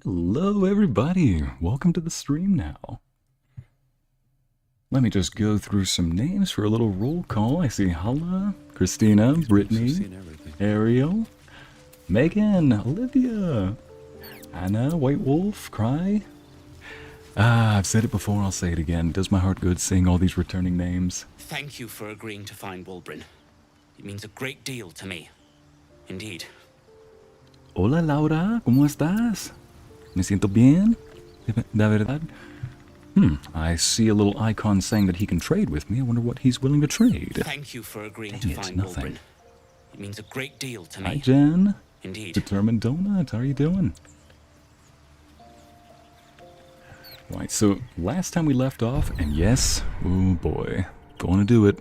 Hello everybody, welcome to the stream now. Let me just go through some names for a little roll call. I see Hala, Christina, Brittany, Ariel, Megan, Olivia, Anna, White Wolf, Cry. I've said it before, I'll say it again. Does my heart good seeing all these returning names? Thank you for agreeing to find Wulbren. It means a great deal to me. Indeed. Hola Laura, ¿cómo estás? Me siento bien, de verdad. I see a little icon saying that he can trade with me. I wonder what he's willing to trade. Thank you for agreeing to find Wulbren. It means a great deal to me. Hi Jen. Indeed. Determined Donut, how are you doing? Right, so last time we left off, and yes, oh boy, going to do it.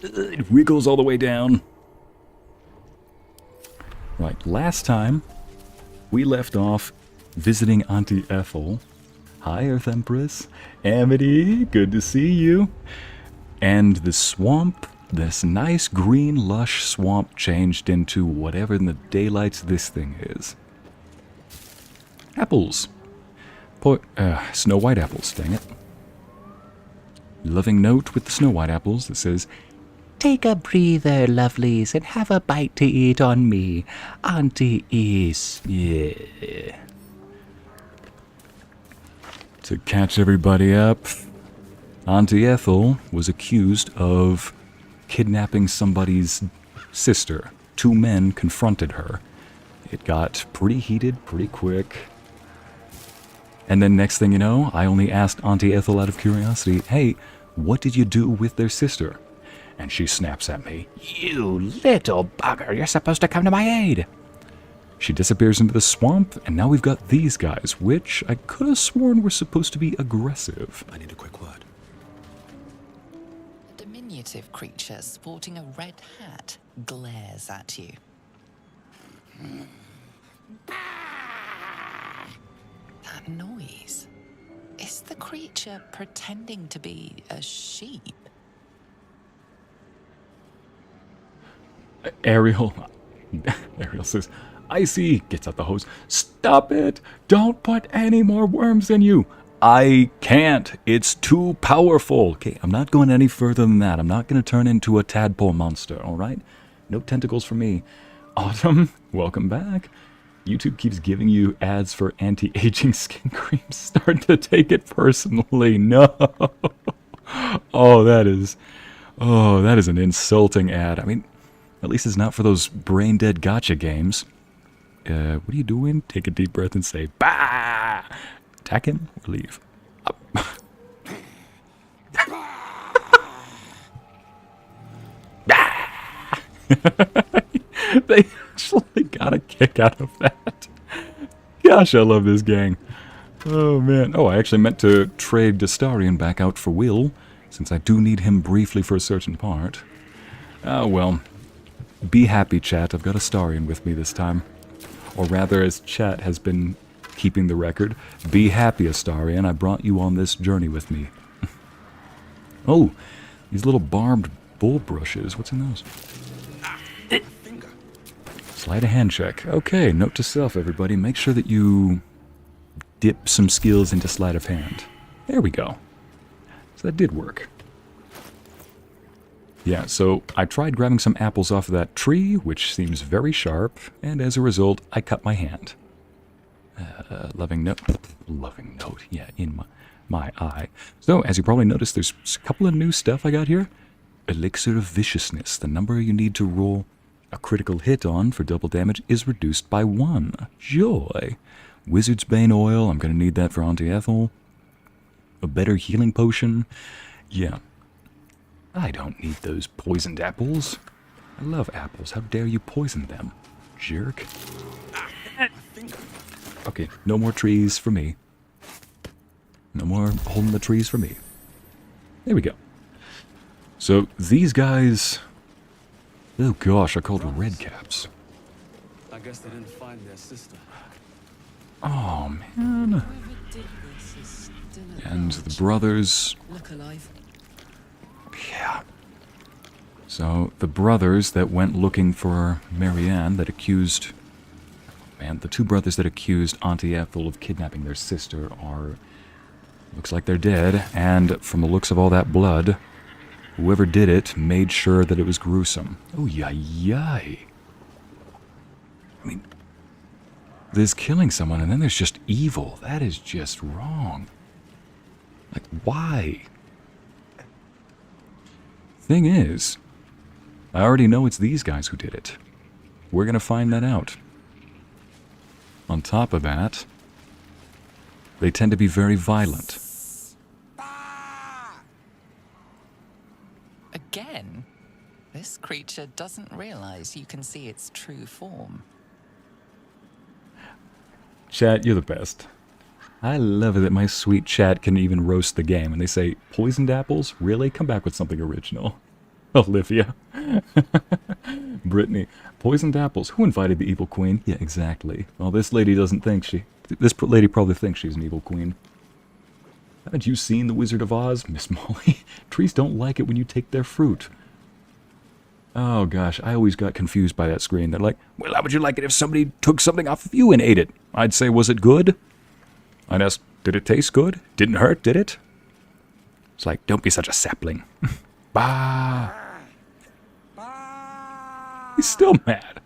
It wiggles all the way down. Right, last time we left off visiting Auntie Ethel. Hi, Earth Empress. Amity, good to see you. And the swamp, this nice green lush swamp changed into whatever in the daylights this thing is. Apples. Snow White apples, dang it. Loving note with the Snow White apples that says, "Take a breather, lovelies, and have a bite to eat on me. Auntie is..." Yeah. To catch everybody up, Auntie Ethel was accused of kidnapping somebody's sister. Two men confronted her. It got pretty heated pretty quick. And then next thing you know, I only asked Auntie Ethel out of curiosity, "Hey, what did you do with their sister?" And she snaps at me, "You little bugger, you're supposed to come to my aid." She disappears into the swamp, and now we've got these guys, which I could have sworn were supposed to be aggressive. I need a quick word. A diminutive creature sporting a red hat glares at you. That noise. Is the creature pretending to be a sheep? Ariel says, "Icy," gets out the hose. "Stop it! Don't put any more worms in you!" "I can't. It's too powerful." Okay, I'm not going any further than that. I'm not going to turn into a tadpole monster, alright? No tentacles for me. Autumn, welcome back. YouTube keeps giving you ads for anti-aging skin creams. Start to take it personally. No. Oh, that is an insulting ad. I mean, at least it's not for those brain-dead gotcha games. What are you doing? Take a deep breath and say, "Bah!" Attack him or leave. They actually got a kick out of that. Gosh, I love this gang. Oh, man. Oh, I actually meant to trade Dastarian back out for Wyll, since I do need him briefly for a certain part. Oh, well. Be happy, chat. I've got Astarion with me this time. Or rather, as chat has been keeping the record, be happy, Astarion. I brought you on this journey with me. Oh, these little barbed bull brushes. What's in those? Sleight of hand check. Okay, note to self, everybody. Make sure that you dip some skills into sleight of hand. There we go. So that did work. Yeah, so I tried grabbing some apples off of that tree, which seems very sharp, and as a result, I cut my hand. Loving note, yeah, in my eye. So, as you probably noticed, there's a couple of new stuff I got here. Elixir of Viciousness, the number you need to roll a critical hit on for double damage is reduced by 1. Joy. Wizard's Bane Oil, I'm going to need that for Auntie Ethel. A better healing potion. Yeah. I don't need those poisoned apples. I love apples. How dare you poison them, jerk. Okay, no more trees for me. No more holding the trees for me. There we go. So, these guys... Oh gosh, are called redcaps. I guess they didn't find their sister. Oh, man. And the brothers... Look alive. Yeah. So, the brothers that went looking for Marianne that accused... and the two brothers that accused Auntie Ethel of kidnapping their sister are... looks like they're dead, and from the looks of all that blood, whoever did it made sure that it was gruesome. Oh, yay. I mean, there's killing someone, and then there's just evil. That is just wrong. Like, why? Thing is, I already know it's these guys who did it. We're gonna find that out. On top of that, they tend to be very violent. Again? This creature doesn't realize you can see its true form. Chat, you're the best. I love it that my sweet chat can even roast the game. And they say, poisoned apples? Really? Come back with something original. Olivia. Brittany. Poisoned apples? Who invited the evil queen? Yeah, exactly. Well, this lady doesn't think she... This lady probably thinks she's an evil queen. Haven't you seen The Wizard of Oz, Miss Molly? Trees don't like it when you take their fruit. Oh gosh, I always got confused by that screen. They're like, well, how would you like it if somebody took something off of you and ate it? I'd say, was it good? I'd ask, did it taste good? Didn't hurt, did it? It's like, don't be such a sapling. Bah! He's still mad.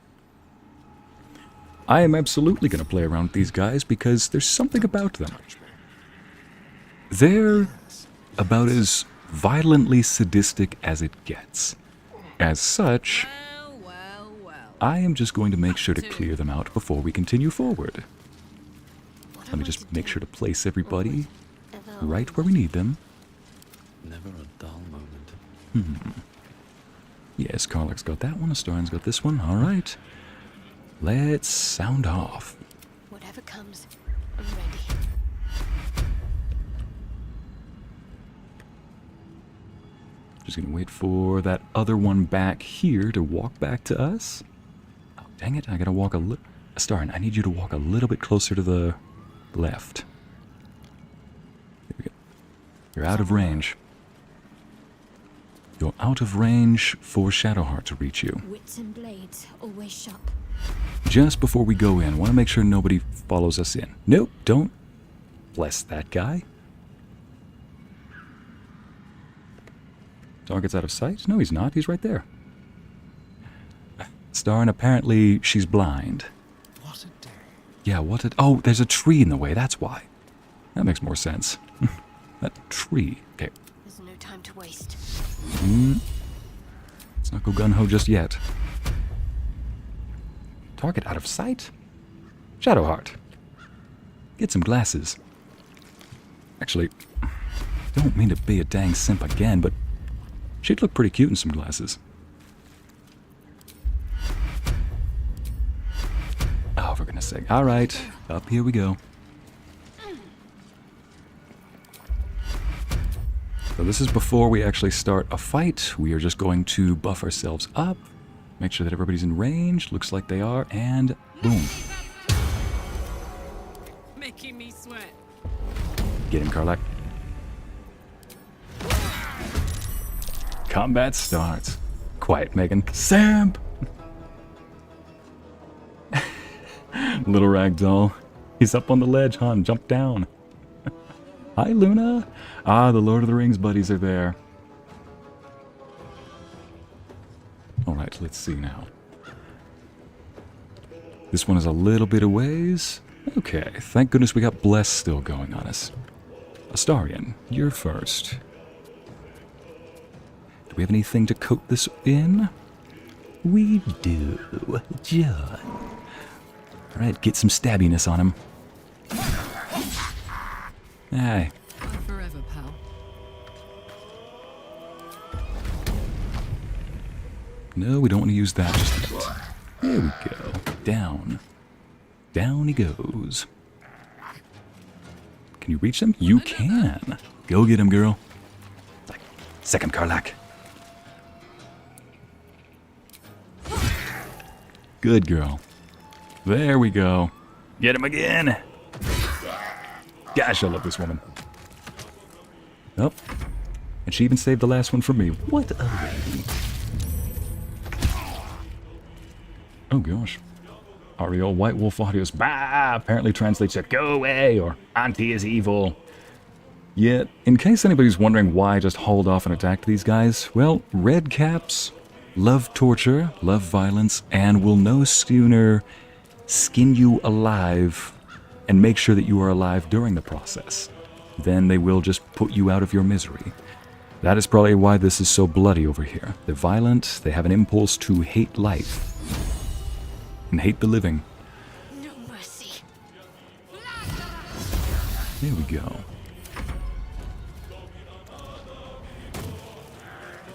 I am absolutely going to play around with these guys because there's something about them. They're about as violently sadistic as it gets. As such, I am just going to make sure to clear them out before we continue forward. Let me just make sure to place everybody right where we need them. Never a dull moment. Yes, Karlach's got that one, Astarin's got this one. Alright. Let's sound off. Whatever comes, I'm ready. Just gonna wait for that other one back here to walk back to us. Oh, dang it, I gotta walk a little... Astarin, I need you to walk a little bit closer to the left. There we go. You're out of range. You're out of range for Shadowheart to reach you. Wits and blades, always sharp. Just before we go in, want to make sure nobody follows us in. Nope, don't bless that guy. Target's out of sight? No, he's not. He's right there. Starn, apparently she's blind. What a day. Yeah, what a... Oh, there's a tree in the way, that's why. That makes more sense. That tree. Okay. There's no time to waste. Let's not go gung-ho just yet. Target out of sight? Shadowheart. Get some glasses. Actually, don't mean to be a dang simp again, but she'd look pretty cute in some glasses. Oh, for goodness sake. Alright, up here we go. So this is before we actually start a fight. We are just going to buff ourselves up. Make sure that everybody's in range. Looks like they are, and boom. Making me sweat. Get him, Karlach. Combat starts. Quiet, Megan. Samp! Little ragdoll. He's up on the ledge, hon. Jump down. Hi, Luna. Ah, the Lord of the Rings buddies are there. Alright, let's see now. This one is a little bit of ways. Okay, thank goodness we got Bless still going on us. Astarion, you're first. Do we have anything to coat this in? We do. John. Alright, get some stabbiness on him. Aye. Forever, pal. No, we don't want to use that just yet. There we go. Down. Down he goes. Can you reach him? You can. Go get him, girl. Second Karlach. Good girl. There we go. Get him again. Gosh, I love this woman. Oh. And she even saved the last one for me. What a lady. Oh gosh. Ariel, White Wolf Audios, bah, apparently translates to go away, or Auntie is evil. Yet, in case anybody's wondering why I just hauled off and attacked these guys, well, red caps love torture, love violence, and will no sooner skin you alive and make sure that you are alive during the process than they will just put you out of your misery. That is probably why this is so bloody over here. They're violent, they have an impulse to hate life and hate the living. No mercy. There we go.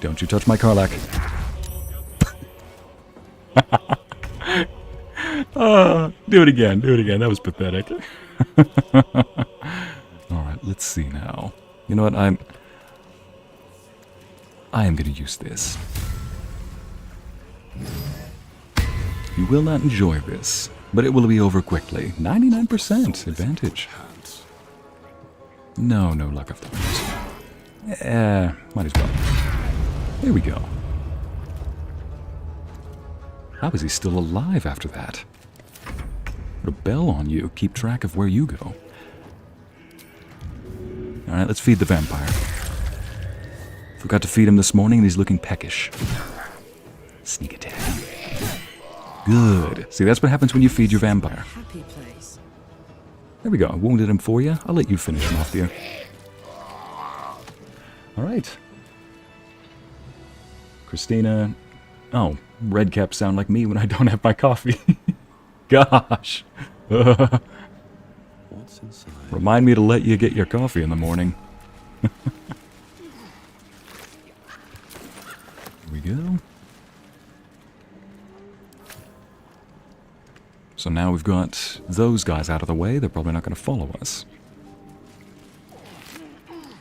Don't you touch my Karlach. Do it again, do it again. That was pathetic. Alright, let's see now. You know what, I am going to use this. You will not enjoy this, but it will be over quickly. 99% advantage. No luck of those. Might as well. There we go. How is he still alive after that? Put a bell on you. Keep track of where you go. Alright, let's feed the vampire. Forgot to feed him this morning and he's looking peckish. Sneak attack. Good. See, that's what happens when you feed your vampire. Happy place. There we go. I wounded him for you. I'll let you finish him off there. Alright. Christina. Oh, red caps sound like me when I don't have my coffee. Gosh. What's inside? Remind me to let you get your coffee in the morning. Here we go. So now we've got those guys out of the way. They're probably not going to follow us.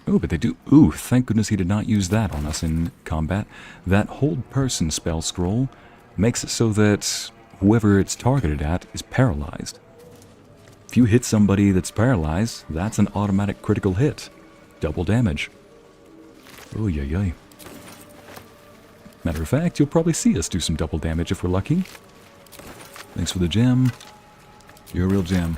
Oh, but they do. Ooh, thank goodness he did not use that on us in combat. That hold person spell scroll makes it so that whoever it's targeted at is paralyzed. If you hit somebody that's paralyzed, that's an automatic critical hit. Double damage. Oh, yay, yay. Matter of fact, you'll probably see us do some double damage if we're lucky. Thanks for the gem. You're a real gem.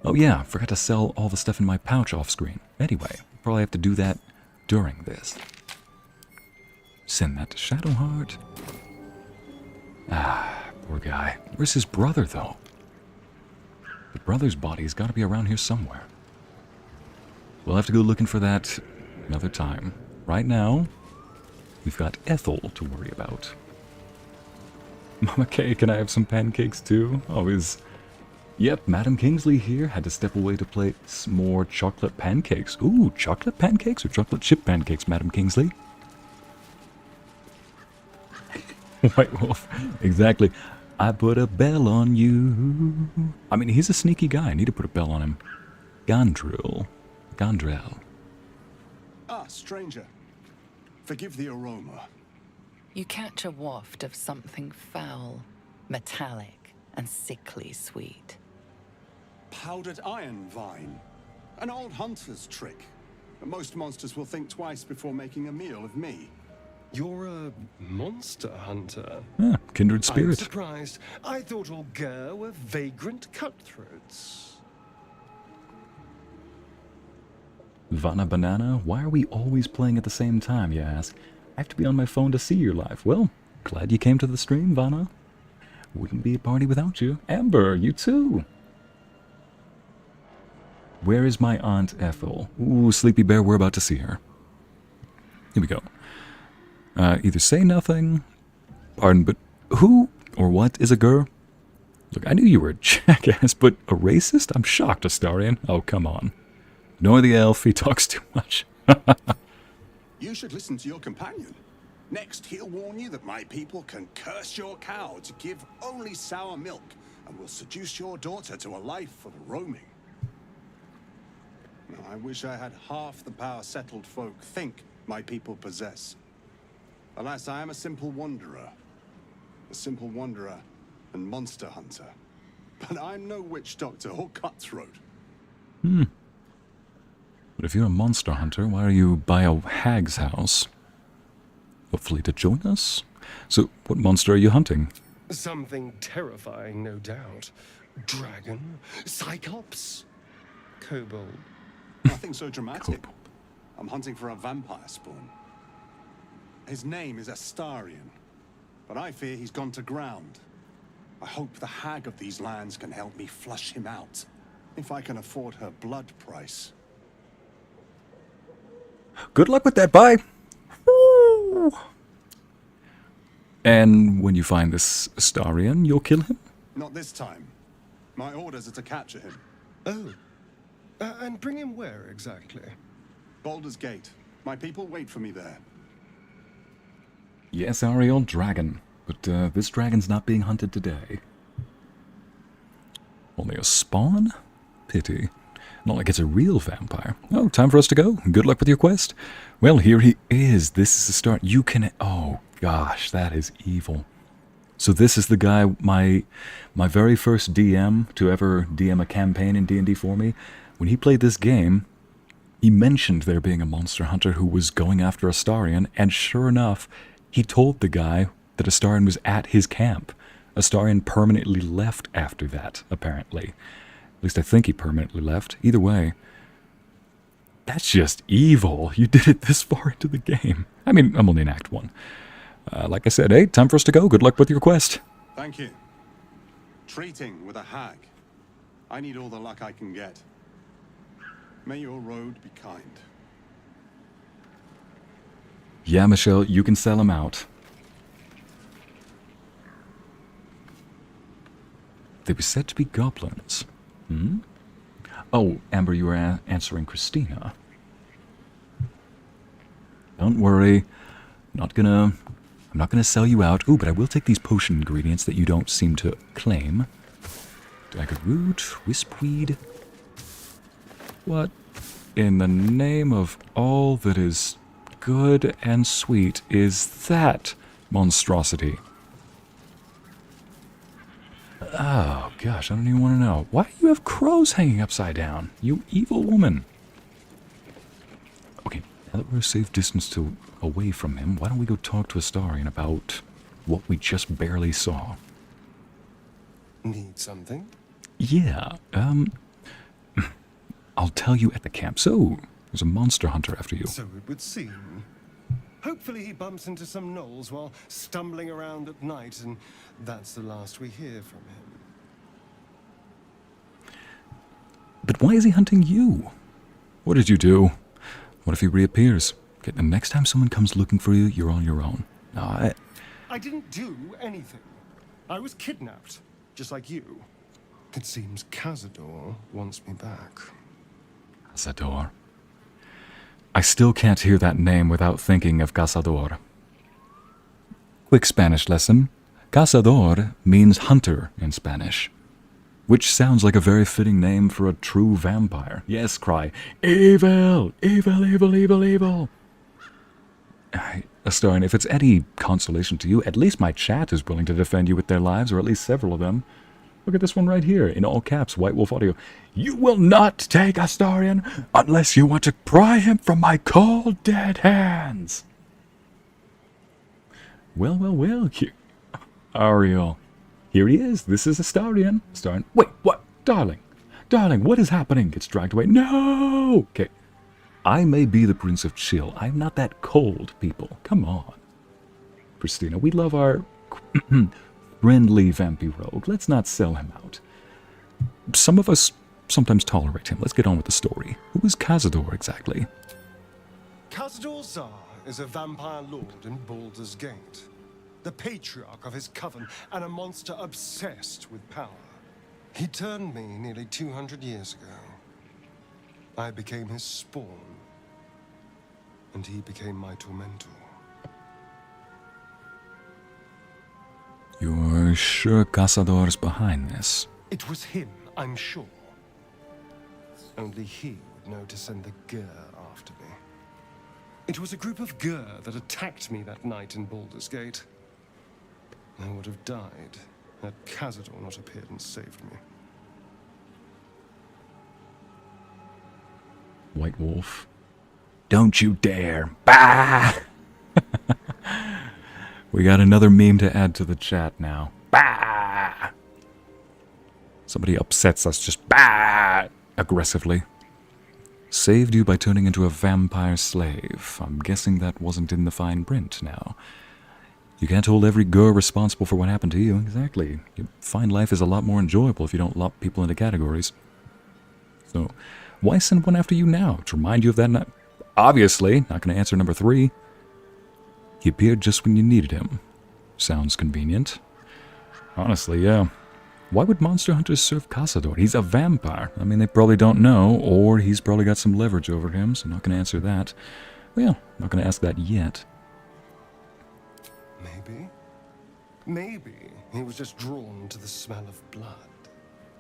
Oh yeah, forgot to sell all the stuff in my pouch off screen. Anyway, probably have to do that during this. Send that to Shadowheart. Ah, poor guy. Where's his brother, though? The brother's body's got to be around here somewhere. We'll have to go looking for that another time. Right now, we've got Ethel to worry about. Mama Kay, can I have some pancakes too? Always. Yep, Madam Kingsley here had to step away to plate some more chocolate pancakes. Ooh, chocolate pancakes or chocolate chip pancakes, Madam Kingsley? White Wolf, exactly. I put a bell on you. I mean, he's a sneaky guy. I need to put a bell on him. Gondrel. Ah, stranger. Forgive the aroma. You catch a waft of something foul, metallic, and sickly sweet. Powdered iron vine. An old hunter's trick. Most monsters will think twice before making a meal of me. You're a monster hunter. Ah, kindred I'm spirit. surprised. I thought all Ger were vagrant cutthroats. Vanna Banana, why are we always playing at the same time, you ask? I have to be on my phone to see your live. Well, glad you came to the stream, Vanna. Wouldn't be a party without you. Amber, you too. Where is my Aunt Ethel? Ooh, Sleepy Bear, we're about to see her. Here we go. Either say nothing, pardon, but who or what is a gur? Look, I knew you were a jackass, but a racist? I'm shocked, Astarion. Oh, come on. Ignore the elf, he talks too much. You should listen to your companion. Next, he'll warn you that my people can curse your cow to give only sour milk, and will seduce your daughter to a life of roaming. Now, I wish I had half the power settled folk think my people possess. Alas, I am a simple wanderer. A simple wanderer and monster hunter. But I'm no witch doctor or cutthroat. But if you're a monster hunter, why are you by a hag's house? Hopefully to join us? So, what monster are you hunting? Something terrifying, no doubt. Dragon? Cyclops? Kobold? Nothing so dramatic. I'm hunting for a vampire spawn. His name is Astarion, but I fear he's gone to ground. I hope the hag of these lands can help me flush him out, if I can afford her blood price. Good luck with that, bye! Woo. And when you find this Astarion, you'll kill him? Not this time. My orders are to capture him. Oh. And bring him where exactly? Baldur's Gate. My people wait for me there. Yes, Ariel, dragon. But this dragon's not being hunted today. Only a spawn? Pity. Not like it's a real vampire. Oh, time for us to go. Good luck with your quest. Well, here he is. This is the start. You can... Oh, gosh, that is evil. So this is the guy, my very first DM to ever DM a campaign in D&D for me. When he played this game, he mentioned there being a monster hunter who was going after Astarion, and sure enough, he told the guy that Astarion was at his camp. Astarion permanently left after that, apparently. At least I think he permanently left. Either way, that's just evil. You did it this far into the game. I mean, I'm only in Act 1. Like I said, hey, time for us to go. Good luck with your quest. Thank you. Treating with a hag. I need all the luck I can get. May your road be kind. Yeah, Michelle, you can sell him out. They were said to be goblins. Hmm? Oh, Amber, you were answering Christina. Don't worry. I'm not gonna sell you out. Ooh, but I will take these potion ingredients that you don't seem to claim. Dagger root, wispweed. What in the name of all that is good and sweet is that monstrosity? Oh, gosh, I don't even want to know. Why do you have crows hanging upside down? You evil woman. Okay, now that we're a safe distance away from him, why don't we go talk to Astarion about what we just barely saw? Need something? Yeah, I'll tell you at the camp. So, there's a monster hunter after you. So it would seem. Hopefully he bumps into some gnolls while stumbling around at night, and that's the last we hear from him. But why is he hunting you? What did you do? What if he reappears? Okay, the next time someone comes looking for you, you're on your own. No, I didn't do anything. I was kidnapped, just like you. It seems Cazador wants me back. Cazador. I still can't hear that name without thinking of Cazador. Quick Spanish lesson. Cazador means hunter in Spanish, which sounds like a very fitting name for a true vampire. Yes, cry, evil, evil, evil, evil, evil. Astarion, if it's any consolation to you, at least my chat is willing to defend you with their lives, or at least several of them. Look at this one right here, in all caps, White Wolf Audio. You will not take Astarion unless you want to pry him from my cold, dead hands. Well, well, well, Ariel. Here he is. This is Astarion. Astarion. Wait, what? Darling. Darling, what is happening? Gets dragged away. No! Okay. I may be the Prince of Chill. I'm not that cold, people. Come on. Christina, we love our friendly vampy rogue. Let's not sell him out. Some of us sometimes tolerate him. Let's get on with the story. Who is Cazador exactly? Cazador Zar is a vampire lord in Baldur's Gate, the patriarch of his coven and a monster obsessed with power. He turned me nearly 200 years ago. I became his spawn, and he became my tormentor. You're sure Cazador's behind this? It was him, I'm sure. Only he would know to send the Gur after me. It was a group of Gur that attacked me that night in Baldur's Gate. I would have died had Cazador not appeared and saved me. White Wolf. Don't you dare. Bah! We got another meme to add to the chat now. Bah! Somebody upsets us just bah! Aggressively. Saved you by turning into a vampire slave. I'm guessing that wasn't in the fine print now. You can't hold every girl responsible for what happened to you. Exactly. You find life is a lot more enjoyable if you don't lump people into categories. So, why send one after you now? To remind you of that? Obviously, not going to answer number 3. He appeared just when you needed him. Sounds convenient. Honestly, yeah. Why would monster hunters serve Cazador? He's a vampire. I mean, they probably don't know, or he's probably got some leverage over him, so I'm not going to answer that. Well, not going to ask that yet. Maybe he was just drawn to the smell of blood.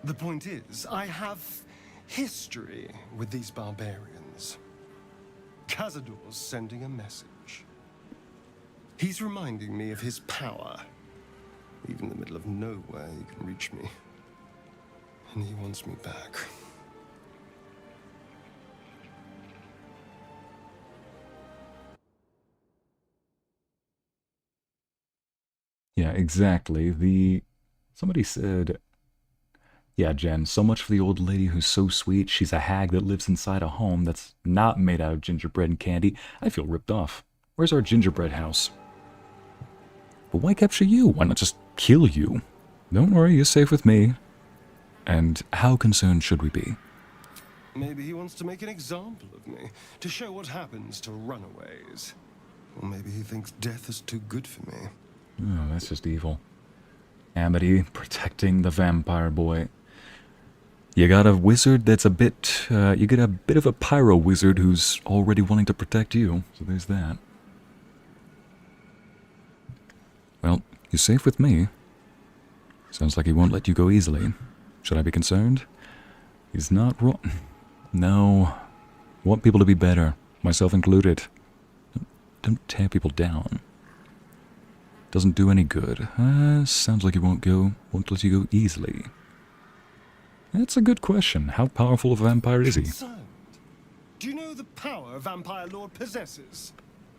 The point is, I have history with these barbarians. Cazador's sending a message. He's reminding me of his power. Even in the middle of nowhere, he can reach me. And he wants me back. Yeah, exactly. Somebody said, yeah, Jen, so much for the old lady who's so sweet. She's a hag that lives inside a home that's not made out of gingerbread and candy. I feel ripped off. Where's our gingerbread house? But why capture you? Why not just kill you? Don't worry, you're safe with me. And how concerned should we be? Maybe he wants to make an example of me, to show what happens to runaways. Or maybe he thinks death is too good for me. Oh, that's just evil. Amity protecting the vampire boy. You got a wizard that's a bit... you get a bit of a pyro wizard who's already wanting to protect you. So there's that. Well, you're safe with me. Sounds like he won't let you go easily. Should I be concerned? He's not wrong. No. Want people to be better. Myself included. Don't tear people down. Doesn't do any good. Sounds like he won't let you go easily. That's a good question. How powerful a vampire is he? Concerned. Do you know the power a vampire lord possesses?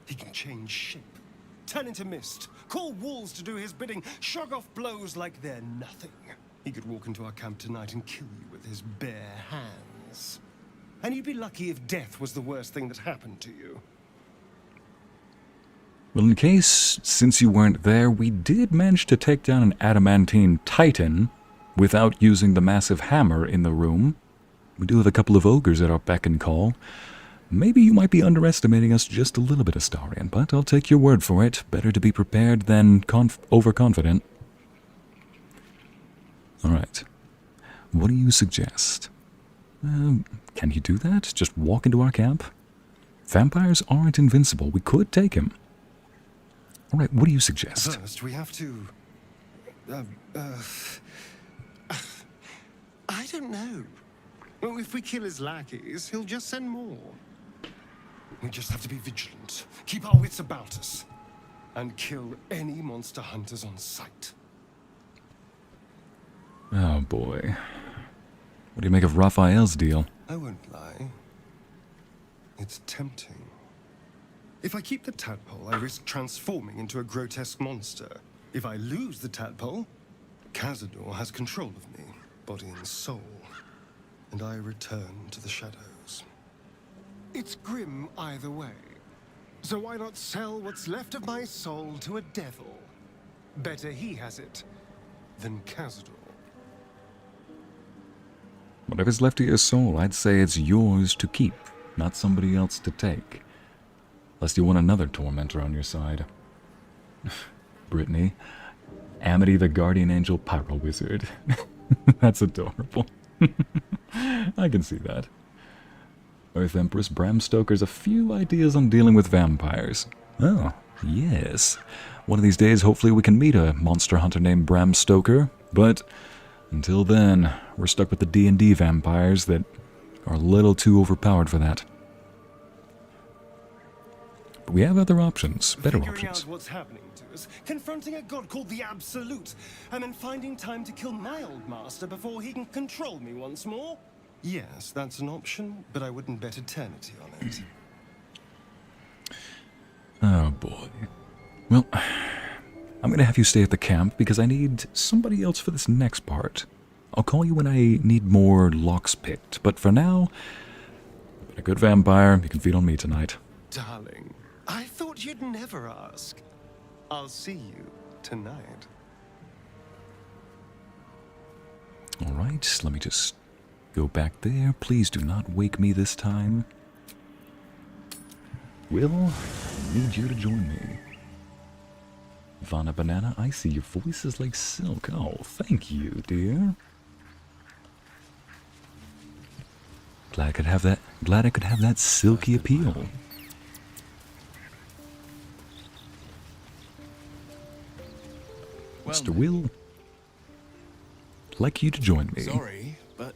He can change shape, turn into mist, call wolves to do his bidding, shrug off blows like they're nothing. He could walk into our camp tonight and kill you with his bare hands. And you'd be lucky if death was the worst thing that happened to you. Well, in case, since you weren't there, we did manage to take down an adamantine titan without using the massive hammer in the room. We do have a couple of ogres at our beck and call. Maybe you might be underestimating us just a little bit, Astarion, but I'll take your word for it. Better to be prepared than overconfident. Alright. What do you suggest? Can he do that? Just walk into our camp? Vampires aren't invincible. We could take him. Alright, what do you suggest? First, we have to... I don't know. Well, if we kill his lackeys, he'll just send more. We just have to be vigilant, keep our wits about us, and kill any monster hunters on sight. Oh boy. What do you make of Raphael's deal? I won't lie. It's tempting. If I keep the tadpole, I risk transforming into a grotesque monster. If I lose the tadpole, Cazador has control of me, body and soul, and I return to the shadows. It's grim either way. So why not sell what's left of my soul to a devil? Better he has it than Cazador. Whatever's left of your soul, I'd say it's yours to keep, not somebody else to take. Lest you want another tormentor on your side. Brittany. Amity the Guardian Angel Pyro Wizard. That's adorable. I can see that. Earth Empress Bram Stoker's a few ideas on dealing with vampires. Oh, yes. One of these days, hopefully we can meet a monster hunter named Bram Stoker, but until then, we're stuck with the D&D vampires that are a little too overpowered for that. But we have other options, better Figuring options. out what's happening to us, confronting a god called the Absolute, and then finding time to kill my old master before he can control me once more? Yes, that's an option, but I wouldn't bet eternity on it. Oh boy. Well, I'm going to have you stay at the camp because I need somebody else for this next part. I'll call you when I need more locks picked, but for now, a good vampire, you can feed on me tonight. Darling, I thought you'd never ask. I'll see you tonight. Alright, let me just go back there. Please do not wake me this time. Wyll, I need you to join me. Vana Banana, I see your voice is like silk. Oh, thank you, dear. Glad I could have that silky appeal. Well, Mr. Wyll, I'd like you to join me. sorry, but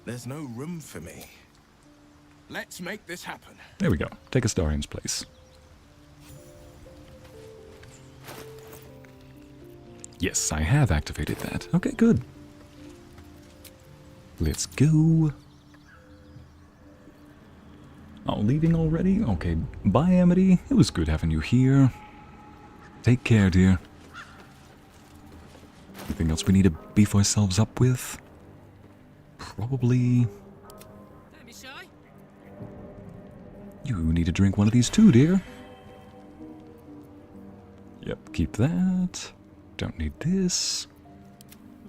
there's no room for me. Let's make this happen. There we go. Take Astarion's place. Yes, I have activated that. Okay, good. Let's go. Oh, leaving already? Okay, bye, Amity. It was good having you here. Take care, dear. Anything else we need to beef ourselves up with? Probably... Don't be shy. You need to drink one of these too, dear. Yep, keep that. Don't need this.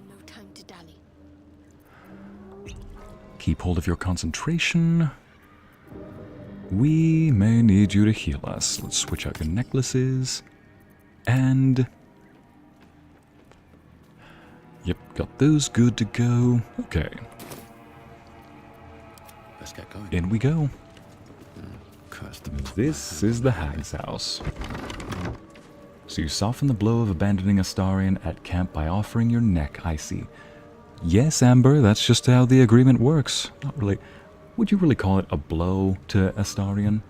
No time to dally. Keep hold of your concentration. We may need you to heal us. Let's switch out your necklaces. And... Yep, got those good to go. Okay, Let's get going. in we go. Curse the This is the Hag's house. So you soften the blow of abandoning Astarion at camp by offering your neck, I see. Yes, Amber, that's just how the agreement works. Not really... Would you really call it a blow to Astarion?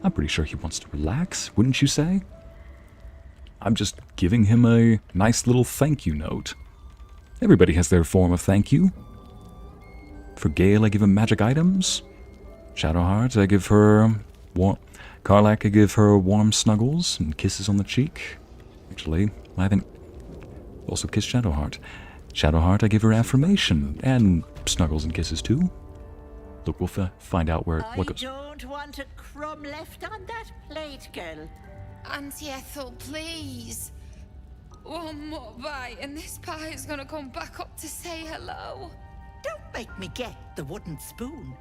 I'm pretty sure he wants to relax, wouldn't you say? I'm just giving him a nice little thank you note. Everybody has their form of thank you. For Gale, I give him magic items. Shadowheart, I give her warm... Karlach, I give her warm snuggles and kisses on the cheek. Actually, I haven't also kissed Shadowheart. Shadowheart, I give her affirmation and snuggles and kisses too. Look, we'll find out what goes. I don't want a crumb left on that plate, girl. Auntie Ethel, please. One more bite and this pie is gonna come back up to say hello. Don't make me get the wooden spoon.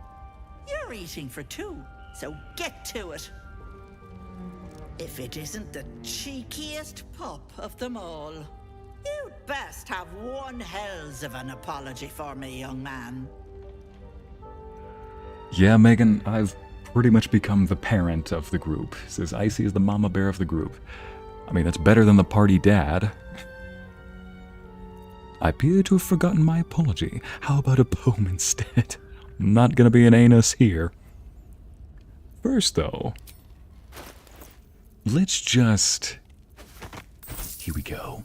You're eating for two, so get to it. If it isn't the cheekiest pup of them all, you'd best have one hells of an apology for me, young man. Yeah, Megan, I've pretty much become the parent of the group. Says Icy is the mama bear of the group. I mean, that's better than the party dad. I appear to have forgotten my apology. How about a poem instead? Not gonna be an anus here. First, though, let's just... Here we go.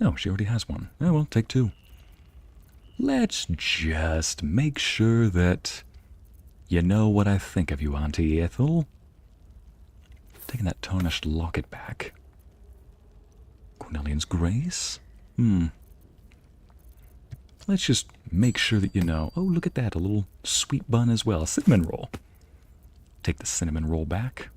Oh, she already has one. Oh, well, take two. Let's just make sure that you know what I think of you, Auntie Ethel. Taking that tarnished locket back. Cornelian's Grace? Let's just make sure that you know. Oh, look at that, a little sweet bun as well. A cinnamon roll. Take the cinnamon roll back.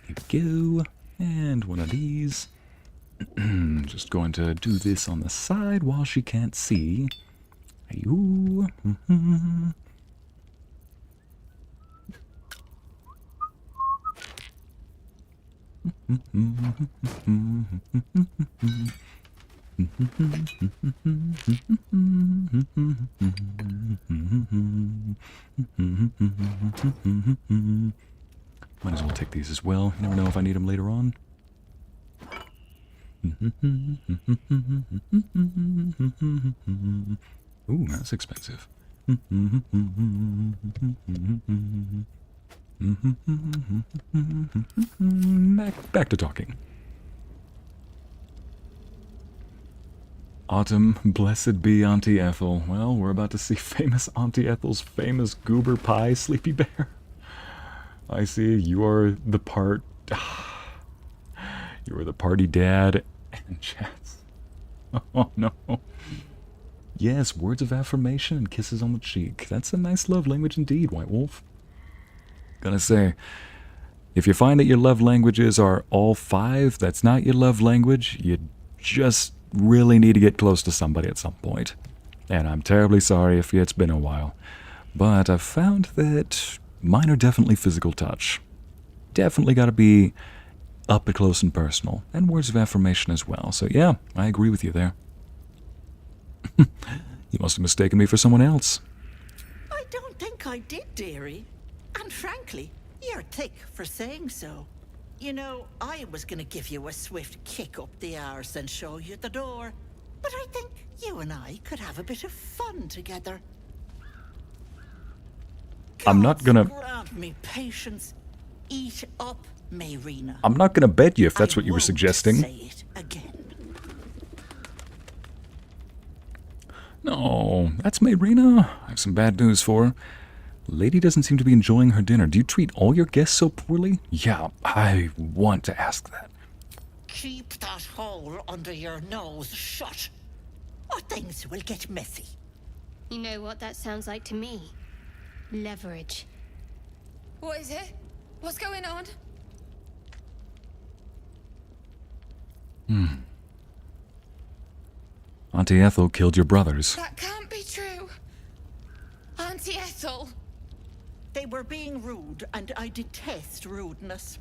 Here we go. And one of these. Just going to do this on the side while she can't see. Ooh. Might as well take these as well. You never know if I need them later on. Ooh, that's expensive. Back to talking. Autumn, blessed be Auntie Ethel. Well, we're about to see famous Auntie Ethel's famous goober pie sleepy bear. I see you are the you are the party dad and chats. Oh no. Yes, words of affirmation and kisses on the cheek. That's a nice love language indeed, White Wolf. Gonna say, if you find that your love languages are all 5, that's not your love language, you just really need to get close to somebody at some point. And I'm terribly sorry if it's been a while. But I've found that mine are definitely physical touch. Definitely gotta be up close and personal. And words of affirmation as well. So yeah, I agree with you there. You must have mistaken me for someone else. I don't think I did, dearie. And frankly, you're thick for saying so. You know, I was gonna give you a swift kick up the arse and show you the door. But I think you and I could have a bit of fun together. I'm not gonna... Grant me patience. Eat up, Mayrina. I'm not gonna bet you if that's what you were suggesting. Say it again. No, that's Mayrina. I have some bad news for her. Lady doesn't seem to be enjoying her dinner. Do you treat all your guests so poorly? Yeah, I want to ask that. Keep that hole under your nose shut, or things will get messy. You know what that sounds like to me? Leverage. What is it? What's going on? Auntie Ethel killed your brothers. That can't be true. Auntie Ethel. They were being rude, and I detest rudeness.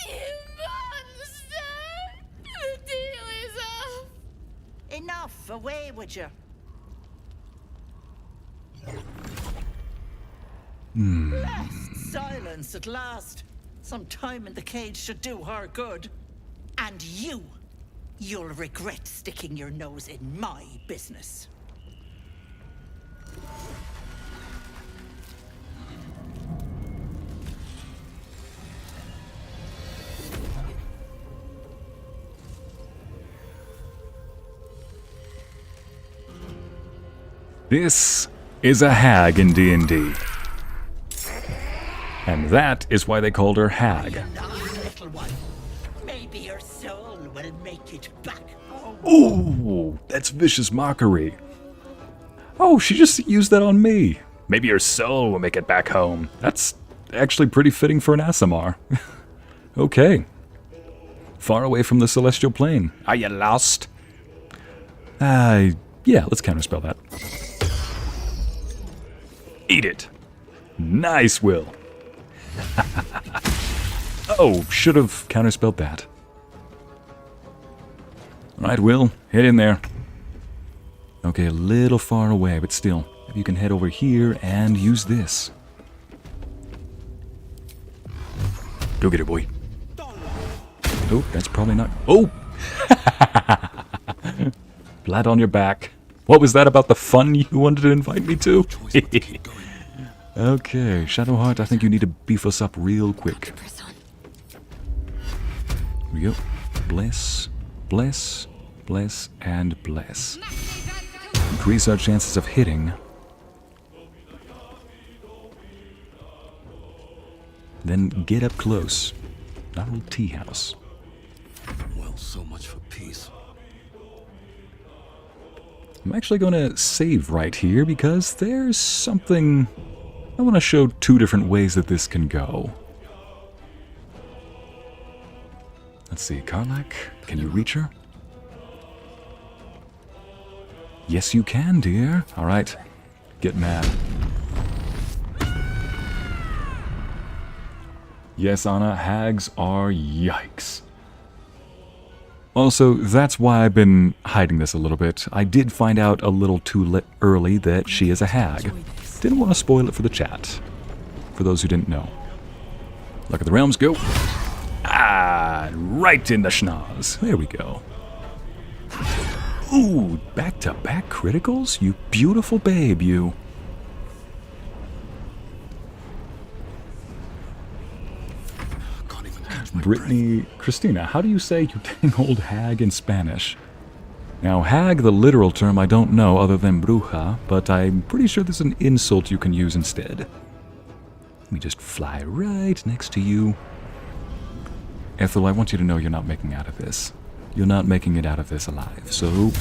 You monster! The deal is off. Enough, away with you. Blessed silence at last. Some time in the cage should do her good. And you'll regret sticking your nose in my business. This is a hag in D&D. And that is why they called her Hag. Enough, little one. Maybe your soul will make it back home. Ooh, that's vicious mockery. Oh, she just used that on me. Maybe your soul will make it back home. That's actually pretty fitting for an ASMR. Okay. Far away from the celestial plane. Are you lost? Yeah, let's counterspell that. Eat it. Nice, Wyll. Oh, should have counterspelled that. Alright, Wyll, head in there. Okay, a little far away, but still. Maybe you can head over here and use this. Go get it, boy. Oh, that's probably not... Oh! Flat on your back. What was that about the fun you wanted to invite me to? Okay, Shadowheart, I think you need to beef us up real quick. Here we go. Bless, bless, bless, and bless. Increase our chances of hitting. Then get up close. Not a little teahouse. Well, so much for peace. I'm actually going to save right here because there's something... I want to show 2 different ways that this can go. Let's see, Karlach, can you reach her? Yes, you can, dear. All right, get mad. Yes, Anna, hags are yikes. Also, that's why I've been hiding this a little bit. I did find out a little too early that she is a hag. Didn't want to spoil it for the chat. For those who didn't know. Luck of the Realms, go. Ah, right in the schnoz. There we go. Ooh, back-to-back criticals? You beautiful babe, you. Brittany, Christina, how do you say you dang old hag in Spanish? Now, hag, the literal term, I don't know other than bruja, but I'm pretty sure there's an insult you can use instead. Let me just fly right next to you. Ethel, I want you to know you're not making out of this. You're not making it out of this alive, so...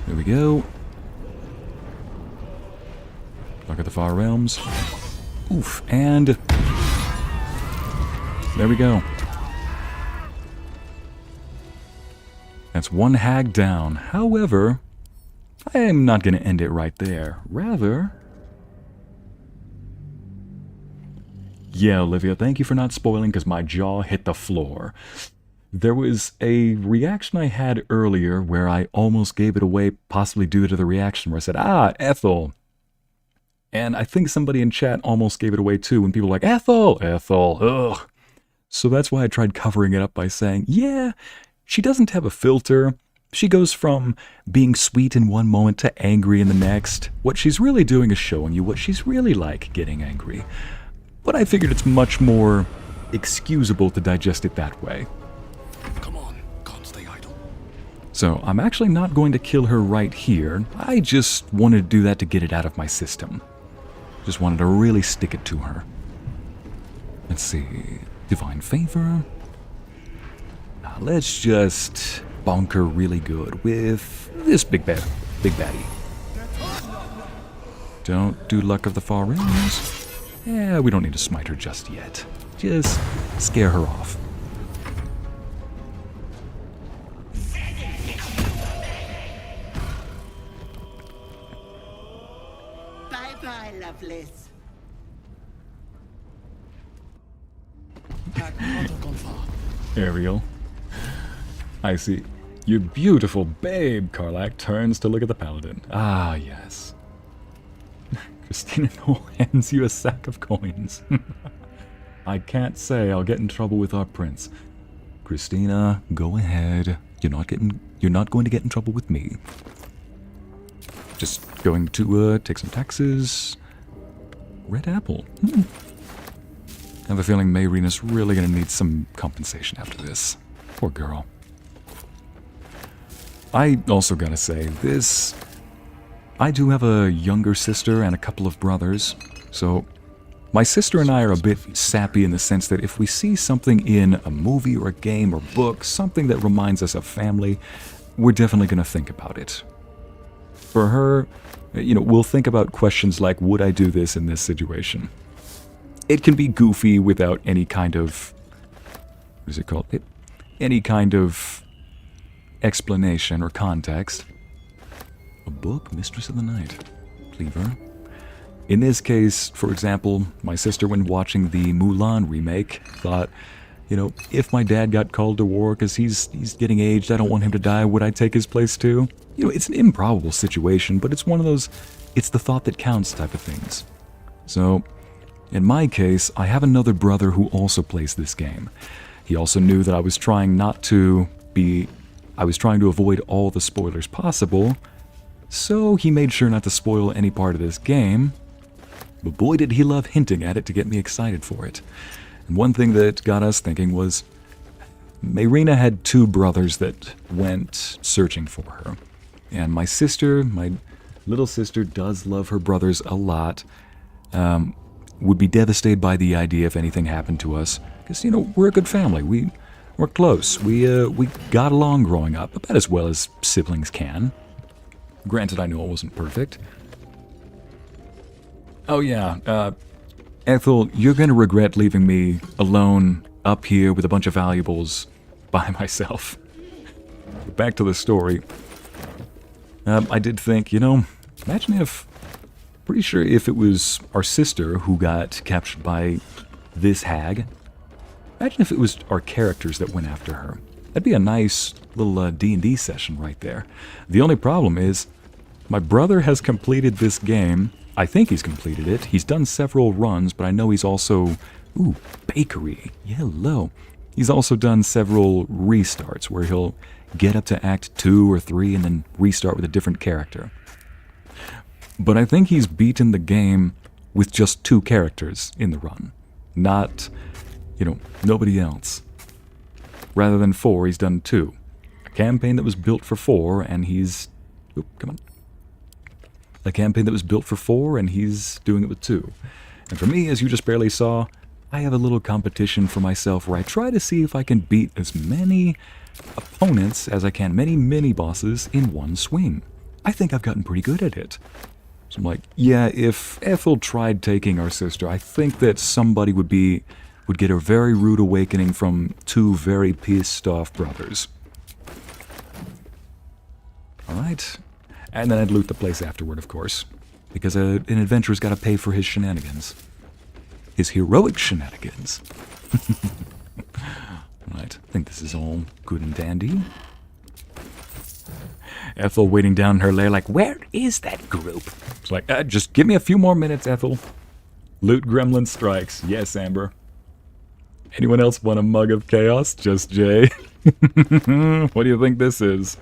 There we go. Look at the far realms. Oof, and... there we go. That's one hag down. However, I am not going to end it right there. Rather... yeah, Olivia, thank you for not spoiling because my jaw hit the floor. There was a reaction I had earlier where I almost gave it away, possibly due to the reaction where I said, ah, Ethel. And I think somebody in chat almost gave it away too when people were like, Ethel, Ethel, ugh. So that's why I tried covering it up by saying, yeah, she doesn't have a filter. She goes from being sweet in one moment to angry in the next. What she's really doing is showing you what she's really like getting angry. But I figured it's much more excusable to digest it that way. Come on, can't stay idle. So I'm actually not going to kill her right here. I just wanted to do that to get it out of my system. Just wanted to really stick it to her. Let's see. Divine Favor. Now let's just bonk her really good with this big baddie. Don't do Luck of the Far Realms. Yeah, we don't need to smite her just yet. Just scare her off. Bye-bye, Lovelace. Ariel. I see. Your beautiful babe, Karlach, turns to look at the paladin. Ah, yes. Christina Noel hands you a sack of coins. I can't say I'll get in trouble with our prince. Christina, go ahead. You're not going to get in trouble with me. Just going to take some taxes. Red apple. I have a feeling Mayrina's really going to need some compensation after this. Poor girl. I also gotta say, I do have a younger sister and a couple of brothers, so my sister and I are a bit sappy in the sense that if we see something in a movie or a game or book, something that reminds us of family, we're definitely going to think about it. For her, we'll think about questions like, would I do this in this situation? It can be goofy without any kind of, what is it called? Any kind of explanation or context. A book, Mistress of the Night. Cleaver. In this case, for example, my sister, when watching the Mulan remake, thought, if my dad got called to war because he's getting aged, I don't want him to die, would I take his place too? It's an improbable situation, but it's one of those, it's the thought that counts type of things. So, in my case, I have another brother who also plays this game. He also knew that I was trying to avoid all the spoilers possible, so he made sure not to spoil any part of this game, but boy did he love hinting at it to get me excited for it. And one thing that got us thinking was, Mayrina had two brothers that went searching for her. And my sister, my little sister, does love her brothers a lot, would be devastated by the idea if anything happened to us, because, we're a good family, we're close, we got along growing up, about as well as siblings can. Granted, I knew it wasn't perfect. Oh yeah, Ethel, you're gonna regret leaving me alone up here with a bunch of valuables by myself. Back to the story. I did think, imagine if, pretty sure if it was our sister who got captured by this hag, imagine if it was our characters that went after her. That'd be a nice little D&D session right there. The only problem is, my brother has completed this game. I think he's completed it. He's done several runs, but I know he's also... Ooh, bakery. Hello. He's also done several restarts where he'll get up to Act 2 or 3 and then restart with a different character. But I think he's beaten the game with just 2 characters in the run. Not, nobody else. Rather than 4, he's done 2. A campaign that was built for 4, and he's... Oop, come on. a campaign that was built for 4, and he's doing it with 2. And for me, as you just barely saw, I have a little competition for myself where I try to see if I can beat as many opponents as I can, many mini-bosses in one swing. I think I've gotten pretty good at it. So I'm like, yeah, if Ethel tried taking our sister, I think that somebody would get a very rude awakening from 2 very pissed off brothers. Alright. And then I'd loot the place afterward, of course. Because an adventurer's got to pay for his shenanigans. His heroic shenanigans. Right, I think this is all good and dandy. Ethel waiting down in her lair like, where is that group? It's like, just give me a few more minutes, Ethel. Loot gremlin strikes. Yes, Amber. Anyone else want a mug of chaos? Just Jay. What do you think this is?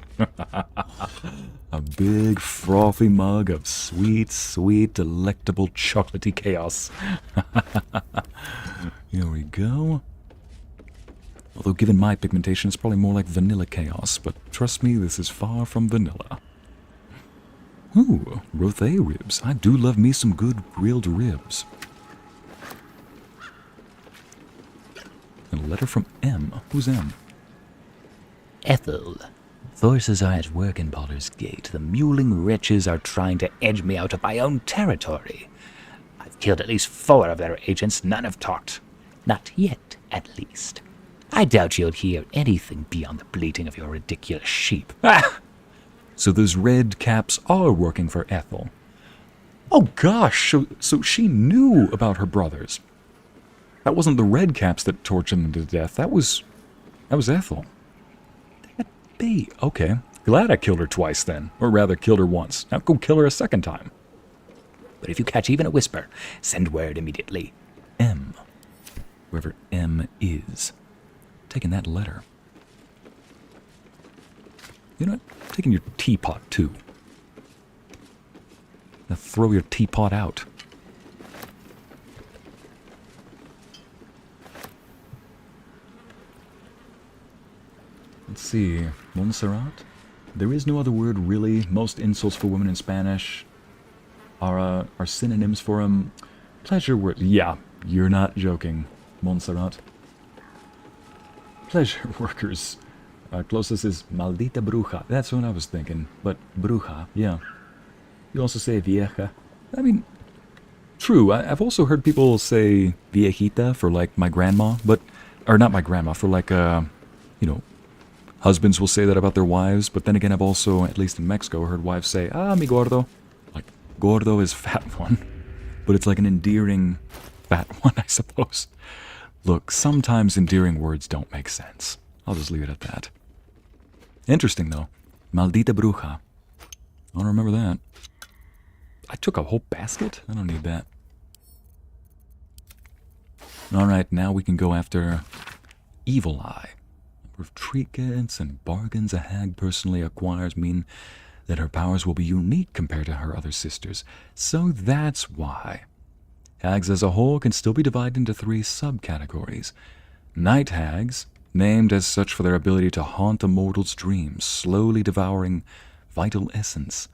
A big frothy mug of sweet, sweet, delectable chocolatey chaos. Here we go. Although given my pigmentation, it's probably more like vanilla chaos, but trust me, this is far from vanilla. Ooh, rothe ribs. I do love me some good grilled ribs. And a letter from M. Who's M? Ethel. Forces are at work in Baldur's Gate. The muling wretches are trying to edge me out of my own territory. I've killed at least 4 of their agents. None have talked. Not yet, at least. I doubt you'll hear anything beyond the bleating of your ridiculous sheep. Ah! So those red caps are working for Ethel. Oh gosh, so she knew about her brothers. That wasn't the red caps that tortured them to death. That was Ethel. That be okay. Glad I killed her twice then, or rather killed her once. Now go kill her a second time. But if you catch even a whisper, send word immediately. M. Whoever M is. Taking that letter. You know what? Taking your teapot too. Now throw your teapot out. Let's see. Montserrat? There is no other word really. Most insults for women in Spanish are synonyms for pleasure word. Yeah, you're not joking, Montserrat. Pleasure workers. Closest is maldita bruja. That's what I was thinking. But bruja, yeah. You also say vieja. I mean, true. I've also heard people say viejita for like my grandma, or not my grandma, for like, husbands will say that about their wives, but then again, I've also, at least in Mexico, heard wives say, mi gordo. Like, gordo is fat one. But it's like an endearing fat one, I suppose. Look, sometimes endearing words don't make sense. I'll just leave it at that. Interesting, though. Maldita bruja. I don't remember that. I took a whole basket? I don't need that. Alright, now we can go after Evil Eye. Number of trinkets and bargains a hag personally acquires mean that her powers will be unique compared to her other sisters. So that's why. Hags as a whole can still be divided into 3 subcategories. Night hags, named as such for their ability to haunt a mortal's dreams, slowly devouring vital essence,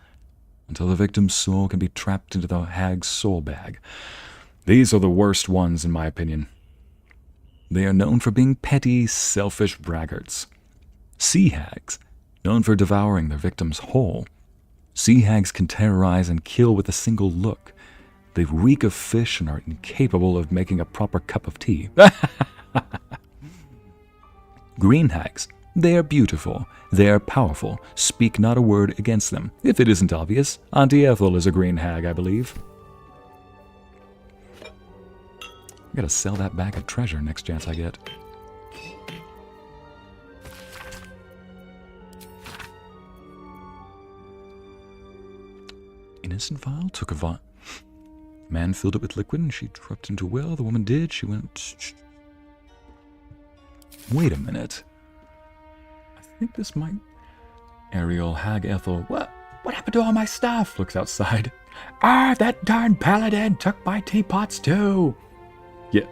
until the victim's soul can be trapped into the hag's soul bag. These are the worst ones, in my opinion. They are known for being petty, selfish braggarts. Sea hags, known for devouring their victim's whole. Sea hags can terrorize and kill with a single look. They reek of fish and are incapable of making a proper cup of tea. Green hags, they are beautiful, they are powerful, speak not a word against them. If it isn't obvious, Auntie Ethel is a green hag, I believe. I gotta sell that bag of treasure next chance I get. Innocent vial took a vial. Man filled it with liquid and she dropped into Wyll. The woman did. She went... Wait a minute. I think this might... Ariel, Hag Ethel. What happened to all my stuff? Looks outside. That darn paladin took my teapots too. Yeah.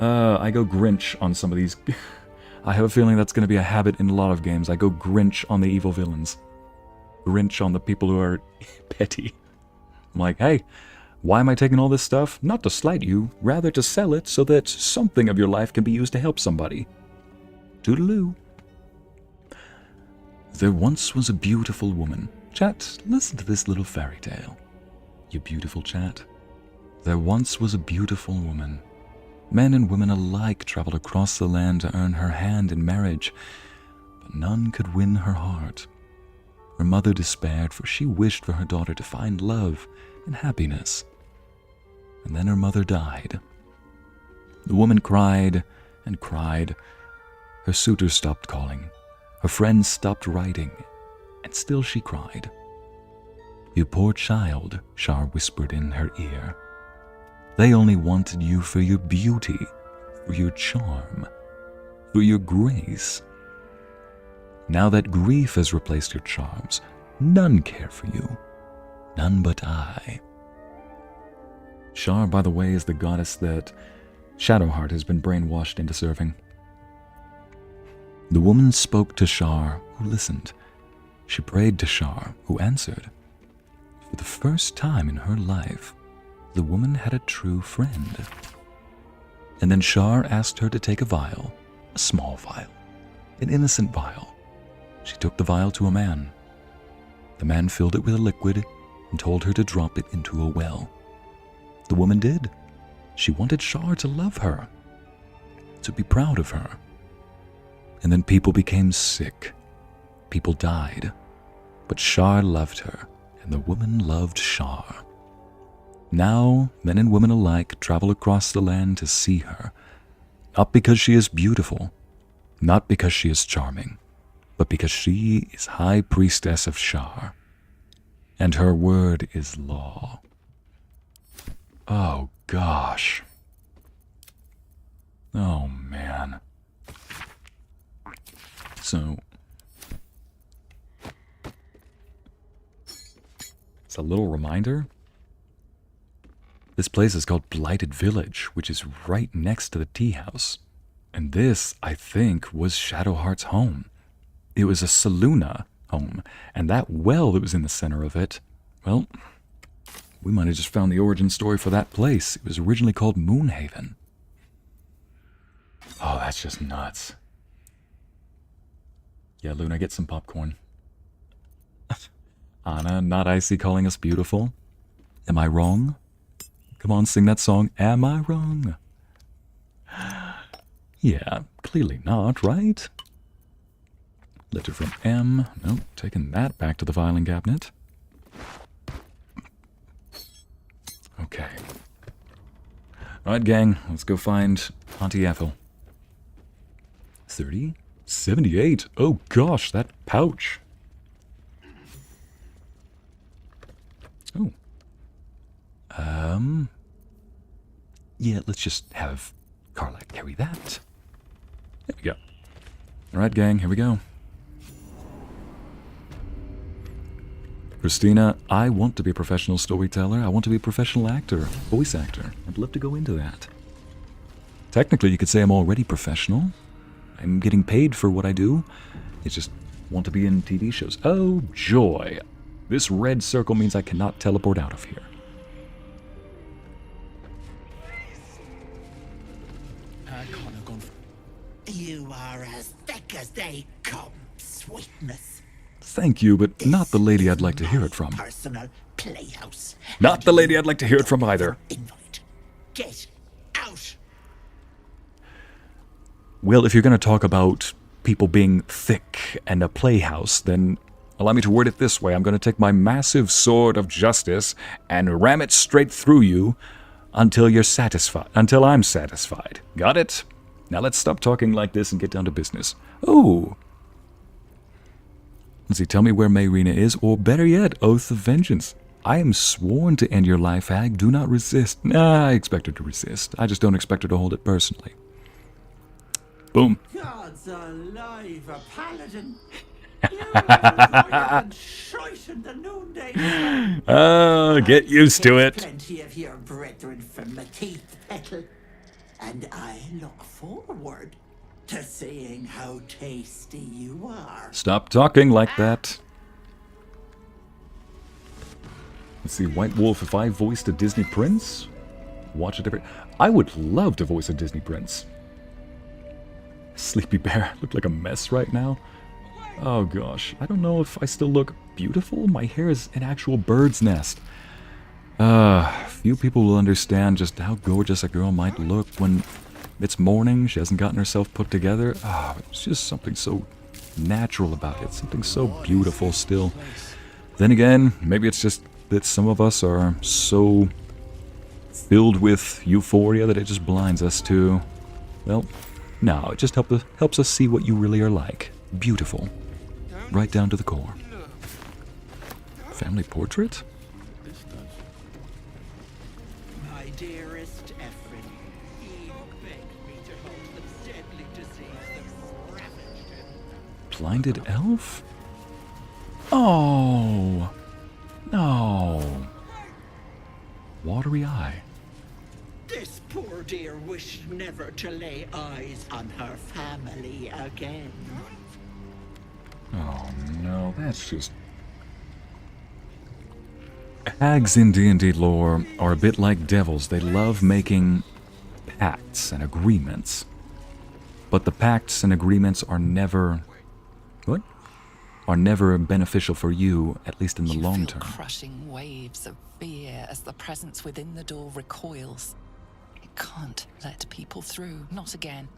I go Grinch on some of these. I have a feeling that's going to be a habit in a lot of games. I go Grinch on the evil villains. Grinch on the people who are petty. I'm like, hey, why am I taking all this stuff? Not to slight you, rather to sell it so that something of your life can be used to help somebody. Toodaloo. There once was a beautiful woman. Chat, listen to this little fairy tale. You beautiful chat. There once was a beautiful woman. Men and women alike traveled across the land to earn her hand in marriage, but none could win her heart. Her mother despaired, for she wished for her daughter to find love and happiness. And then her mother died. The woman cried and cried. Her suitor stopped calling. Her friends stopped writing. And still she cried. You poor child, Shar whispered in her ear. They only wanted you for your beauty, for your charm, for your grace. Now that grief has replaced your charms, none care for you. None but I. Shar, by the way, is the goddess that Shadowheart has been brainwashed into serving. The woman spoke to Shar, who listened. She prayed to Shar, who answered. For the first time in her life, the woman had a true friend. And then Shar asked her to take a vial, a small vial, an innocent vial. She took the vial to a man. The man filled it with a liquid and told her to drop it into a well. The woman did. She wanted Shar to love her, to be proud of her. And then people became sick. People died. But Shar loved her, and the woman loved Shar. Now, men and women alike travel across the land to see her, not because she is beautiful, not because she is charming, but because she is High Priestess of Shar, and her word is law. Oh, gosh. Oh, man. So, it's a little reminder. This place is called Blighted Village, which is right next to the teahouse. And this, I think, was Shadowheart's home. It was a Selûne home, and that well that was in the center of it, well, we might have just found the origin story for that place. It was originally called Moonhaven. Oh, that's just nuts. Yeah, Luna, get some popcorn. Anna, not Icy calling us beautiful. Am I wrong? Come on, sing that song. Am I wrong? Yeah, clearly not, right? Letter from M. Nope, taking that back to the filing cabinet. Okay. Alright, gang, let's go find Auntie Ethel. 30? 78? Oh gosh, that pouch. Oh. Yeah, let's just have Karlach carry that. There we go. Alright, gang, here we go. Christina, I want to be a professional storyteller. I want to be a professional actor, voice actor. I'd love to go into that. Technically, you could say I'm already professional. I'm getting paid for what I do. It's just want to be in TV shows. Oh, joy. This red circle means I cannot teleport out of here. You are as thick as they come, sweetness. Thank you, but not the lady I'd like to hear it from. Personal playhouse. Not the lady I'd like to hear it from either. Invite. Get out. Well, if you're going to talk about people being thick and a playhouse, then allow me to word it this way. I'm going to take my massive sword of justice and ram it straight through you until you're satisfied. Until I'm satisfied. Got it? Now let's stop talking like this and get down to business. Oh. Let's see, tell me where Mayrina is, or better yet, Oath of Vengeance. I am sworn to end your life, hag. Do not resist. Nah, I expect her to resist. I just don't expect her to hold it personally. Boom. God's alive, a paladin. You the noonday. Get used to it. Plenty of your brethren from the teeth petal, and I look forward to seeing how tasty you are. Stop talking like that. Let's see, White Wolf, if I voiced a Disney prince? Watch it every... I would love to voice a Disney prince. Sleepy Bear, I look like a mess right now. Oh gosh, I don't know if I still look beautiful. My hair is an actual bird's nest. Few people will understand just how gorgeous a girl might look when it's morning, she hasn't gotten herself put together. It's just something so natural about it, something so beautiful still. Then again, maybe it's just that some of us are so filled with euphoria that it just blinds us to, well, no, it just helps us see what you really are like. Beautiful. Right down to the core. Family portrait? My dearest Ephraim, he begged me to hold the deadly disease that ravaged him. Blinded elf? Oh, no. Watery eye. This poor dear wished never to lay eyes on her family again. Oh no, that's just... Hags in D&D lore are a bit like devils. They love making pacts and agreements. But the pacts and agreements are never... What? Are never beneficial for you, at least in the long term. Crushing waves of fear as the presence within the door recoils. It can't let people through, not again.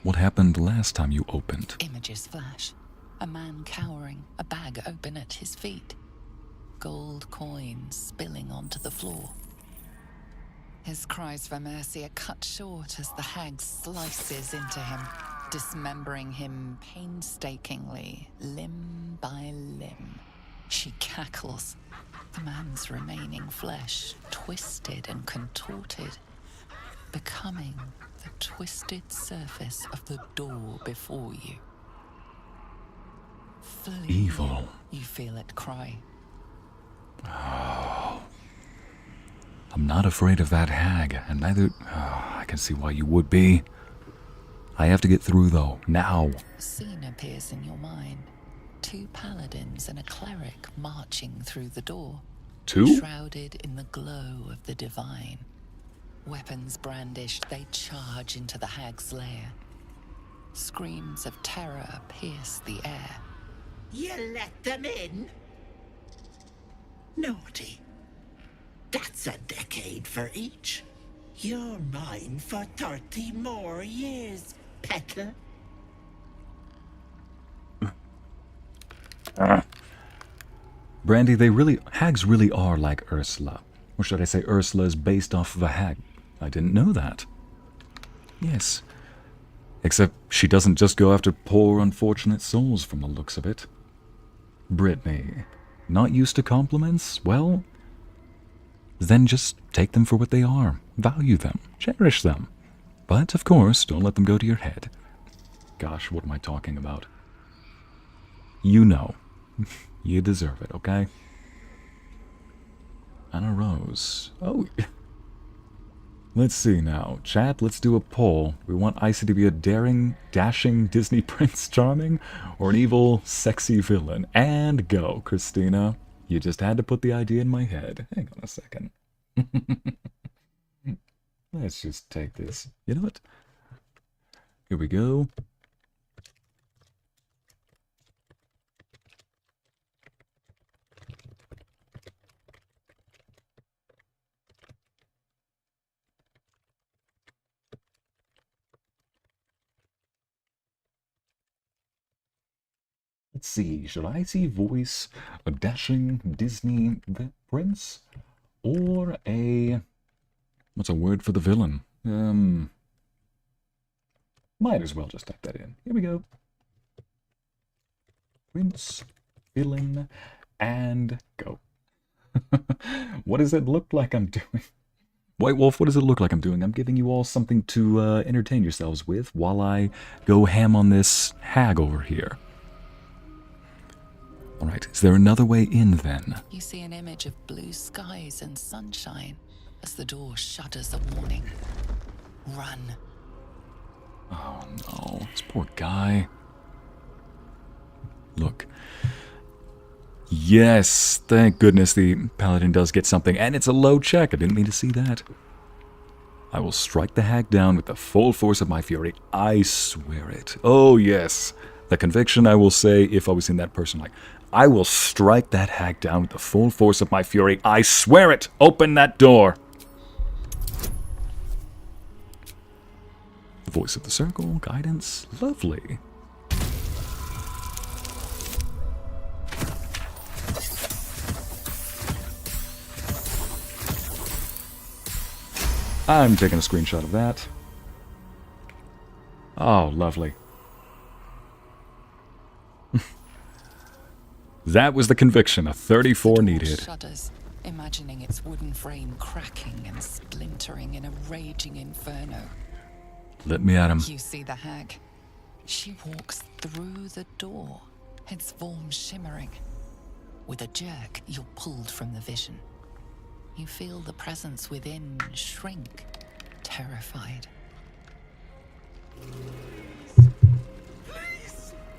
What happened last time you opened? Images flash. A man cowering, a bag open at his feet. Gold coins spilling onto the floor. His cries for mercy are cut short as the hag slices into him, dismembering him painstakingly, limb by limb. She cackles, the man's remaining flesh twisted and contorted, becoming the twisted surface of the door before you. Flee, Evil. You feel it cry. I'm not afraid of that hag, and neither... I can see why you would be. I have to get through, though, now. A scene appears in your mind. 2 paladins and a cleric marching through the door. 2? Shrouded in the glow of the divine. Weapons brandished, they charge into the hag's lair. Screams of terror pierce the air. You let them in? Naughty. That's a decade for each. You're mine for 30 more years, Petal. Brandy, hags really are like Ursula. Or should I say Ursula is based off of a hag? I didn't know that. Yes. Except she doesn't just go after poor, unfortunate souls from the looks of it. Brittany, not used to compliments? Well, then just take them for what they are. Value them. Cherish them. But, of course, don't let them go to your head. Gosh, what am I talking about? You know. You deserve it, okay? Anna Rose. Oh, let's see now. Chat, let's do a poll. We want Icy to be a daring, dashing Disney Prince Charming or an evil, sexy villain. And go, Christina. You just had to put the idea in my head. Hang on a second. Let's just take this. You know what? Here we go. Let's see, should I voice a dashing Disney prince? Or a... what's a word for the villain? Might as well just type that in. Here we go. Prince, villain, and go. What does it look like I'm doing? White Wolf, what does it look like I'm doing? I'm giving you all something to entertain yourselves with while I go ham on this hag over here. Alright, is there another way in then? You see an image of blue skies and sunshine as the door shudders a warning. Run. Oh no, this poor guy. Look. Yes, thank goodness the paladin does get something, and it's a low check. I didn't mean to see that. I will strike the hag down with the full force of my fury. I swear it. Oh, yes. The conviction, I will say, if I was in that person, like, I will strike that hag down with the full force of my fury. I swear it. Open that door. The voice of the circle, guidance, lovely. I'm taking a screenshot of that. Oh, lovely. That was the conviction, a 34 needed. Shudders, imagining its wooden frame cracking and splintering in a raging inferno. Let me at him. You see the hag. She walks through the door, its form shimmering. With a jerk, you're pulled from the vision. You feel the presence within shrink, terrified.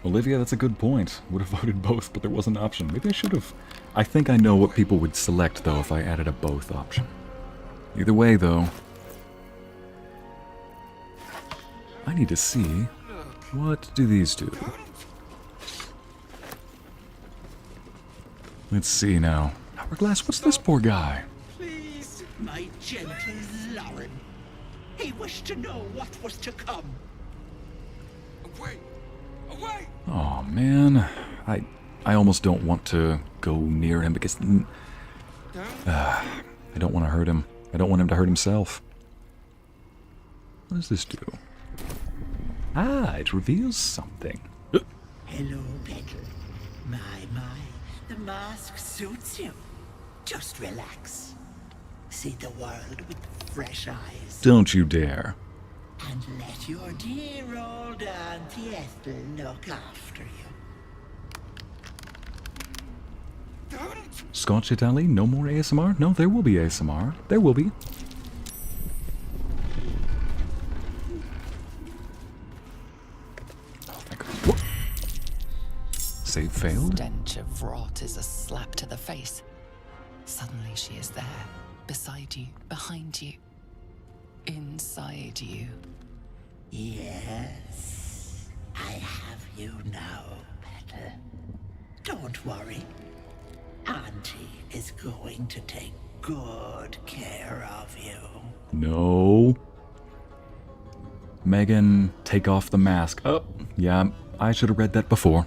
Olivia, that's a good point. Would have voted both, but there was an option. Maybe I should have. I think I know what people would select, though, if I added a both option. Either way, though, I need to see, what do these do? Let's see now. Hourglass, what's this poor guy? Please, my gentle Lauren. He wished to know what was to come. Away! Away! Oh man, I almost don't want to go near him because I don't want to hurt him. I don't want him to hurt himself. What does this do? Ah, it reveals something. Hello, Petal. My, the mask suits you. Just relax. See the world with fresh eyes. Don't you dare. And let your dear old Auntie Ethel look after you. Scotch Italy, no more ASMR? No, there will be ASMR. There will be. Oh, thank God. Save failed? Stench of rot is a slap to the face. Suddenly she is there, beside you, behind you, inside you. Yes, I have you now, Petal. Don't worry. Auntie is going to take good care of you. No. Megan, take off the mask. Oh, yeah, I should have read that before.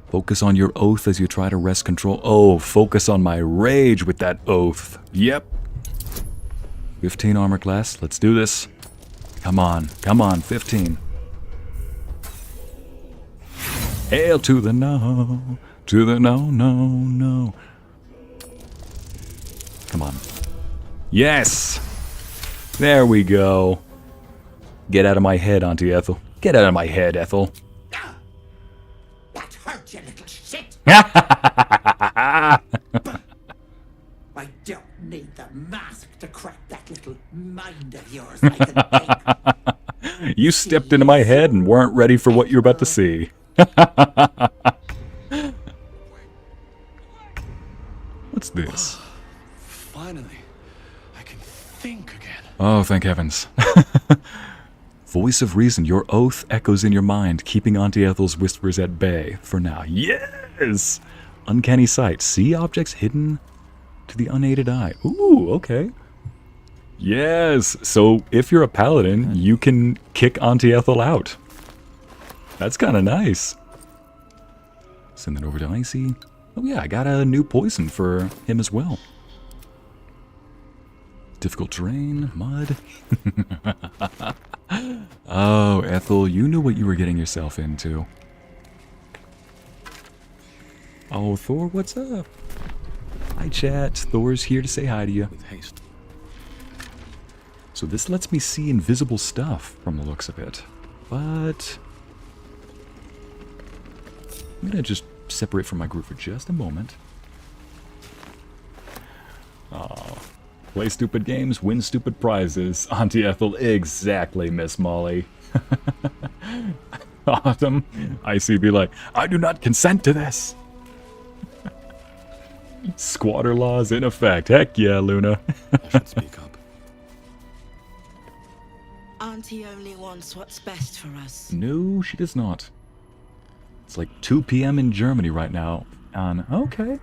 Focus on your oath as you try to wrest control. Oh, focus on my rage with that oath. Yep. 15 armor class. Let's do this. Come on, 15. Hail to the no. To the no. Come on. Yes! There we go. Get out of my head, Auntie Ethel. Get out of my head, Ethel. That hurt, you little shit! I don't need the mask to crack that little mind of yours like an egg. You stepped into my head and weren't ready for what you're about to see. What's this? Finally, I can think again. Oh, thank heavens. Voice of reason, your oath echoes in your mind, keeping Auntie Ethel's whispers at bay for now. Yes! Uncanny sight. See objects hidden to the unaided eye. Ooh, okay. Yes! So, if you're a paladin, you can kick Auntie Ethel out. That's kind of nice. Send that over to Icy. Oh yeah, I got a new poison for him as well. Difficult terrain, mud. Oh, Ethel, you knew what you were getting yourself into. Oh, Thor, what's up? Hi, chat. Thor's here to say hi to you. With haste. So this lets me see invisible stuff from the looks of it. But I'm gonna just separate from my group for just a moment. Oh, play stupid games, win stupid prizes. Auntie Ethel, exactly, Miss Molly. Autumn, Icy be like, I do not consent to this. Squatter laws in effect. Heck yeah, Luna. I should speak up. Auntie only wants what's best for us. No, she does not. It's like 2 p.m. in Germany right now. Okay.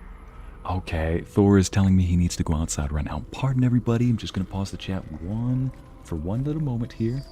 Okay, Thor is telling me he needs to go outside right now. Pardon everybody, I'm just going to pause the chat for one little moment here.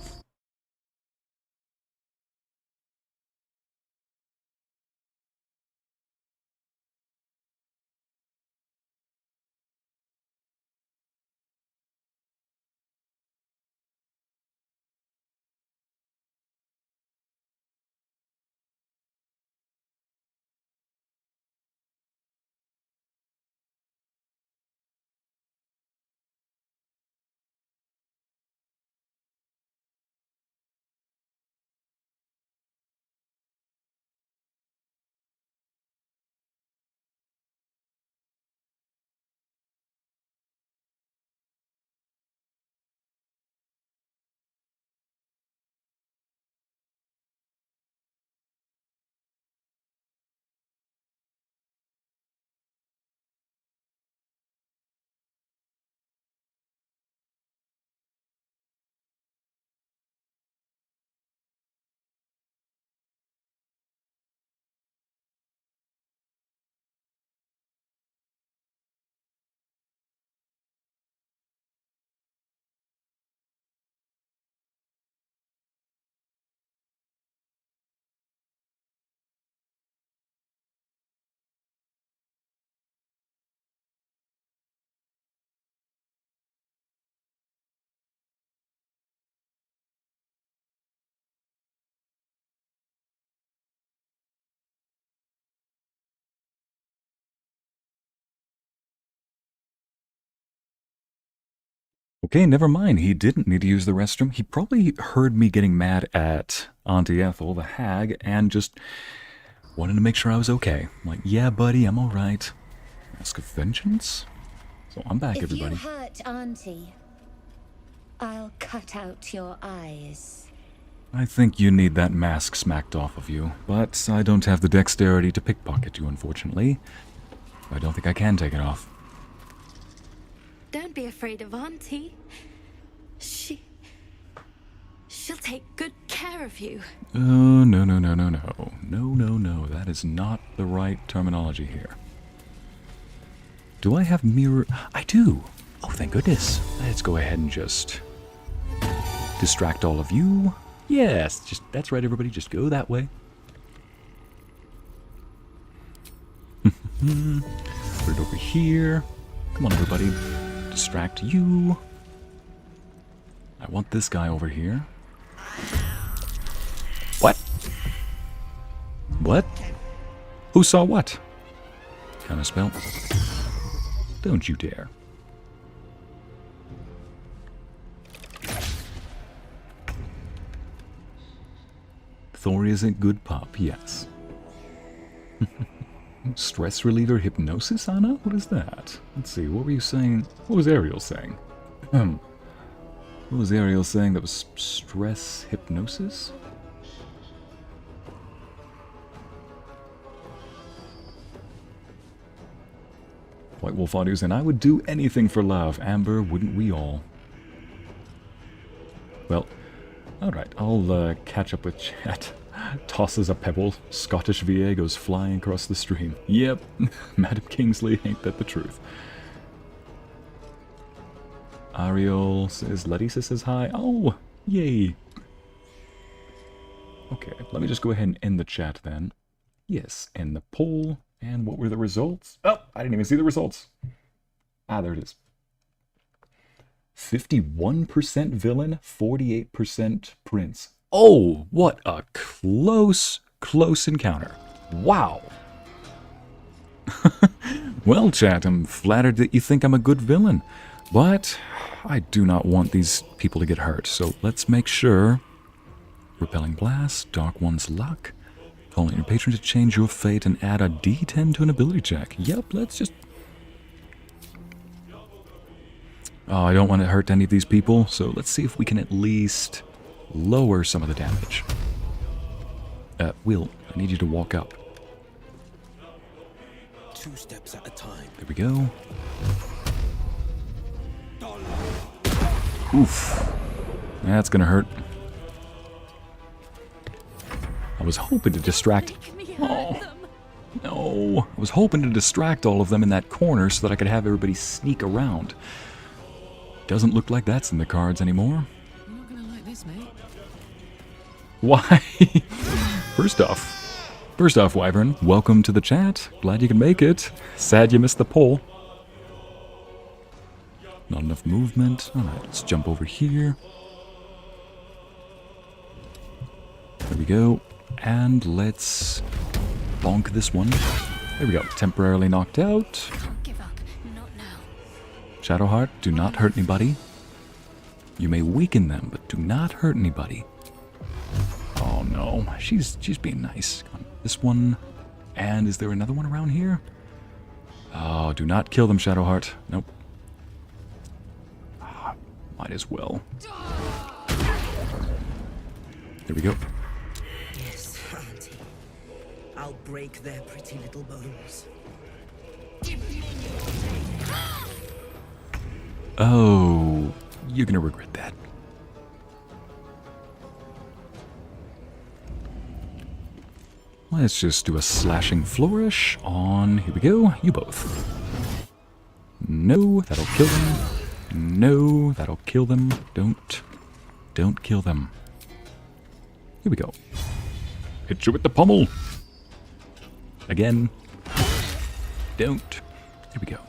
Okay, never mind. He didn't need to use the restroom. He probably heard me getting mad at Auntie Ethel, the hag, and just wanted to make sure I was okay. I'm like, yeah, buddy, I'm alright. Mask of Vengeance? So I'm back, everybody. If you hurt Auntie, I'll cut out your eyes. I think you need that mask smacked off of you, but I don't have the dexterity to pickpocket you, unfortunately. I don't think I can take it off. Don't be afraid of Auntie. She'll take good care of you. No. No. That is not the right terminology here. Do I have mirror? I do. Oh, thank goodness. Let's go ahead and just distract all of you. Yes, that's right, everybody. Just go that way. Put it over here. Come on, everybody. Distract you. I want this guy over here. What? What? Who saw what? Counterspell. Don't you dare. Thor isn't good pup, yes. Stress reliever hypnosis, Anna? What is that? Let's see, what were you saying? What was Ariel saying? What was Ariel saying that was stress hypnosis? White Wolf Audios, and I would do anything for love. Amber, wouldn't we all? Well, alright, I'll catch up with chat. Tosses a pebble. Scottish VA goes flying across the stream. Yep, Madam Kingsley, ain't that the truth? Ariel says, Larissa says hi. Oh, yay. Okay, let me just go ahead and end the chat then. Yes, end the poll. And what were the results? Oh, I didn't even see the results. Ah, there it is. 51% villain, 48% prince. Oh, what a close encounter. Wow. Well, chat, I'm flattered that you think I'm a good villain. But I do not want these people to get hurt. So let's make sure. Repelling Blast, Dark One's Luck. Calling your patron to change your fate and add a D10 to an ability check. Yep, let's just... Oh, I don't want to hurt any of these people, so let's see if we can at least lower some of the damage. Wyll, I need you to walk up. 2 steps at a time. There we go. Oof. That's gonna hurt. I was hoping to distract... Oh, no. I was hoping to distract all of them in that corner so that I could have everybody sneak around. Doesn't look like that's in the cards anymore. You're not gonna like this, mate. Why? First off, Wyvern, welcome to the chat. Glad you can make it. Sad you missed the poll. Not enough movement. Alright, let's jump over here. There we go. And let's bonk this one. There we go. Temporarily knocked out. Can't give up. Not now. Shadowheart, do not hurt anybody. You may weaken them, but do not hurt anybody. Oh no, she's being nice. Come on, this one. And is there another one around here? Oh, do not kill them, Shadowheart. Nope. Might as well. There we go. Yes, Auntie. I'll break their pretty little bones. Oh, you're gonna regret that. Let's just do a slashing flourish on, here we go, you both. No, that'll kill them. No, that'll kill them. Don't kill them. Here we go. Hit you with the pommel. Again. Don't. Here we go.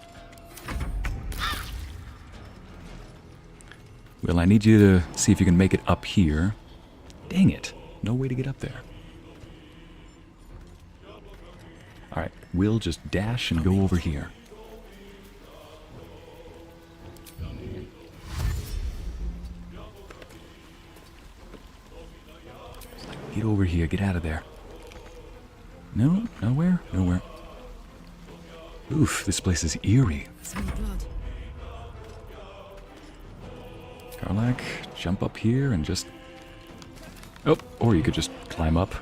Well, I need you to see if you can make it up here. Dang it. No way to get up there. Alright, we'll just dash and go over here. Get over here, get out of there. No, nowhere, nowhere. Oof, this place is eerie. Karlach, jump up here and just... Oh, or you could just climb up.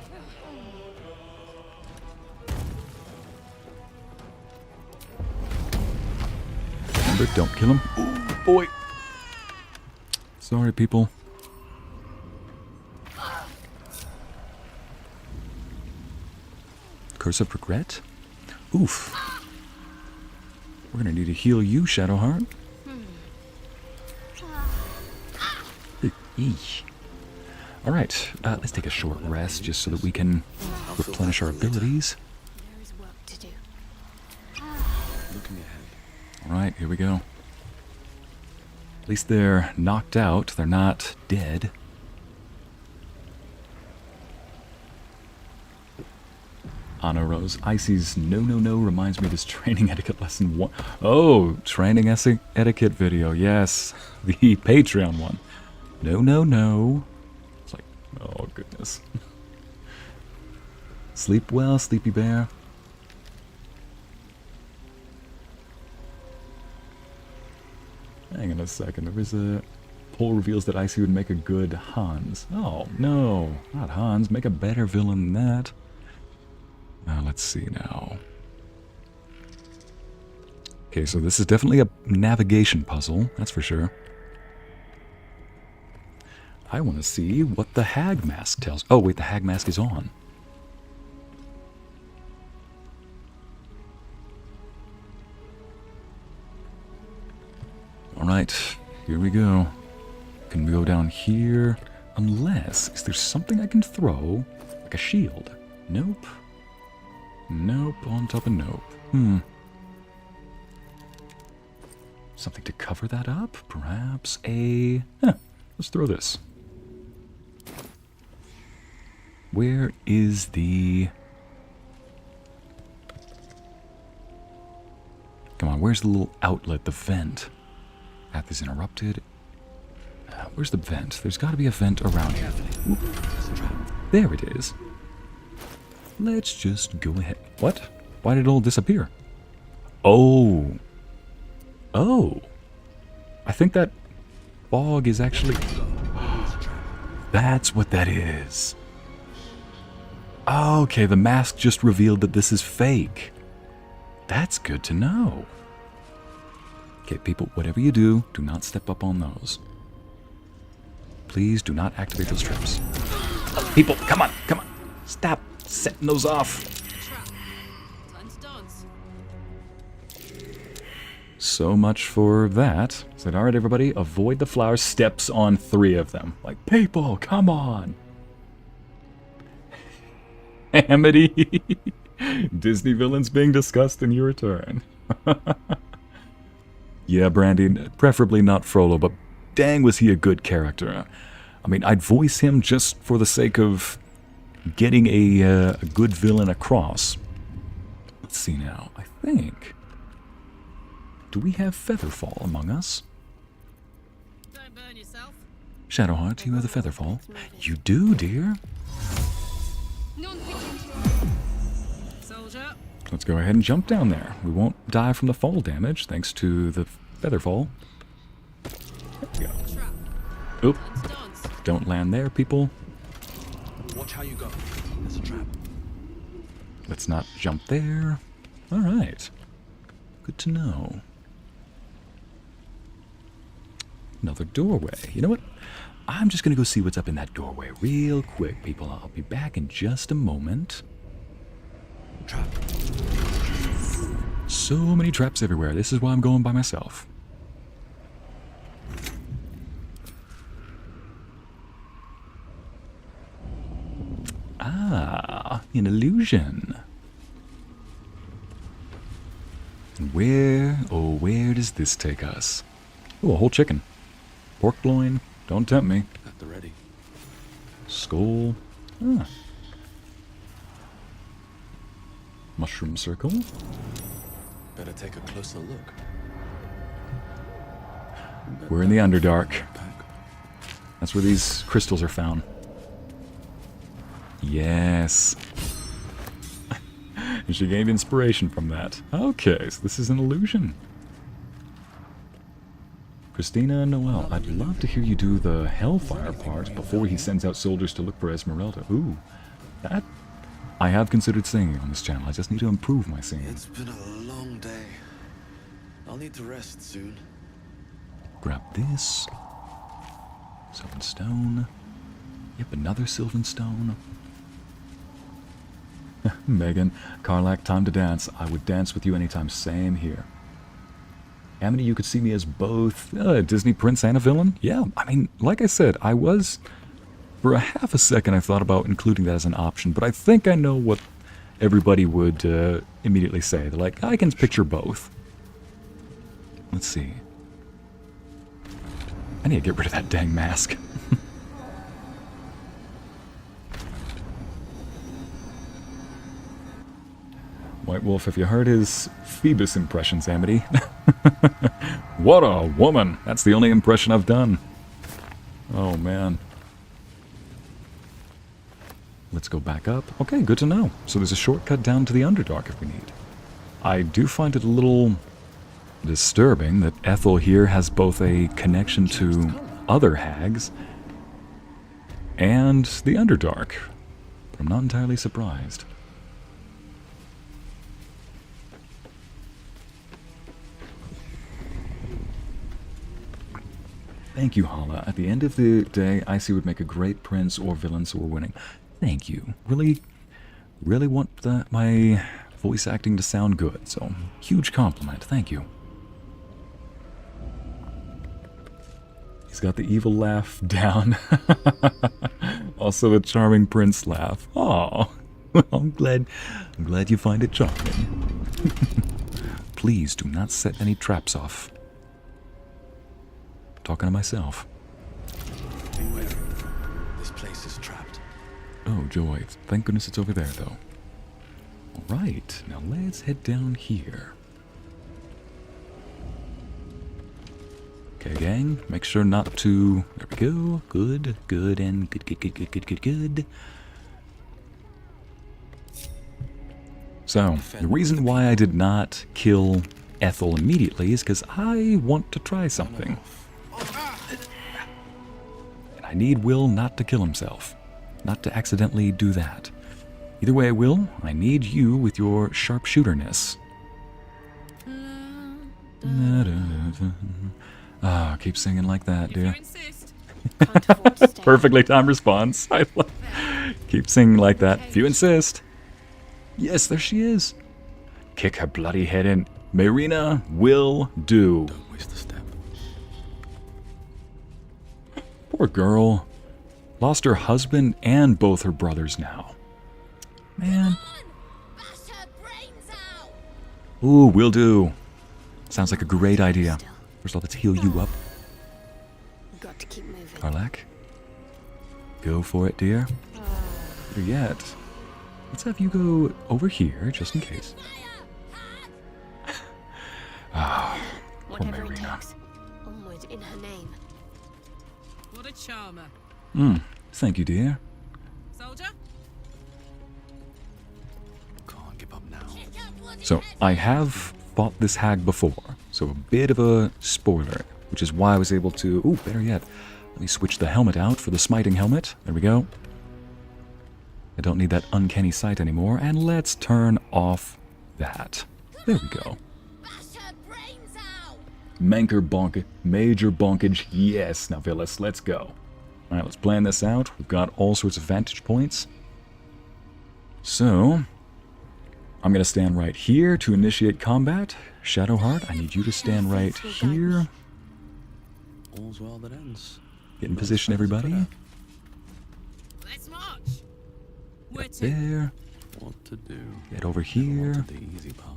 Remember, don't kill him. Oh, boy. Sorry, people. Curse of Regret? Oof. We're gonna need to heal you, Shadowheart. Eesh. Alright, let's take a short rest just so that we can replenish our abilities. There is work to do. Alright, here we go. At least they're knocked out, they're not dead. Anna Rose. Icy's no reminds me of this training etiquette lesson 1. Oh, training etiquette video, yes. The Patreon one. No. It's like, oh goodness. Sleep well, sleepy bear. Hang on a second, there was a poll reveals that Icy would make a good Hans. Oh, no, not Hans, make a better villain than that. Let's see now. Okay, so this is definitely a navigation puzzle, that's for sure. I want to see what the hag mask tells. Oh, wait, the hag mask is on. Alright, here we go. Can we go down here? Unless, is there something I can throw? Like a shield? Nope. Nope, on top of nope. Something to cover that up? Perhaps a... let's throw this. Where is the... Come on, where's the little outlet, the vent? Path is interrupted. Where's the vent? There's got to be a vent around here. Oop. There it is. Let's just go ahead. What? Why did it all disappear? Oh. Oh. I think that fog is actually... That's what that is. Okay, the mask just revealed that this is fake. That's good to know. Okay, people, whatever you do, do not step up on those. Please do not activate those traps. Oh, people, come on, come on. Stop setting those off. So much for that. Said, all right, everybody, avoid the flowers. Steps on 3 of them. Like, people, come on. Amity. Disney villains being discussed in your turn. Yeah, Brandy, preferably not Frollo, but dang was he a good character. I mean, I'd voice him just for the sake of getting a good villain across. Let's see now. I think... Do we have Featherfall among us? Don't burn yourself. Shadowheart, do you have the Featherfall? You do, dear. Soldier. Let's go ahead and jump down there. We won't die from the fall damage, thanks to the Featherfall. There we go. Oop. Don't land there, people. Watch how you go. There's a trap. Let's not jump there. Alright. Good to know. Another doorway. You know what? I'm just going to go see what's up in that doorway real quick, people. I'll be back in just a moment. Trap. So many traps everywhere. This is why I'm going by myself. Ah, an illusion. Where, oh, where does this take us? Oh, a whole chicken. Pork loin. Don't tempt me. At the ready. Skull. Ah. Mushroom circle. Better take a closer look. We're in the Underdark. That's where these crystals are found. Yes. And she gained inspiration from that. Okay, so this is an illusion. Christina and Noelle, I'd love to hear you do the Hellfire part before he sends out soldiers to look for Esmeralda. Ooh, that... I have considered singing on this channel. I just need to improve my singing. It's been a long day. I'll need to rest soon. Grab this. Sylvan stone. Yep, another Sylvan stone. Megan, Karlach, time to dance. I would dance with you anytime. Same here. Amity, you could see me as both a Disney prince and a villain? Yeah, I mean, like I said, I was... For a half a second, I thought about including that as an option, but I think I know what everybody would immediately say. They're like, I can picture both. Let's see. I need to get rid of that dang mask. White Wolf, if you heard his Phoebus impressions, Amity. What a woman! That's the only impression I've done. Oh, man. Let's go back up. Okay, good to know. So there's a shortcut down to the Underdark if we need. I do find it a little disturbing that Ethel here has both a connection to other hags and the Underdark. But I'm not entirely surprised. Thank you, Hala. At the end of the day, Icy would make a great prince or villain, so we're winning. Thank you. Really want my voice acting to sound good, so huge compliment. Thank you. He's got the evil laugh down. Also a charming prince laugh. Oh, well, I'm glad you find it charming. Please do not set any traps off. Talking to myself. Beware. This place is trapped. Oh, joy. Thank goodness it's over there, though. Alright, now let's head down here. Okay, gang, make sure not to... There we go. Good, good, and good. So, the reason why I did not kill Ethel immediately is because I want to try something. And I need Wyll not to kill himself. Not to accidentally do that. Either way, Wyll, I need you with your sharpshooterness. Ah, keep singing like that, dear. Perfectly timed response. I love. Keep singing like that. If you insist. Yes, there she is. Kick her bloody head in. Mayrina will do. Don't waste a step. Poor girl. Lost her husband and both her brothers now. Man. Ooh, will do. Sounds like a great idea. First of all, let's heal you up. Got to keep moving. Karlach. Go for it, dear. Better yet. Let's have you go over here, just in case. Ah, poor Whatever it Mayrina. takes. Onward in her name. What a charmer. Thank you, dear. Soldier? Can't give up now. So, I have fought this hag before, so a bit of a spoiler, which is why I was able to... Ooh, better yet, let me switch the helmet out for the smiting helmet. There we go. I don't need that uncanny sight anymore, and let's turn off that. There we go. Manker bonk, major bonkage, yes. Now, Villas, let's go. Alright, let's plan this out. We've got all sorts of vantage points. So, I'm going to stand right here to initiate combat. Shadowheart, I need you to stand right here. All's well that ends. Get in position, everybody. Let's march. Where to? There. What to do? Get over here. The easy path.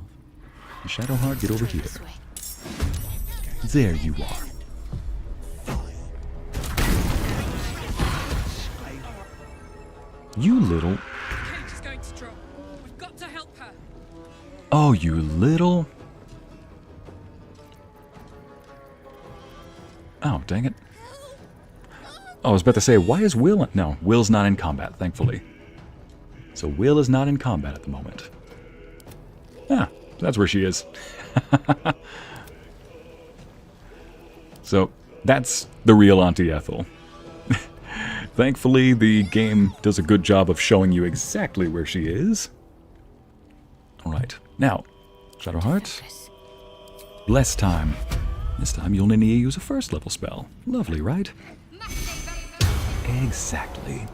And Shadowheart, get over here. There you are. You little... Cage is going to drop. We've got to help her. Oh, you little... Oh, dang it. Oh, I was about to say, why is Wyll... No, Wyll's not in combat, thankfully. So Wyll is not in combat at the moment. Ah, that's where she is. So, that's the real Auntie Ethel. Thankfully, the game does a good job of showing you exactly where she is. Alright, now, Shadowheart. Bless time. This time you'll only need to use a first level spell. Lovely, right? Exactly.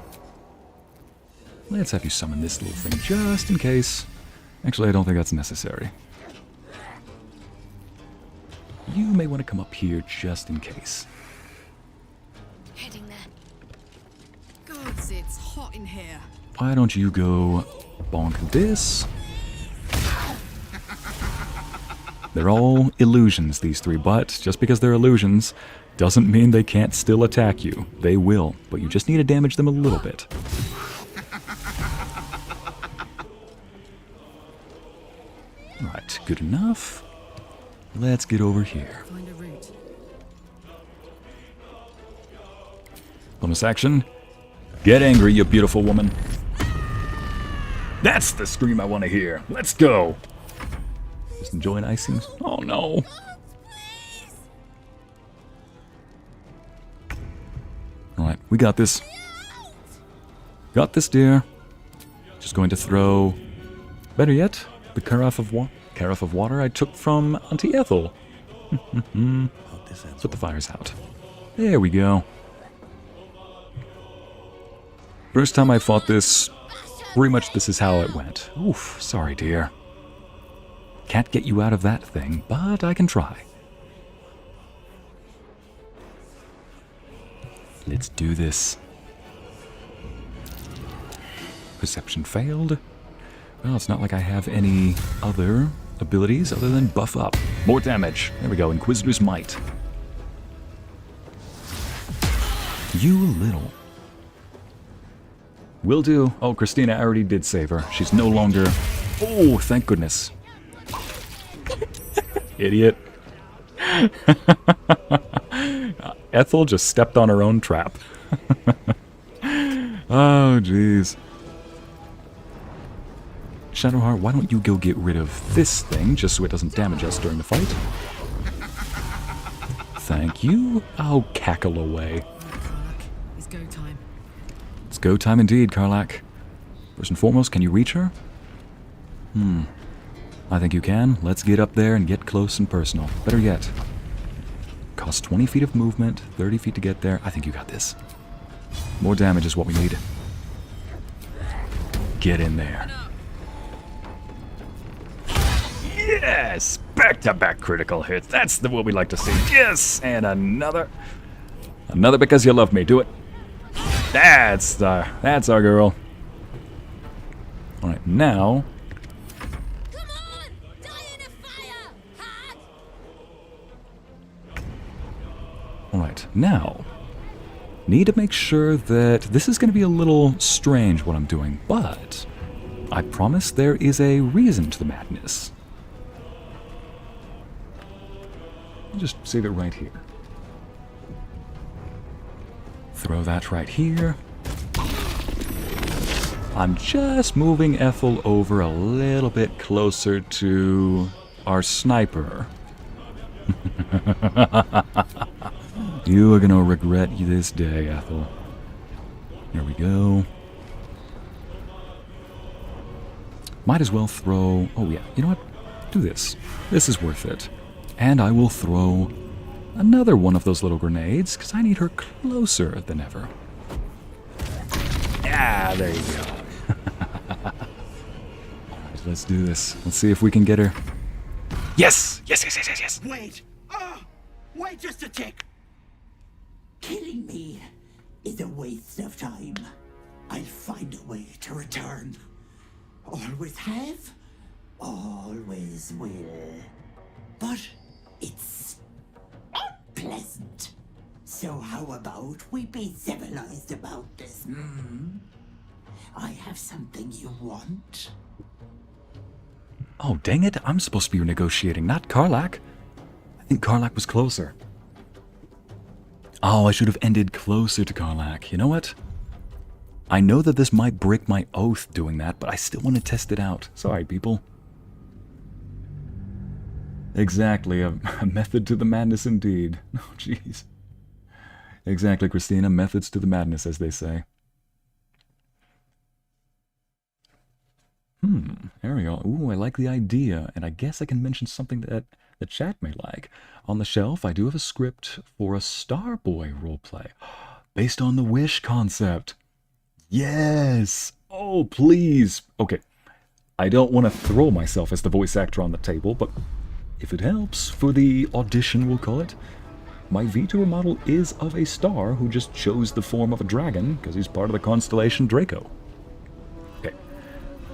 Let's have you summon this little thing just in case. Actually, I don't think that's necessary. You may want to come up here just in case. Heading there. Gods, it's hot in here. Why don't you go bonk this? They're all illusions, these three, but just because they're illusions doesn't mean they can't still attack you. They will, but you just need to damage them a little bit. Alright, good enough. Let's get over here. Find a route. Bonus action. Get angry, you beautiful woman. That's the scream I want to hear. Let's go. Just enjoying icings. Oh no. Alright, we got this. Got this, dear. Just going to throw... Better yet, the carafe of water I took from Auntie Ethel. Put the fires out. There we go. First time I fought this, pretty much this is how it went. Oof, sorry, dear. Can't get you out of that thing, but I can try. Let's do this. Perception failed. Well, it's not like I have any other abilities other than buff up. More damage. There we go, Inquisitor's Might. You little... Will do. Oh, Christina, I already did save her. She's no longer... Oh, thank goodness. Idiot. Ethel just stepped on her own trap. Oh, jeez. Shadowheart, why don't you go get rid of this thing, just so it doesn't damage us during the fight? Thank you. I'll cackle away. Karlach, it's go time. It's go time indeed, Karlach. First and foremost, can you reach her? I think you can. Let's get up there and get close and personal. Better yet, costs 20 feet of movement, 30 feet to get there. I think you got this. More damage is what we need. Get in there. Yes! Back-to-back critical hits. That's what we like to see. Yes! And another. Another because you love me. Do it. That's our girl. Alright, now. Come on! Die in a fire! Hag! Alright, now. Need to make sure that this is going to be a little strange what I'm doing, but I promise there is a reason to the madness. I'll just save it right here. Throw that right here. I'm just moving Ethel over a little bit closer to our sniper. You are gonna regret this day, Ethel. Here we go. Might as well throw... Oh yeah, you know what? Do this. This is worth it. And I will throw another one of those little grenades, because I need her closer than ever. Ah, there you go. Alright, let's do this. Let's see if we can get her. Yes! Yes, yes, yes, yes, yes! Wait! Wait just a tick! Killing me is a waste of time. I'll find a way to return. Always have, always will. But it's unpleasant. So how about we be civilized about this, I have something you want. Oh, dang it. I'm supposed to be negotiating, not Karlach. I think Karlach was closer. Oh, I should have ended closer to Karlach. You know what? I know that this might break my oath doing that, but I still want to test it out. Sorry, people. Exactly, a method to the madness indeed. Oh, jeez. Exactly, Christina. Methods to the madness, as they say. There we go. Ooh, I like the idea, and I guess I can mention something that the chat may like. On the shelf, I do have a script for a Starboy roleplay, based on the Wish concept. Yes! Oh, please! Okay, I don't want to throw myself as the voice actor on the table, but if it helps, for the audition we'll call it, my VTuber model is of a star who just chose the form of a dragon, because he's part of the constellation Draco. Okay,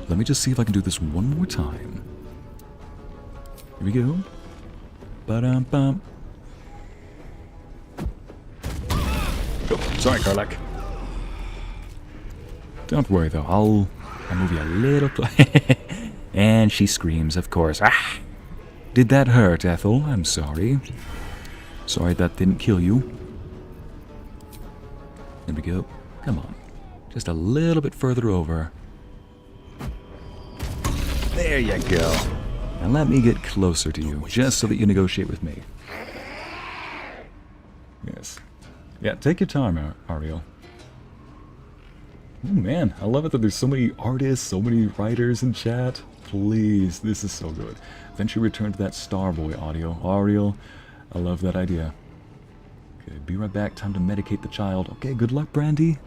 let me just see if I can do this one more time. Here we go. Ba-dum-bum. Oh, sorry, Karlach. Don't worry, though. I'll move you a little And she screams, of course. Ah! Did that hurt, Ethel? I'm sorry. Sorry that didn't kill you. There we go. Come on. Just a little bit further over. There you go. Now let me get closer to you, just so that you negotiate with me. Yes. Yeah, take your time, Ariel. Oh man, I love it that there's so many artists, so many writers in chat. Please, this is so good. Eventually return to that Starboy audio. Ariel, I love that idea. Okay, be right back. Time to medicate the child. Okay, good luck, Brandy.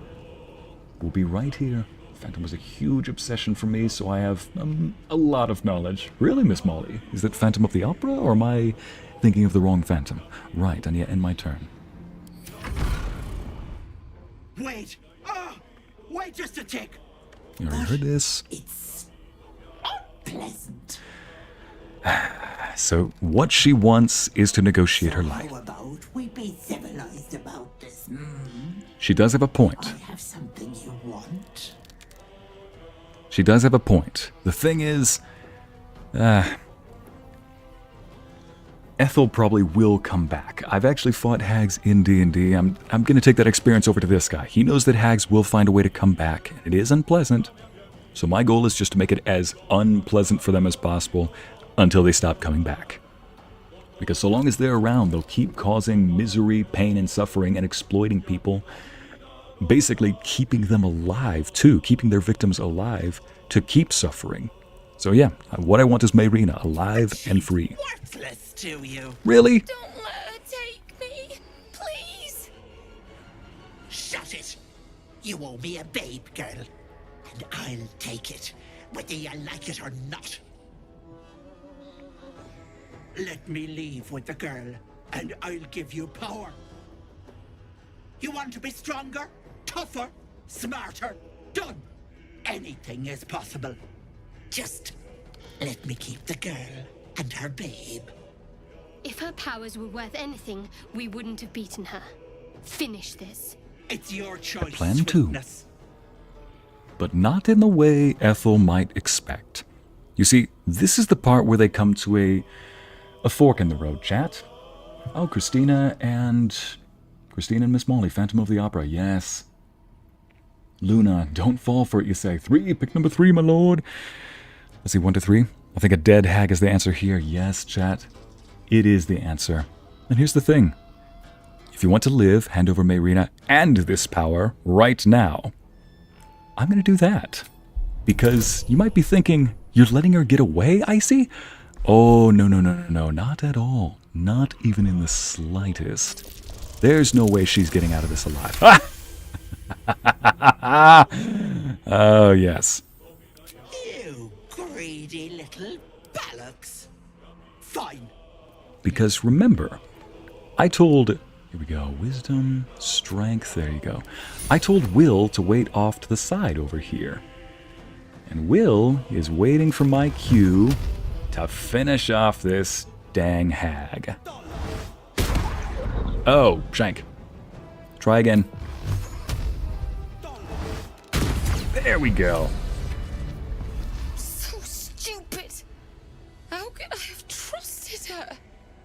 We'll be right here. Phantom was a huge obsession for me, so I have a lot of knowledge. Really, Miss Molly? Is that Phantom of the Opera, or am I thinking of the wrong Phantom? Right, and yet end my turn. Wait! Wait just a tick! You already heard this. It's unpleasant. So, what she wants is to negotiate her life. How about we be civilized about this? She does have a point. I have something you want. She does have a point. The thing is, Ethel probably will come back. I've actually fought hags in D&D. I'm going to take that experience over to this guy. He knows that hags will find a way to come back. It is unpleasant. So my goal is just to make it as unpleasant for them as possible until they stop coming back. Because so long as they're around, they'll keep causing misery, pain, and suffering and exploiting people. basically keeping them alive too, keeping their victims alive to keep suffering. So yeah, what I want is Mayrina alive and free. Worthless to you. Really? Don't let her take me, please. Shut it! You owe me a babe, girl. And I'll take it, whether you like it or not. Let me leave with the girl, and I'll give you power. You want to be stronger, tougher, smarter? Done! Anything is possible. Just let me keep the girl and her babe. If her powers were worth anything, we wouldn't have beaten her. Finish this. It's your choice, Plan 2. sweetness. But not in the way Ethel might expect. You see, this is the part where they come to a fork in the road, chat. Oh, Christina and Miss Molly, Phantom of the Opera, yes. Luna, don't fall for it, you say. 3, pick number 3, my lord. Let's see, 1 to 3. I think a dead hag is the answer here. Yes, chat. It is the answer. And here's the thing. If you want to live, hand over Mayrina and this power right now. I'm going to do that. Because you might be thinking, you're letting her get away, Icy? Oh, no, not at all. Not even in the slightest. There's no way she's getting out of this alive. Oh, yes. You greedy little bollocks. Fine. Because remember, I told... Here we go. Wisdom, strength, there you go. I told Wyll to wait off to the side over here. And Wyll is waiting for my cue to finish off this dang hag. Oh, shank. Try again. There we go. So stupid. How could I have trusted her?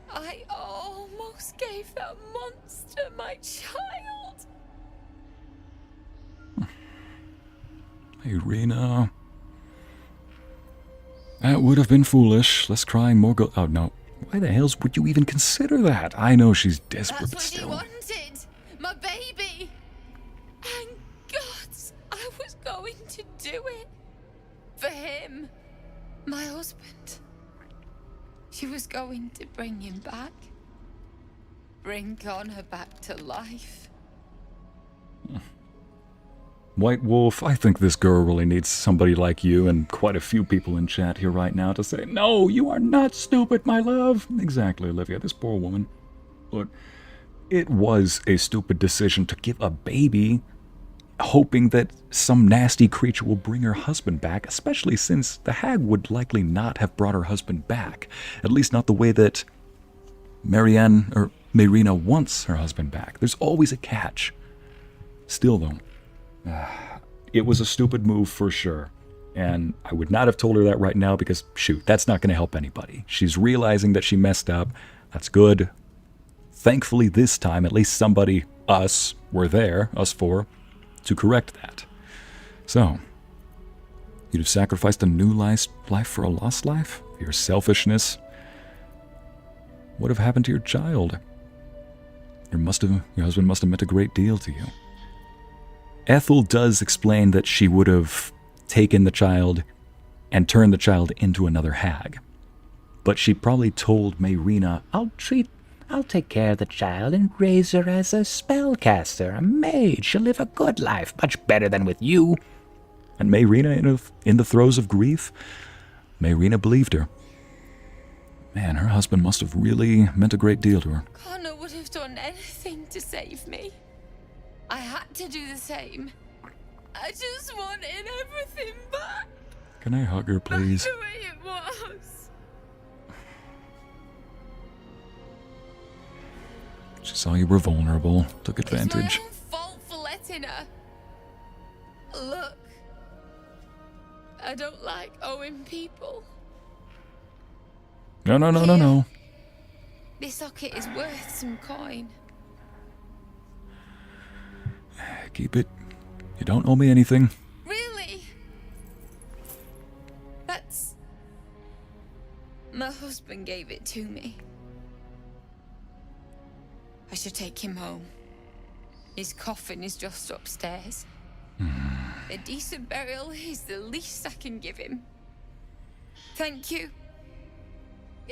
I almost gave that monster my child. Mayrina. That would have been foolish. Less crying, more go... Oh, no. Why the hells would you even consider that? I know she's desperate, That's but what still. he wanted. My baby. And gods, I was going to do it. For him. My husband. She was going to bring him back. Bring Connor back to life. White Wolf, I think this girl really needs somebody like you and quite a few people in chat here right now to say, no, you are not stupid, my love. Exactly, Olivia, this poor woman. Look, it was a stupid decision to give a baby hoping that some nasty creature will bring her husband back, especially since the hag would likely not have brought her husband back. At least not the way that Mayrina wants her husband back. There's always a catch. Still, though, it was a stupid move for sure. And I would not have told her that right now because, shoot, that's not going to help anybody. She's realizing that she messed up. That's good. Thankfully, this time, at least somebody, us, were there, us four, to correct that. So, you'd have sacrificed a new life for a lost life? Your selfishness? What have happened to your child? Your husband must have meant a great deal to you. Ethel does explain that she would have taken the child and turned the child into another hag. But she probably told Mayrina, I'll take care of the child and raise her as a spellcaster, a mage. She'll live a good life, much better than with you. And Mayrina, in the throes of grief, Mayrina believed her. Man, her husband must have really meant a great deal to her. Connor would have done anything to save me. I had to do the same. I just wanted everything back. Can I hug her, please? Back the way it was. She saw you were vulnerable, took advantage. It's my own fault for letting her. Look, I don't like owing people. No. This socket is worth some coin. Keep it. You don't owe me anything. Really? That's... My husband gave it to me. I should take him home. His coffin is just upstairs. A decent burial is the least I can give him. Thank you.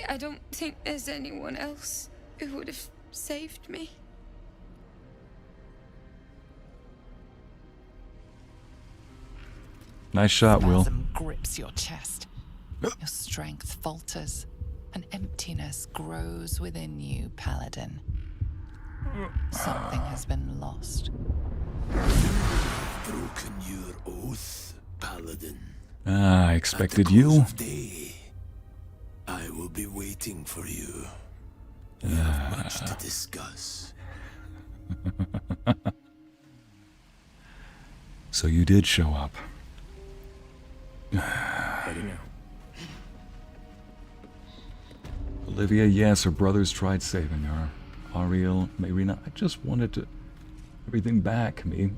I don't think there's anyone else who would have saved me. Nice shot, Wyll. Spasm grips your chest. Your strength falters. An emptiness grows within you, Paladin. Something has been lost. Broken your oath, Paladin. I expected you. Day, I will be waiting for you. We have much to discuss. So you did show up. Heading out. Olivia, yes, her brothers tried saving her. Ariel, Mayrina, I just wanted to... everything back, me.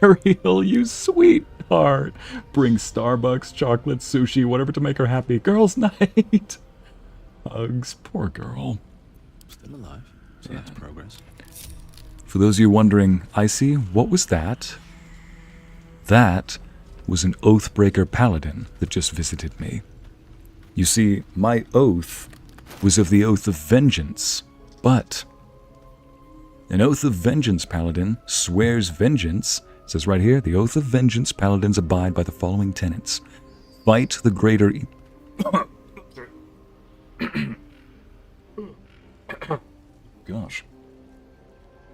Ariel, you sweetheart. Bring Starbucks, chocolate, sushi, whatever to make her happy. Girls' night. Hugs, poor girl. Still alive, so that's progress. For those of you wondering, Icy, what was that? That was an Oathbreaker paladin that just visited me. You see, my oath was of the Oath of Vengeance, but an Oath of Vengeance paladin swears vengeance. It says right here, the Oath of Vengeance paladins abide by the following tenets. Fight the greater... Gosh.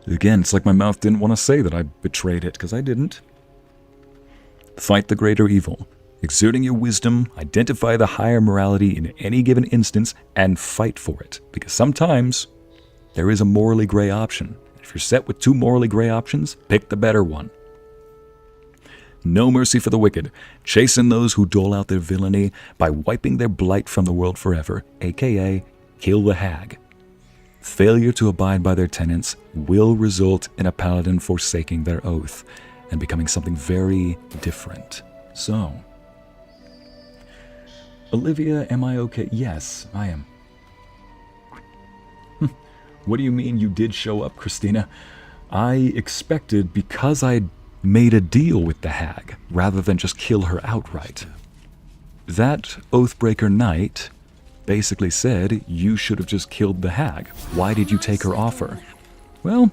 Again, it's like my mouth didn't want to say that I betrayed it, because I didn't. Fight the greater evil. Exerting your wisdom, identify the higher morality in any given instance, and fight for it. Because sometimes, there is a morally gray option. If you're set with two morally gray options, pick the better one. No mercy for the wicked. Chasten those who dole out their villainy by wiping their blight from the world forever, aka kill the hag. Failure to abide by their tenets will result in a paladin forsaking their oath and becoming something very different. So, Olivia, am I okay? Yes, I am. What do you mean you did show up, Christina? I expected, because I'd made a deal with the hag, rather than just kill her outright. That Oathbreaker knight basically said, you should have just killed the hag. Why did you take her offer? Well,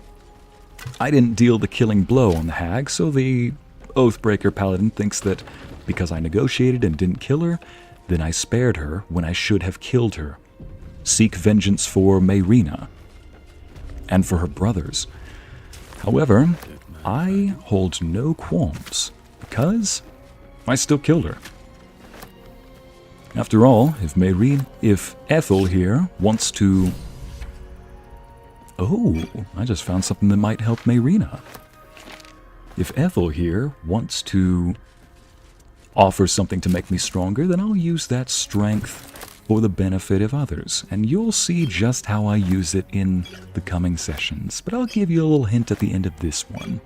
I didn't deal the killing blow on the hag, so the Oathbreaker paladin thinks that because I negotiated and didn't kill her, then I spared her when I should have killed her. Seek vengeance for Mayrina and for her brothers. However, I hold no qualms because I still killed her. After all, if Ethel here wants to... Oh, I just found something that might help Mayrina. If Ethel here wants to offer something to make me stronger, then I'll use that strength for the benefit of others. And you'll see just how I use it in the coming sessions. But I'll give you a little hint at the end of this one.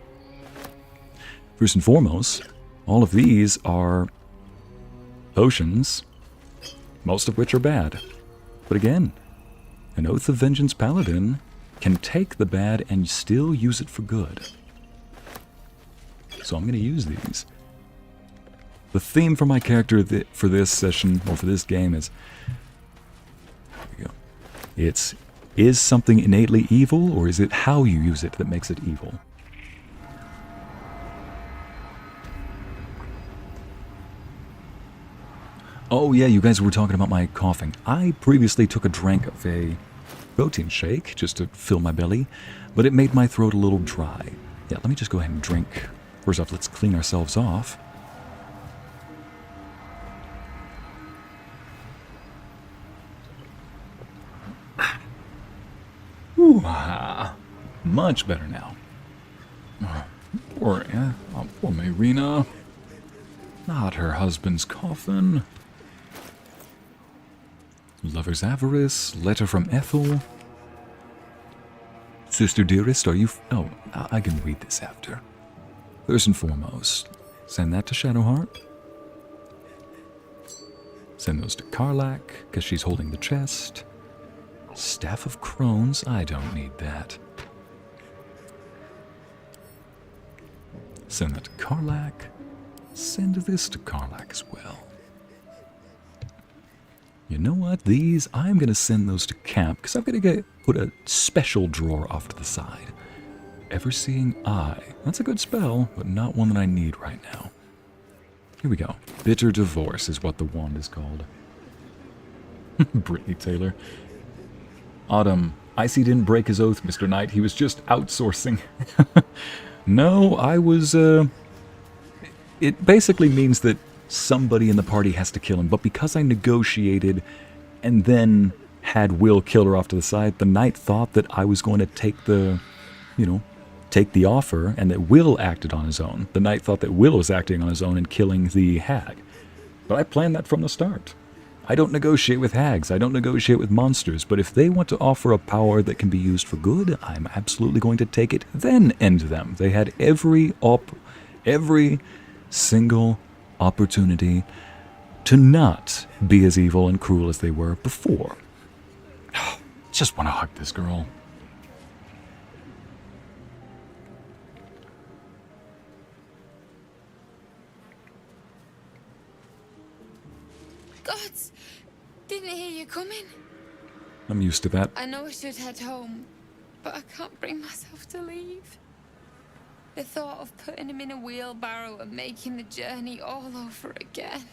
First and foremost, all of these are potions, most of which are bad. But again, an Oath of Vengeance paladin can take the bad and still use it for good. So I'm going to use these. The theme for my character for this session, or for this game, is... Here we go. It's, is something innately evil, or is it how you use it that makes it evil? Oh yeah, you guys were talking about my coughing. I previously took a drink of a protein shake just to fill my belly, but it made my throat a little dry. Yeah, let me just go ahead and drink. First off, let's clean ourselves off. Ooh, much better now. Poor Mayrina. Not her husband's coffin. Lover's avarice, letter from Ethel. Sister dearest, are you... Oh, I can read this after. First and foremost, send that to Shadowheart. Send those to Karlach, because she's holding the chest. Staff of Crones, I don't need that. Send that to Karlach. Send this to Karlach as well. You know what? These, I'm going to send those to Camp, because I'm going to put a special drawer off to the side. Ever-seeing Eye. That's a good spell, but not one that I need right now. Here we go. Bitter Divorce is what the wand is called. Brittany Taylor. Autumn. Icy didn't break his oath, Mr. Knight. He was just outsourcing. No, I was, It basically means that somebody in the party has to kill him, but because I negotiated and then had Wyll kill her off to the side, the Knight thought that I was going to take the, take the offer, and that Wyll acted on his own. The Knight thought that Wyll was acting on his own and killing the hag. But I planned that from the start. I don't negotiate with hags, I don't negotiate with monsters, but if they want to offer a power that can be used for good, I'm absolutely going to take it, then end them. They had every single opportunity to not be as evil and cruel as they were before. Just want to hug this girl. Gods, didn't hear you coming. I'm used to that. I know I should head home, but I can't bring myself to leave. The thought of putting him in a wheelbarrow and making the journey all over again.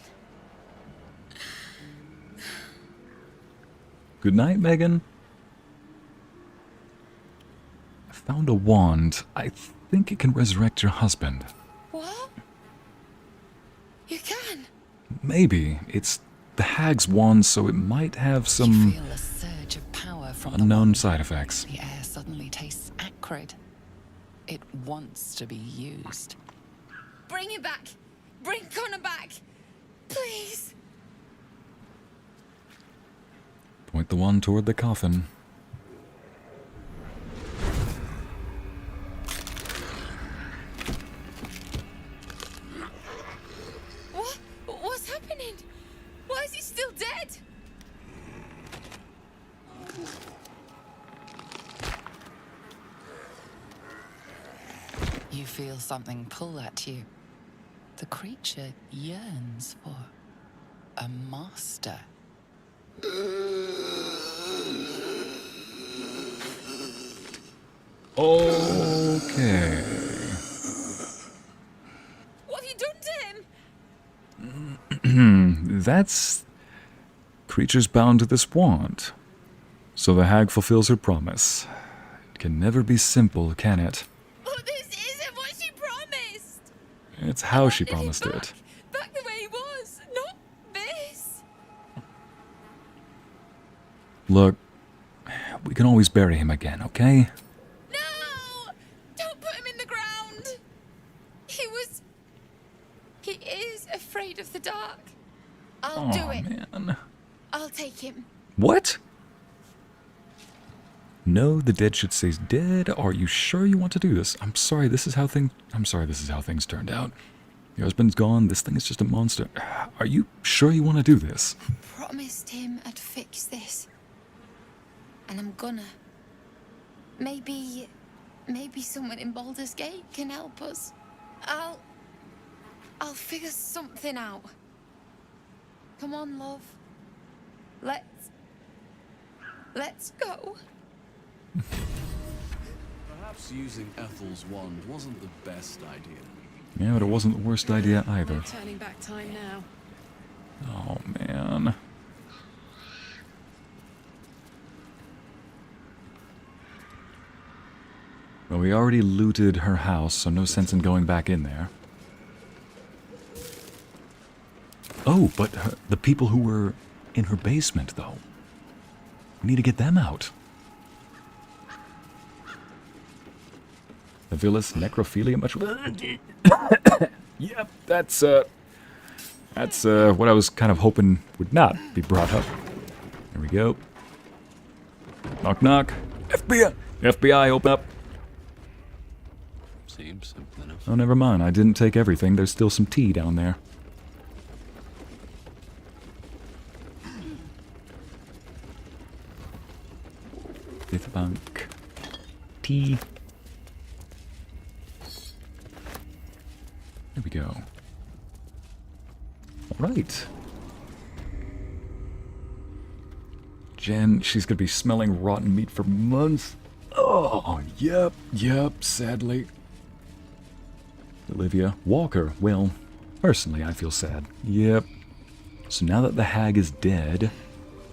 Good night, Megan. I found a wand. I think it can resurrect your husband. What? You can? Maybe. It's the hag's wand, so it might have some You feel a surge of power from unknown side effects. The air suddenly tastes acrid. It wants to be used. Bring him back! Bring Connor back! Please! Point the wand toward the coffin. What? What's happening? Why is he still dead? You feel something pull at you. The creature yearns for a master. Okay. What have you done to him? That's... creature's bound to this wand. So the hag fulfills her promise. It can never be simple, can it? Oh, this isn't what she promised! It's how she promised it. Back the way he was, not this! Look, we can always bury him again, okay? No! Don't put him in the ground! He is afraid of the dark. I'll do it. Man. I'll take him. What? No, the dead should stay dead. Are you sure you want to do this? I'm sorry, this is how things turned out. Your husband's gone, this thing is just a monster. Are you sure you want to do this? Promised him I'd fix this. And I'm gonna. Maybe someone in Baldur's Gate can help us. I'll figure something out. Come on, love. Let's go. Perhaps using Ethel's wand wasn't the best idea. Yeah, but it wasn't the worst idea either. Turning back time now. Oh, man. Well, we already looted her house, so no sense in going back in there. Oh, but the people who were in her basement, though. We need to get them out. The Villas necrophilia much... Yep, that's what I was kind of hoping would not be brought up. There we go. Knock, knock. FBI! FBI, open up. Seems simple enough. Oh, never mind. I didn't take everything. There's still some tea down there. Fifth bunk. Tea. we go. Alright. Jen, she's gonna be smelling rotten meat for months. Oh, yep, sadly. Olivia, Walker, Wyll. Personally, I feel sad. Yep. So now that the hag is dead,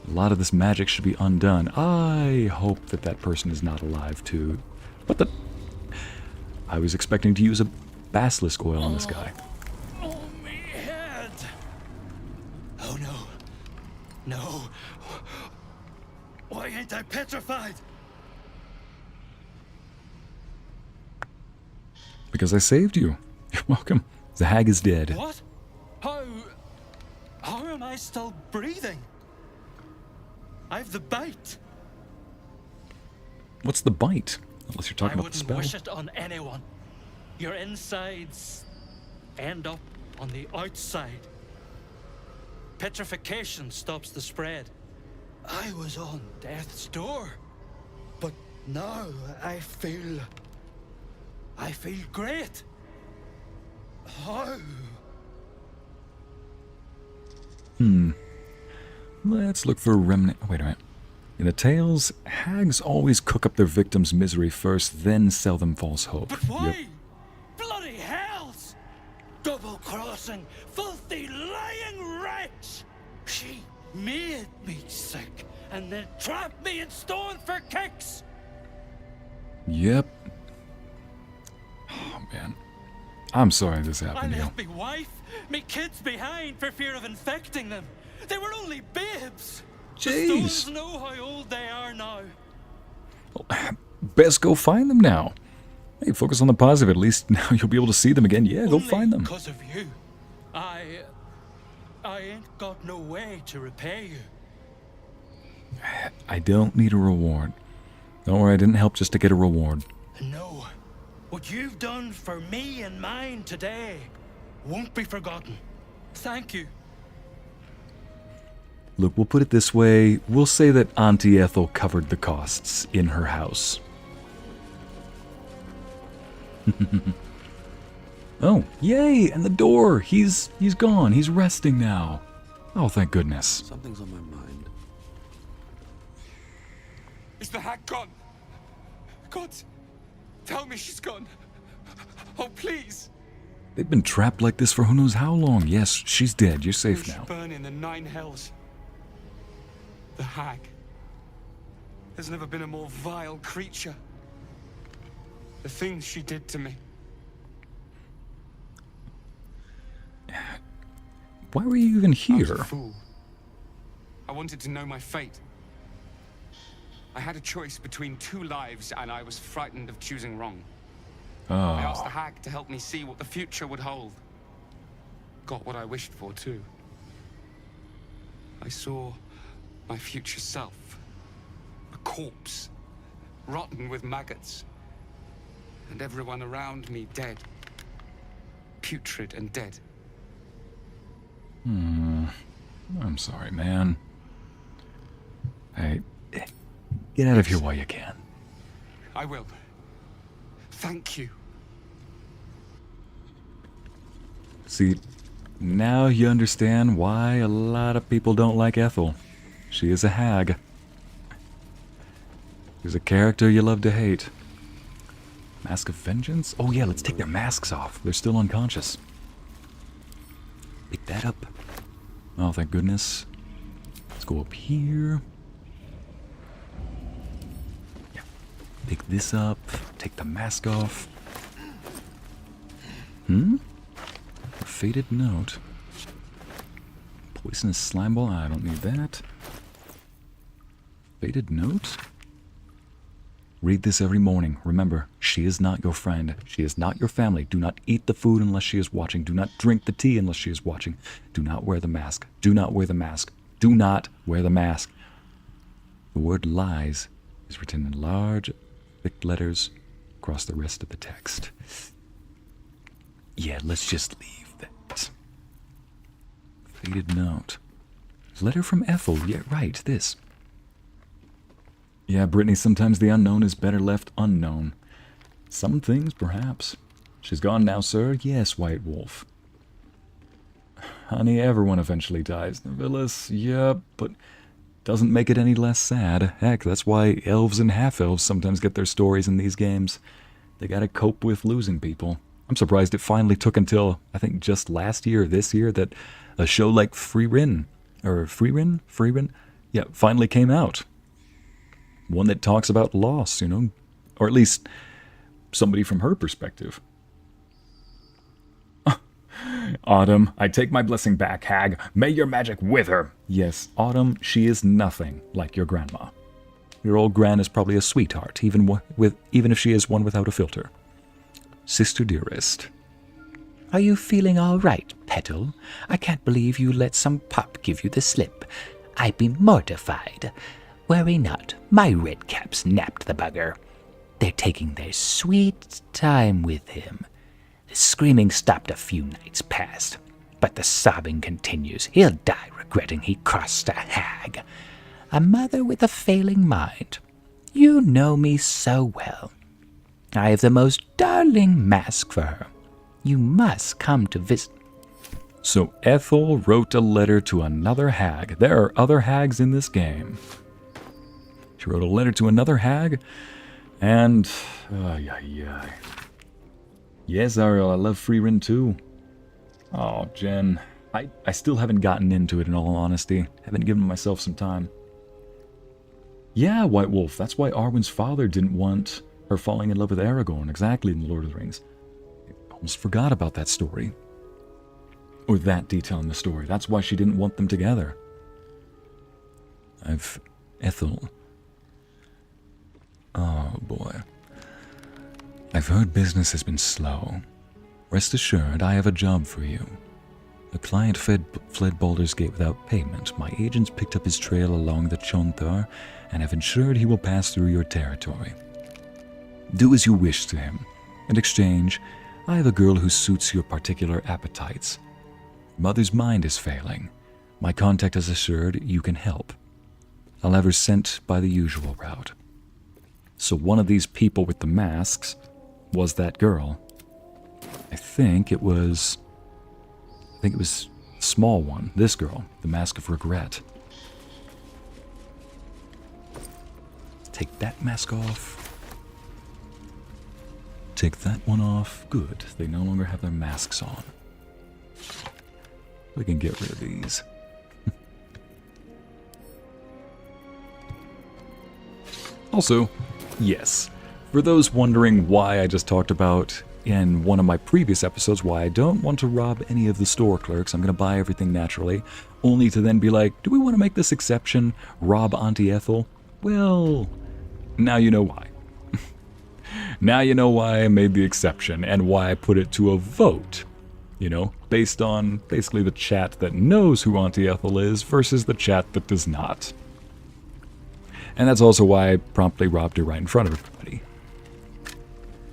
a lot of this magic should be undone. I hope that that person is not alive, too. What the... I was expecting to use a basilisk oil on this guy. Oh, me head. Oh, no. No. Why ain't I petrified? Because I saved you. You're welcome. The hag is dead. What? How am I still breathing? I've the bite. What's the bite? Unless you're talking about the spell. I wouldn't wish it on anyone. Your insides end up on the outside. Petrification stops the spread. I was on death's door, but now I feel great. How? Let's look for a remnant. Wait a minute. In the tales, hags always cook up their victims' misery first, then sell them false hope. But why? Bloody hells! Double-crossing, filthy, lying wretch! She made me sick, and then trapped me in stone for kicks! Yep. Oh, man. I'm sorry this happened to you. I left me wife, me kids behind for fear of infecting them. They were only babes. Jeez. The stones know how old they are now. Well, best go find them now. Hey, focus on the positive. At least now you'll be able to see them again. Yeah, go find them. Because of you. I ain't got no way to repay you. I don't need a reward. Don't worry, I didn't help just to get a reward. No. What you've done for me and mine today won't be forgotten. Thank you. Look, we'll put it this way. We'll say that Auntie Ethel covered the costs in her house. Oh, yay! And the door! He's gone. He's resting now. Oh, thank goodness. Something's on my mind. Is the hag gone? God, tell me she's gone. Oh, please. They've been trapped like this for who knows how long. Yes, she's dead. You're safe now. Burn in the 9 hells. The hag. There's never been a more vile creature. The things she did to me. Why were you even I was here? a fool. I wanted to know my fate. I had a choice between 2 lives, and I was frightened of choosing wrong. I asked the hag to help me see what the future would hold. Got what I wished for, too. I saw my future self. A corpse, rotten with maggots. And everyone around me dead. Putrid and dead. I'm sorry, man. Hey, get out of here while you can. I will. Thank you. See, now you understand why a lot of people don't like Ethel. She is a hag. She's a character you love to hate. Mask of Vengeance? Oh yeah, let's take their masks off. They're still unconscious. Pick that up. Oh, thank goodness. Let's go up here. Yeah. Pick this up. Take the mask off. A faded note. Poisonous slime ball. I don't need that. Faded note? Read this every morning. Remember, she is not your friend. She is not your family. Do not eat the food unless she is watching. Do not drink the tea unless she is watching. Do not wear the mask. Do not wear the mask. Do not wear the mask. The word lies is written in large, thick letters across the rest of the text. Yeah, let's just leave that. Faded note. Letter from Ethel. Yeah, right, this. Yeah, Brittany, sometimes the unknown is better left unknown. Some things, perhaps. She's gone now, sir. Yes, White Wolf. Honey, everyone eventually dies. Nevillis, yeah, but doesn't make it any less sad. Heck, that's why elves and half-elves sometimes get their stories in these games. They gotta cope with losing people. I'm surprised it finally took until, I think, just last year or this year that a show like Freerin, yeah, finally came out. One that talks about loss, you know, or at least somebody from her perspective. Autumn, I take my blessing back, hag. May your magic wither. Yes, Autumn, she is nothing like your grandma. Your old gran is probably a sweetheart, even if she is one without a filter. Sister dearest. Are you feeling all right, Petal? I can't believe you let some pup give you the slip. I'd be mortified. Worry not, my redcaps napped the bugger. They're taking their sweet time with him. The screaming stopped a few nights past, but the sobbing continues. He'll die regretting he crossed a hag. A mother with a failing mind. You know me so well. I have the most darling mask for her. You must come to visit. So Ethel wrote a letter to another hag. There are other hags in this game. She wrote a letter to another hag, and... Yes, Ariel, I love Freerin too. Oh, Jen. I still haven't gotten into it in all honesty. Haven't given myself some time. Yeah, White Wolf, that's why Arwen's father didn't want her falling in love with Aragorn, exactly, in The Lord of the Rings. I almost forgot about that story. Or that detail in the story. That's why she didn't want them together. Ethel. Oh, boy. I've heard business has been slow. Rest assured, I have a job for you. A client fled Baldur's Gate without payment. My agents picked up his trail along the Chonthar and have ensured he will pass through your territory. Do as you wish to him. In exchange, I have a girl who suits your particular appetites. Mother's mind is failing. My contact has assured you can help. I'll have her sent by the usual route. So one of these people with the masks was that girl. I think it was a small one. This girl, the Mask of Regret. Take that mask off. Take that one off. Good. They no longer have their masks on. We can get rid of these. Also, yes, for those wondering why I just talked about in one of my previous episodes why I don't want to rob any of the store clerks, I'm going to buy everything naturally, only to then be like, do we want to make this exception, rob Auntie Ethel? Well, now you know why. Now you know why I made the exception and why I put it to a vote. You know, based on basically the chat that knows who Auntie Ethel is versus the chat that does not. And that's also why I promptly robbed her right in front of everybody.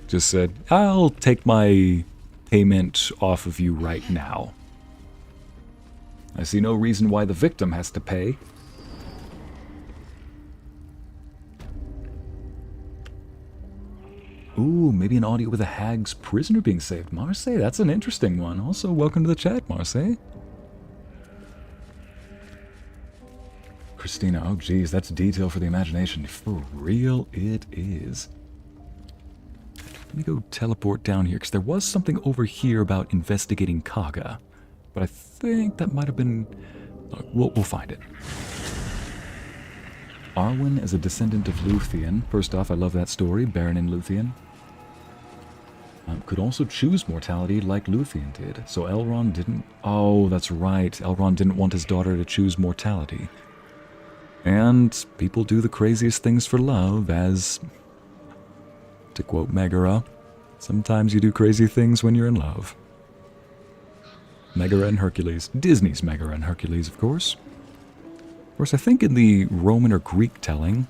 Just said, I'll take my payment off of you right now. I see no reason why the victim has to pay. Ooh, maybe an audio with a hag's prisoner being saved. Marseille, that's an interesting one. Also, welcome to the chat, Marseille. Christina, oh geez, that's detail for the imagination. For real, it is. Let me go teleport down here, because there was something over here about investigating Kaga. But I think that might have been... We'll find it. Arwen as a descendant of Luthien. First off, I love that story, Baron in Luthien. Could also choose mortality like Luthien did. So Elrond didn't... Oh, that's right. Elrond didn't want his daughter to choose mortality. And people do the craziest things for love, as... To quote Megara, sometimes you do crazy things when you're in love. Megara and Hercules. Disney's Megara and Hercules, of course. Of course, I think in the Roman or Greek telling,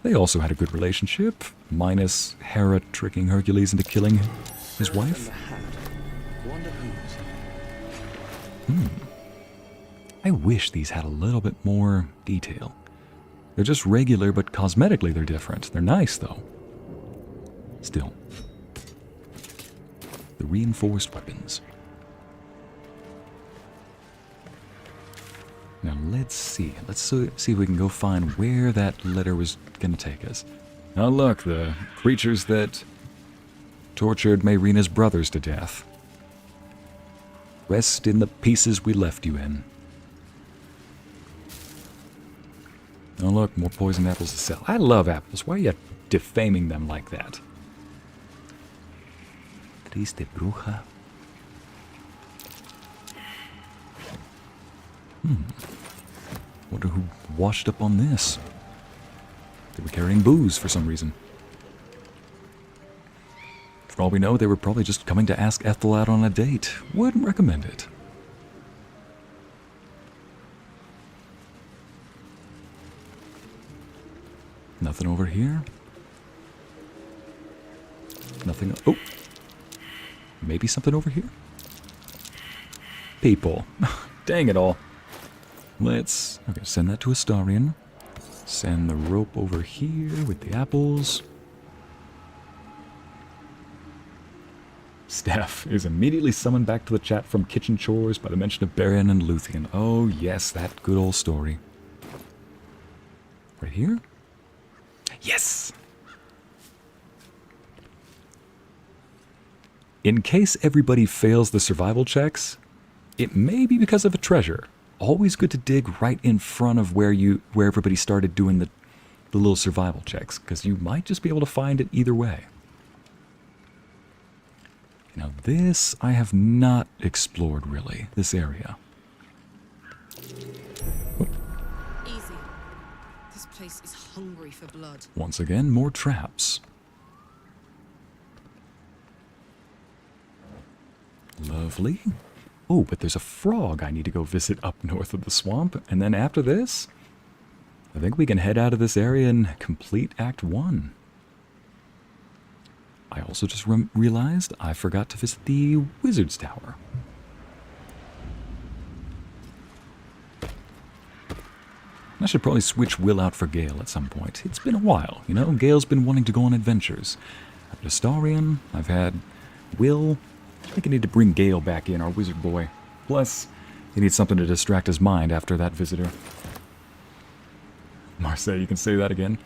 they also had a good relationship, minus Hera tricking Hercules into killing his wife. I wish these had a little bit more detail. They're just regular, but cosmetically they're different. They're nice, though. Still. The reinforced weapons. Now let's see. Let's see if we can go find where that letter was going to take us. Oh look, the creatures that tortured Mayrina's brothers to death. Rest in the pieces we left you in. Oh look, more poison apples to sell. I love apples. Why are you defaming them like that? Triste bruja. Wonder who washed up on this. They were carrying booze for some reason. For all we know, they were probably just coming to ask Ethel out on a date. Wouldn't recommend it. Nothing over here. Nothing. Oh! Maybe something over here? People. Dang it all. Let's... Okay, send that to Astarion. Send the rope over here with the apples. Steph is immediately summoned back to the chat from kitchen chores by the mention of Barian and Luthien. Oh yes, that good old story. Right here? Yes! In case everybody fails the survival checks, it may be because of a treasure. Always good to dig right in front of where everybody started doing the little survival checks, because you might just be able to find it either way. Now this I have not explored really, this area. Easy. This place is hungry for blood. Once again, more traps. Lovely. Oh, but there's a frog I need to go visit up north of the swamp. And then after this, I think we can head out of this area and complete Act 1. I also just realized I forgot to visit the Wizard's Tower. I should probably switch Wyll out for Gale at some point. It's been a while, you know? Gale's been wanting to go on adventures. I've had Astarion, I've had Wyll. I think I need to bring Gale back in, our wizard boy. Plus, he needs something to distract his mind after that visitor. Marseille, you can say that again?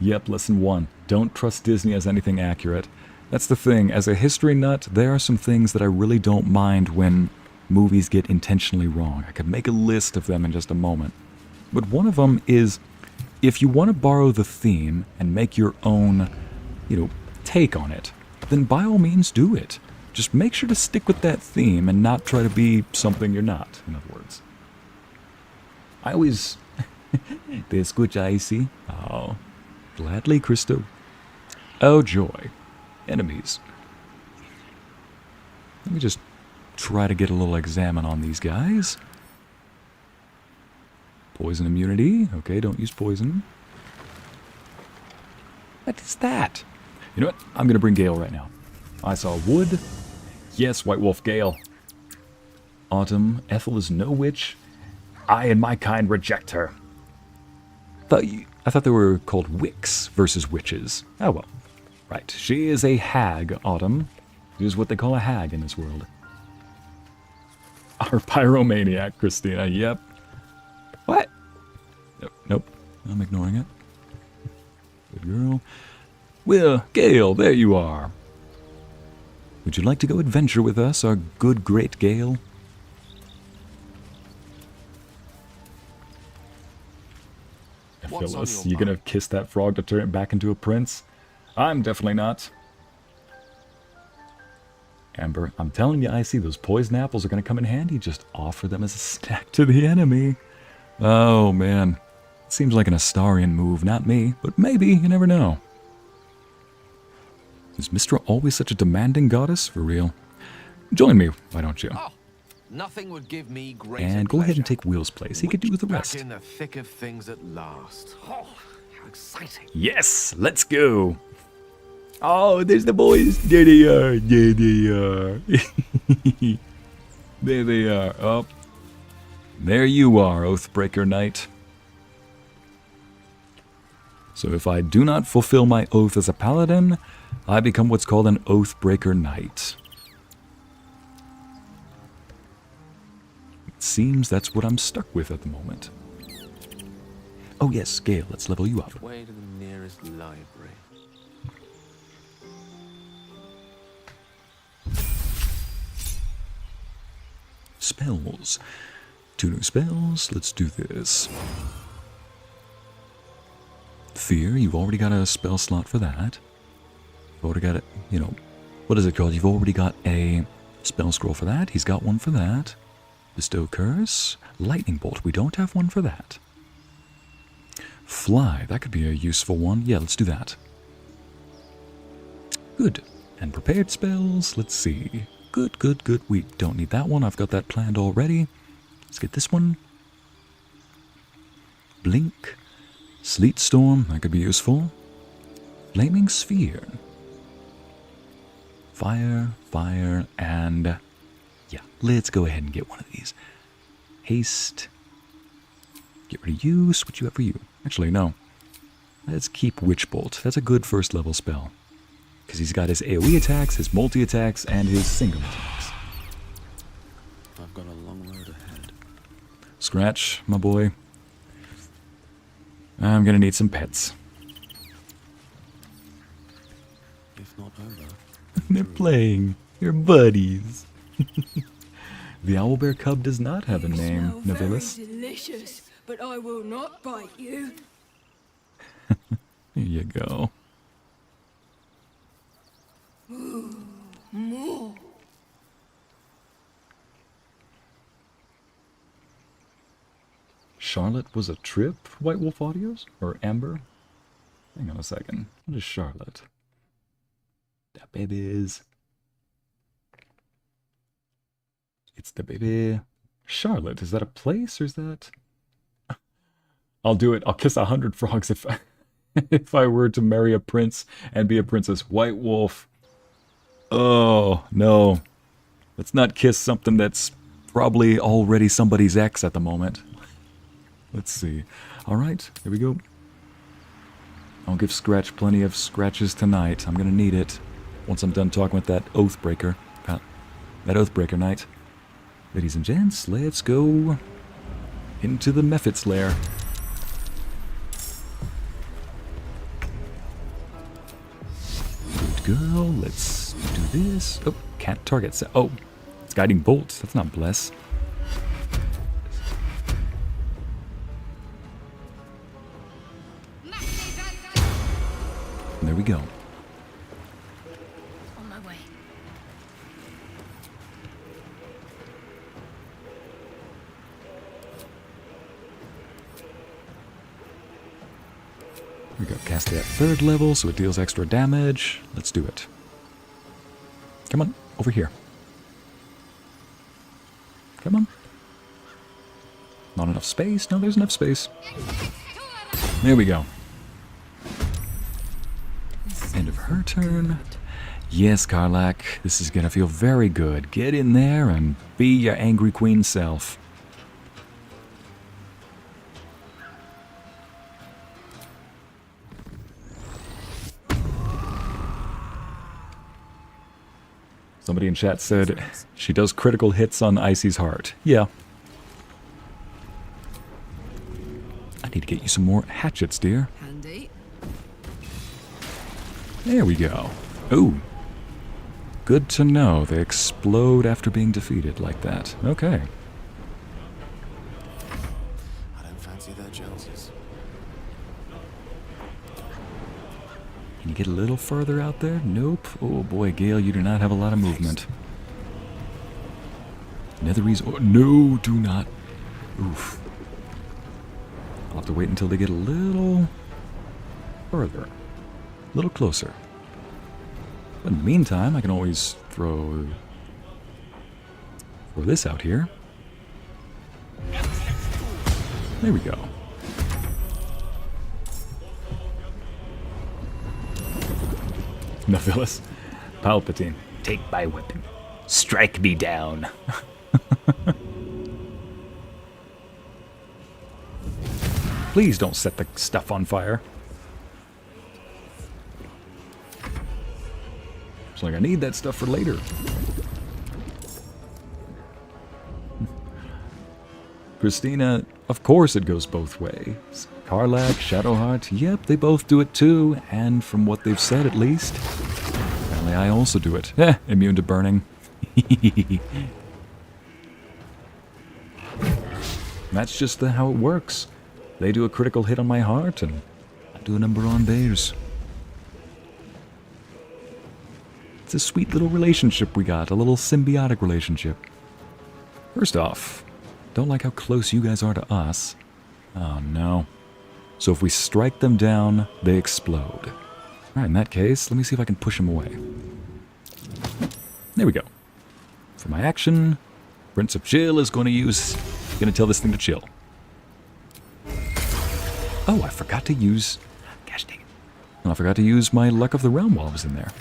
Yep, lesson 1. Don't trust Disney as anything accurate. That's the thing. As a history nut, there are some things that I really don't mind when movies get intentionally wrong. I could make a list of them in just a moment. But one of them is, if you want to borrow the theme and make your own, take on it, then by all means do it. Just make sure to stick with that theme and not try to be something you're not, in other words. I always... Te escucha, Icy. Oh, gladly, Christo. Oh, joy. Enemies. Let me just try to get a little examine on these guys. Poison immunity. Okay, don't use poison. What is that? You know what? I'm going to bring Gale right now. I saw wood. Yes, White Wolf Gale. Autumn, Ethel is no witch. I and my kind reject her. I thought they were called wicks versus witches. Oh well. Right, she is a hag, Autumn. She is what they call a hag in this world. Our pyromaniac, Christina, yep. What? Nope, I'm ignoring it. Good girl. Well, Gale, there you are. Would you like to go adventure with us, our good great Gale? Phyllis, you gonna kiss that frog to turn it back into a prince? I'm definitely not. Amber, I'm telling you, I see those poison apples are gonna come in handy. Just offer them as a snack to the enemy. Oh, man. Seems like an Astarion move, not me, but maybe, you never know. Is Mystra always such a demanding goddess? For real. Join me, why don't you? Oh, nothing would give me greater and go ahead and take Wyll's place. He could do the rest. Back in the thick of things at last. Oh, how exciting. Yes, let's go. Oh, there's the boys. There they are. There they are. There they are. Oh. There you are, Oathbreaker Knight. So if I do not fulfill my oath as a paladin, I become what's called an Oathbreaker Knight. seems that's what I'm stuck with at the moment. Oh yes, Gale, let's level you up. Way to the nearest library. Spells. 2 new spells. Let's do this. Fear, you've already got a spell slot for that. You've already got a, what is it called? You've already got a spell scroll for that. He's got one for that. Bestow Curse. Lightning Bolt, we don't have one for that. Fly, that could be a useful one. Yeah, let's do that. Good. And prepared spells, let's see. Good, good, good. We don't need that one. I've got that planned already. Let's get this one. Blink. Sleet Storm, that could be useful. Flaming Sphere. Fire, fire, and... yeah, let's go ahead and get one of these. Haste. Get rid of you, switch you up for you. Actually, no. Let's keep Witch Bolt. That's a good first level spell. Because he's got his AoE attacks, his multi-attacks, and his single attacks. I've got a long road ahead. Scratch, my boy. I'm gonna need some pets. If not over. They're playing. They're buddies. The owlbear cub does not have a name, Nevilis. Delicious, but I will not bite you. Here you go. Ooh, more. Charlotte was a trip, White Wolf Audios? Or Amber? Hang on a second. What is Charlotte? That baby is... it's the baby... Charlotte, is that a place or is that... I'll do it. I'll kiss 100 frogs if I, if I were to marry a prince and be a princess. White Wolf. Oh, no. Let's not kiss something that's probably already somebody's ex at the moment. Let's see. Alright, here we go. I'll give Scratch plenty of scratches tonight. I'm gonna need it. Once I'm done talking with that Oathbreaker. That Oathbreaker knight. Ladies and gents, let's go into the Mephit's lair. Good girl, let's do this. Oh, can't target set. Oh, it's guiding bolts. That's not bless. There we go. On my way. We got cast it at 3rd level, so it deals extra damage. Let's do it. Come on, over here. Come on. Not enough space? No, there's enough space. There we go. End of her turn. Yes, Karlach, this is gonna feel very good. Get in there and be your angry queen self. Somebody in chat said she does critical hits on Icy's heart. Yeah. I need to get you some more hatchets, dear. Handy. There we go. Ooh. Good to know. They explode after being defeated like that. Okay. I don't fancy their chances. Can you get a little further out there? Nope. Oh boy, Gale, you do not have a lot of movement. Netherese... oh, no, do not. Oof. I'll have to wait until they get a little further. A little closer. But in the meantime, I can always throw this out here. There we go. Nevilis. Palpatine. Take my weapon. Strike me down. Please don't set the stuff on fire. It's like I need that stuff for later. Christina, of course it goes both ways. Karlach, Shadowheart, yep, they both do it too, and from what they've said at least, apparently I also do it. Immune to burning. That's just how it works. They do a critical hit on my heart, and I do a number on theirs. It's a sweet little relationship we got, a little symbiotic relationship. First off, don't like how close you guys are to us. Oh no. So if we strike them down, they explode. Alright, in that case, let me see if I can push them away. There we go. For my action, Prince of Chill is going to tell this thing to chill. Oh, I forgot to use... Gosh dang it. Oh, I forgot to use my Luck of the Realm while I was in there.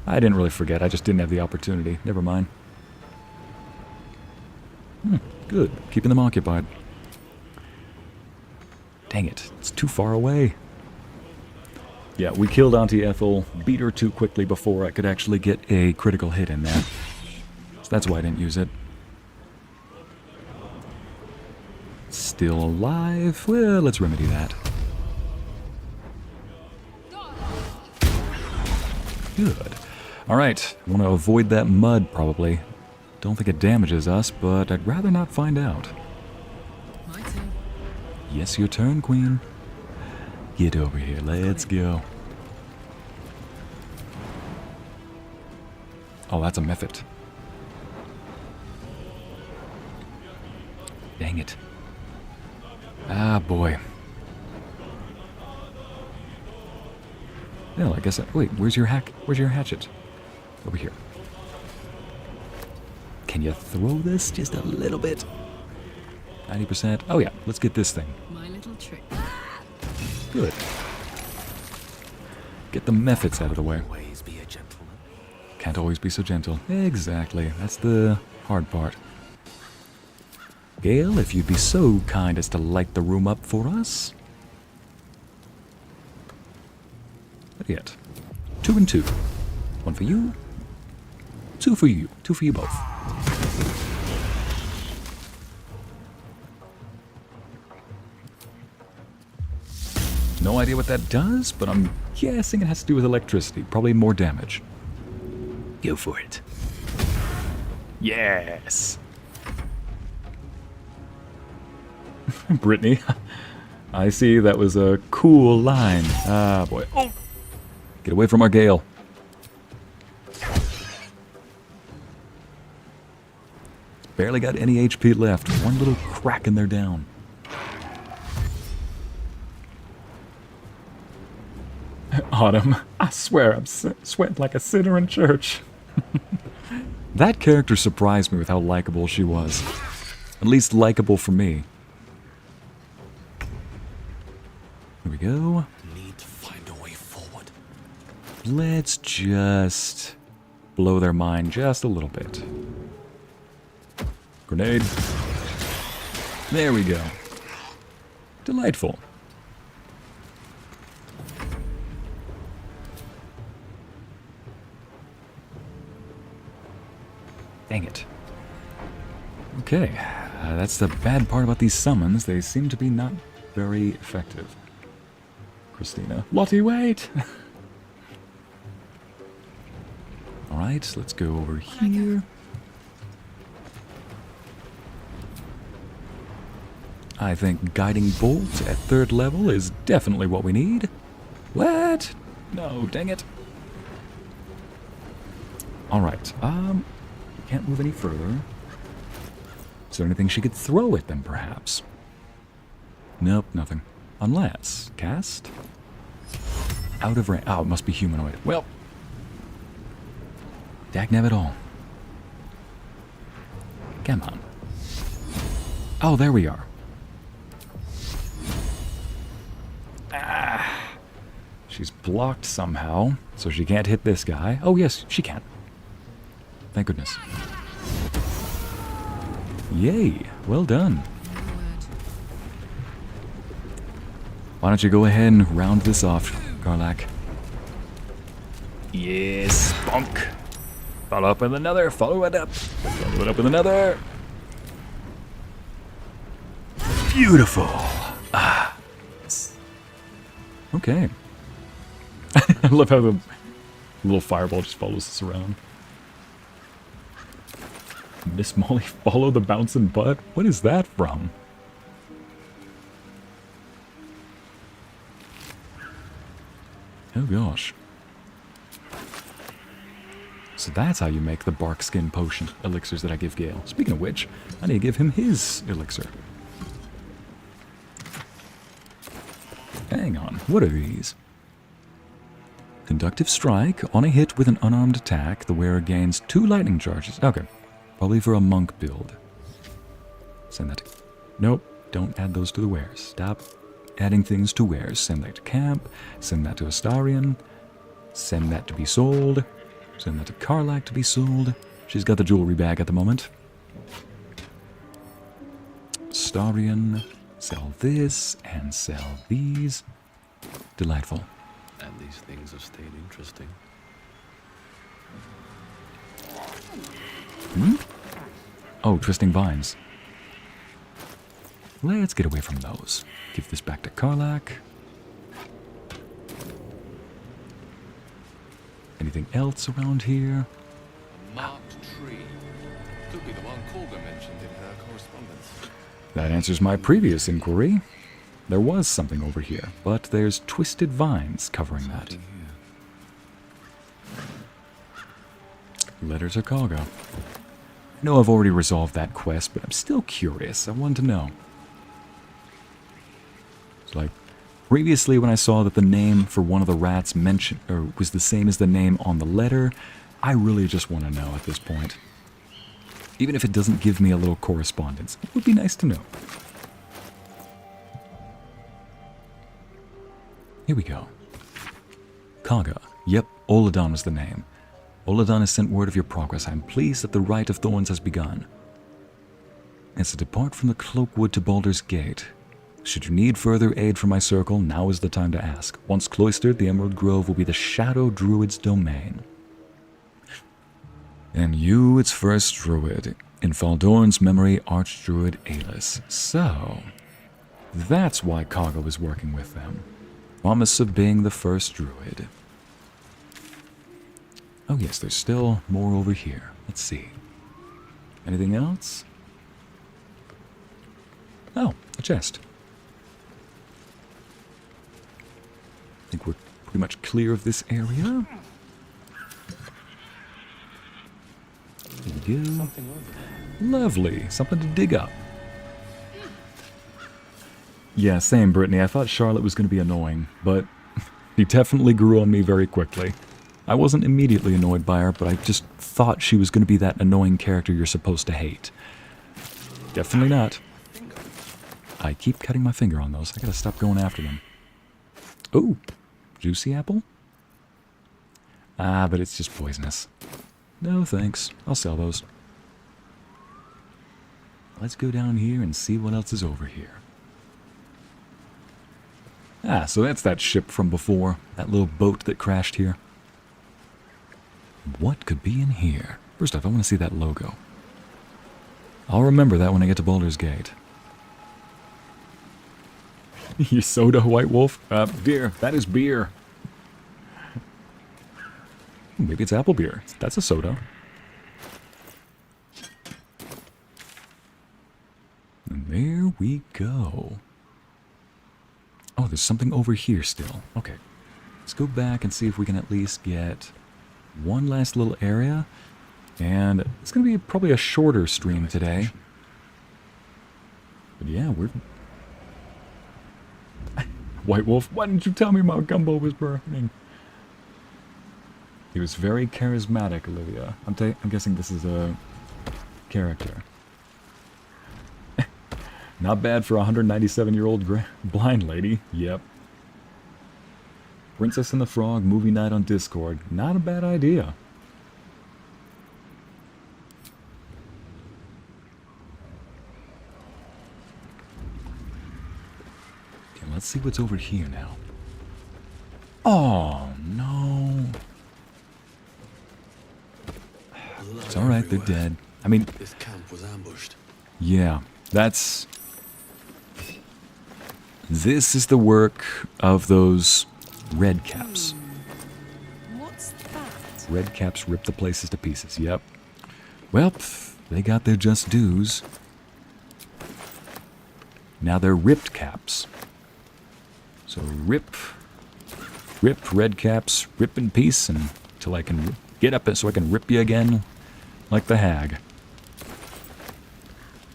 I didn't really forget, I just didn't have the opportunity. Never mind. Good. Keeping them occupied. Dang it. It's too far away. Yeah, we killed Auntie Ethel, beat her too quickly before I could actually get a critical hit in there. So that's why I didn't use it. Still alive? Well, let's remedy that. Good. Alright, I want to avoid that mud, probably. Don't think it damages us, but I'd rather not find out. My turn. Yes, your turn, Queen. Get over here, let's go. Oh, that's a method. Dang it. Ah, boy. Well, I guess wait, where's your hatchet? Over here. Can you throw this just a little bit? 90%. Oh yeah, let's get this thing. My little trick. Good. Get the methods out of the way. Always be a gentleman. Can't always be so gentle. Exactly. That's the hard part. Gale, if you'd be so kind as to light the room up for us. Not yet. 2 and 2. 1 for you. 2 for you. 2 for you both. No idea what that does, but I'm guessing it has to do with electricity. Probably more damage. Go for it. Yes! Brittany, I see that was a cool line. Ah, boy. Oh! Get away from our Gale. Barely got any HP left. One little crack and they're down. Autumn, I swear I'm sweating like a sinner in church. That character surprised me with how likable she was. At least likable for me. Here we go. Need to find a way forward. Let's just blow their mind just a little bit. Grenade. There we go. Delightful. Dang it. Okay, that's the bad part about these summons. They seem to be not very effective. Christina. Lottie, wait! Alright, let's go over here. I think Guiding Bolt at 3rd level is definitely what we need. What? No, dang it. Alright, can't move any further. Is there anything she could throw at them, perhaps? Nope, nothing. Unless, cast? Out of range. Oh, it must be humanoid. Well, dagnabbit all. Come on. Oh, there we are. Ah. She's blocked somehow, so she can't hit this guy. Oh, yes, she can. Thank goodness. Yay, well done. Why don't you go ahead and round this off, Karlach? Yes, bonk. Follow up with another, follow it up. Follow it up with another. Beautiful. Okay. I love how the little fireball just follows us around. Miss Molly, follow the bouncing butt? What is that from? Oh gosh. So that's how you make the bark skin potion elixirs that I give Gale. Speaking of which, I need to give him his elixir. Hang on, what are these? Conductive strike. On a hit with an unarmed attack, the wearer gains 2 lightning charges. Okay, probably for a monk build. Send that to... Nope, don't add those to the wares. Stop adding things to wares. Send that to camp. Send that to Astarion. Send that to be sold. Send that to Karlach to be sold. She's got the jewelry bag at the moment. Astarion. Sell this and sell these. Delightful. And these things have stayed interesting. Hmm? Oh, twisting vines. Let's get away from those. Give this back to Karlach. Anything else around here? Marked tree. Could be the one Kolga mentioned in her correspondence. That answers my previous inquiry. There was something over here, but there's twisted vines covering that. Letters are Kolga. I know I've already resolved that quest, but I'm still curious. I want to know. It's like, previously when I saw that the name for one of the rats mentioned, or was the same as the name on the letter, I really just want to know at this point. Even if it doesn't give me a little correspondence, it would be nice to know. Here we go. Kaga. Yep, Oladon was the name. Oladon has sent word of your progress. I am pleased that the Rite of Thorns has begun. As to depart from the Cloakwood to Baldur's Gate. Should you need further aid from my circle, now is the time to ask. Once cloistered, the Emerald Grove will be the Shadow Druid's domain. And you, its first druid. In Faldorn's memory, Archdruid Aelus. So, that's why Kaga was working with them. Promise of being the first druid. Oh yes, there's still more over here. Let's see. Anything else? Oh, a chest. I think we're pretty much clear of this area. There we go. Lovely. Something to dig up. Yeah, same, Brittany. I thought Charlotte was going to be annoying, but she definitely grew on me very quickly. I wasn't immediately annoyed by her, but I just thought she was going to be that annoying character you're supposed to hate. Definitely not. I keep cutting my finger on those. I gotta stop going after them. Ooh, juicy apple? Ah, but it's just poisonous. No thanks. I'll sell those. Let's go down here and see what else is over here. Ah, so that's that ship from before. That little boat that crashed here. What could be in here? First off, I want to see that logo. I'll remember that when I get to Baldur's Gate. Your soda, White Wolf? Beer. That is beer. Maybe it's apple beer. That's a soda. And there we go. Oh, there's something over here still. Okay. Let's go back and see if we can at least get one last little area. And it's going to be probably a shorter stream today. But yeah, we're... White Wolf, why didn't you tell me my gumbo was burning? He was very charismatic, Olivia. I'm guessing this is a character. Not bad for a 197-year-old blind lady. Yep. Princess and the Frog movie night on Discord. Not a bad idea. Okay, let's see what's over here now. Oh, no. It's alright, they're dead. I mean... This camp was ambushed. Yeah, that's... This is the work of those red caps. What's that? Red caps rip the places to pieces, yep. Well, they got their just dues. Now they're ripped caps. So rip red caps, rip in peace until I can get up so I can rip you again like the hag.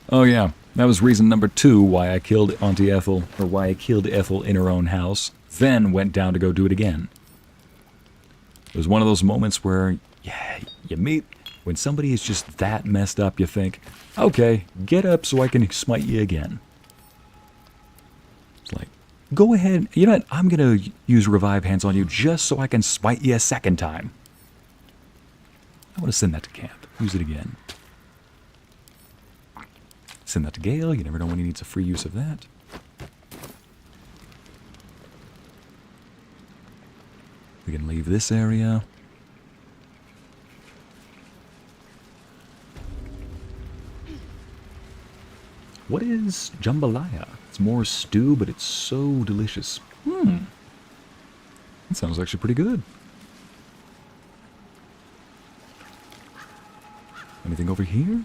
Oh yeah, that was reason number 2 why I killed Auntie Ethel, or why I killed Ethel in her own house, then went down to go do it again. It was one of those moments where, yeah, you meet, when somebody is just that messed up, you think, okay, get up so I can smite you again. It's like, go ahead, you know what, I'm going to use revive hands on you just so I can smite you a second time. I want to send that to camp. Use it again. Send that to Gale. You never know when he needs a free use of that. We can leave this area. What is jambalaya? It's more stew, but it's so delicious. That sounds actually pretty good. Anything over here?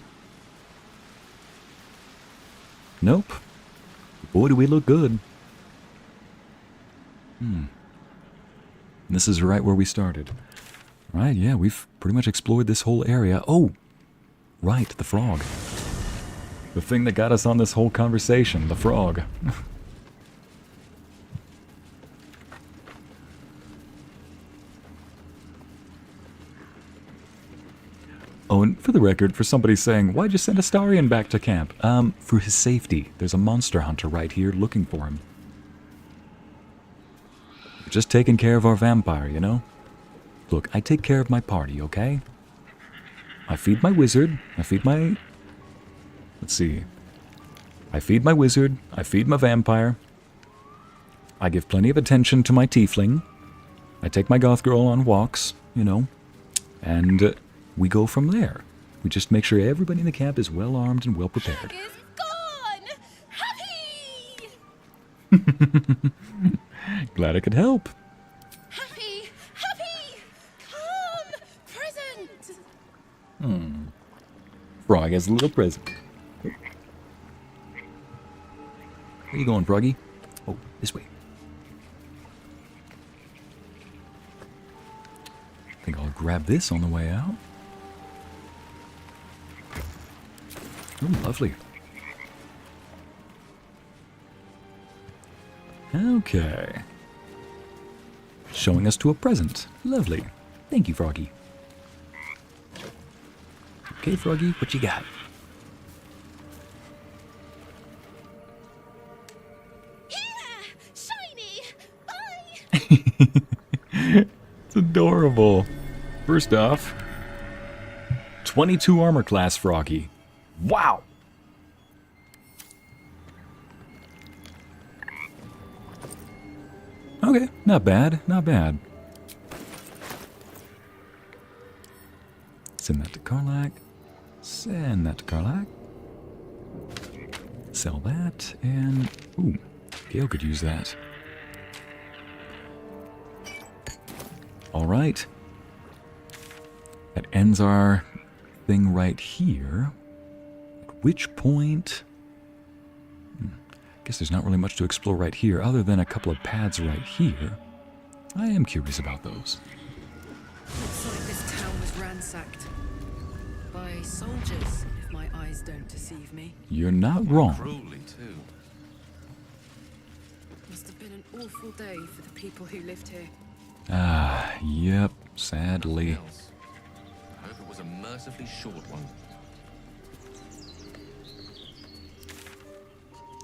Nope. Boy, do we look good. This is right where we started. Right, yeah, we've pretty much explored this whole area. Oh, right, the frog. The thing that got us on this whole conversation, the frog. Oh, and for the record, for somebody saying, why'd you send Astarion back to camp? For his safety. There's a monster hunter right here looking for him. Just taking care of our vampire, you know? Look, I take care of my party, okay? I feed my wizard. I feed my... Let's see. I feed my wizard. I feed my vampire. I give plenty of attention to my tiefling. I take my goth girl on walks, you know. And we go from there. We just make sure everybody in the camp is well armed and well prepared. Glad I could help. Happy! Come! Present! Frog has a little present. Where you going, Froggy? Oh, this way. I think I'll grab this on the way out. Oh, lovely. Okay. Showing us to a present. Lovely. Thank you, Froggy. Okay, Froggy, what you got? It's adorable. First off, 22 armor class Froggy. Wow! Okay, not bad, not bad. Send that to Karlach. Send that to Karlach. Sell that, and... Ooh, Gale could use that. Alright. That ends our thing right here. At which point... I guess there's not really much to explore right here, other than a couple of paths right here. I am curious about those. Looks like this town was ransacked. By soldiers, if my eyes don't deceive me. You're not wrong. Cruelly, too. Must have been an awful day for the people who lived here. Ah, yep, sadly. I hope it was a mercifully short one.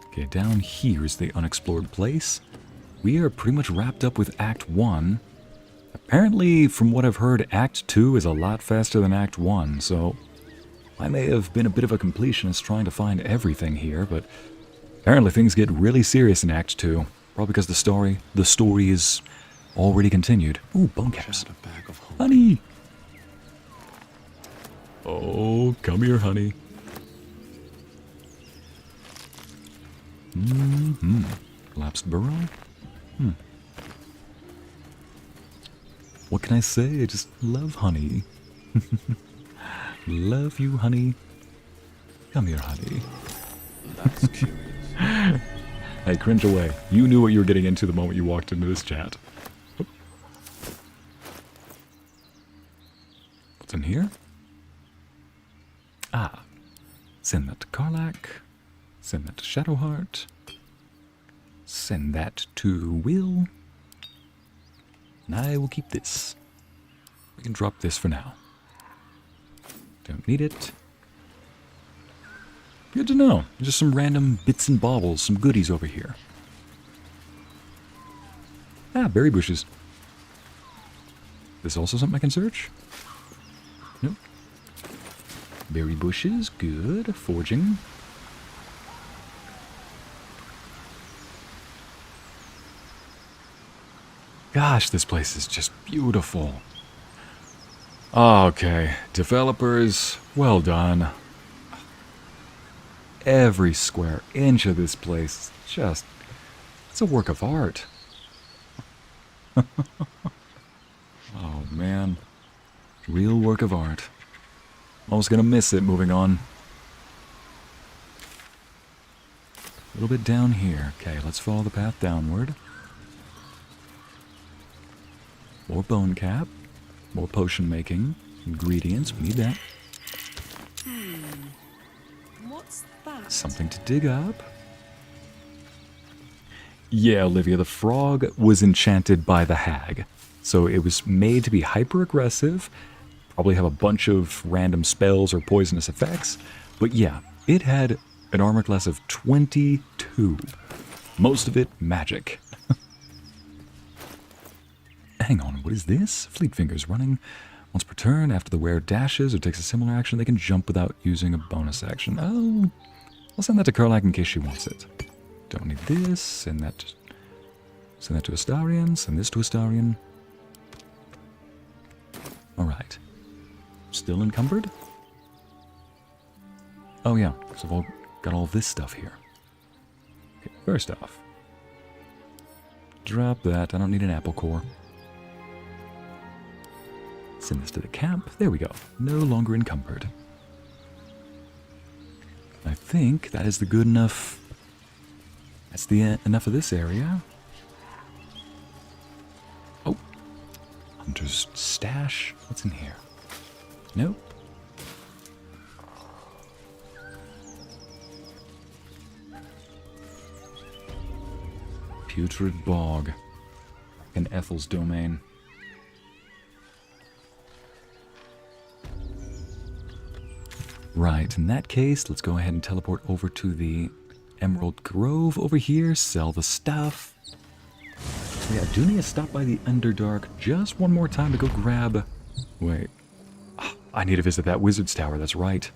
Okay, down here is the unexplored place. We are pretty much wrapped up with Act 1. Apparently, from what I've heard, Act 2 is a lot faster than Act 1, so I may have been a bit of a completionist trying to find everything here, but apparently things get really serious in Act 2. Probably because the story is already continued. Ooh, bone caps. Honey! Oh, come here, honey. Collapsed burrow? What can I say? I just love honey. Love you, honey. Come here, honey. That's curious. Hey, cringe away. You knew what you were getting into the moment you walked into this chat. What's in here? Ah. Send that to Karlach. Send that to Shadowheart. Send that to Wyll. And I will keep this. We can drop this for now. Don't need it. Good to know. Just some random bits and baubles, some goodies over here. Ah, berry bushes. This also something I can search? Nope. Berry bushes, good. Forging. Gosh, this place is just beautiful. Okay, developers, well done. Every square inch of this place, just, it's a work of art. Oh man, real work of art. I was gonna miss it moving on. A little bit down here. Okay, let's follow the path downward. More bone cap. More potion making. Ingredients. We need that. What's that? Something to dig up. Yeah, Olivia, the frog was enchanted by the hag. So it was made to be hyper aggressive. Probably have a bunch of random spells or poisonous effects. But yeah, it had an armor class of 22. Most of it magic. Hang on, what is this? Fleet Fingers running once per turn. After the wearer dashes or takes a similar action, they can jump without using a bonus action. Oh, I'll send that to Karlach in case she wants it. Don't need this. Send that to Astarion. Send this to Astarion. Alright. Still encumbered? Oh yeah, because I've got all this stuff here. Okay, first off. Drop that. I don't need an apple core. Send this to the camp. There we go. No longer encumbered. I think that is the good enough. That's the enough of this area. Oh. Hunter's stash. What's in here? Nope. Putrid bog. In Ethel's domain. Right, in that case, let's go ahead and teleport over to the Emerald Grove over here, sell the stuff. So yeah, I do need to stop by the UnderDark just one more time to go grab... Wait. I need to visit that Wizard's Tower, that's right.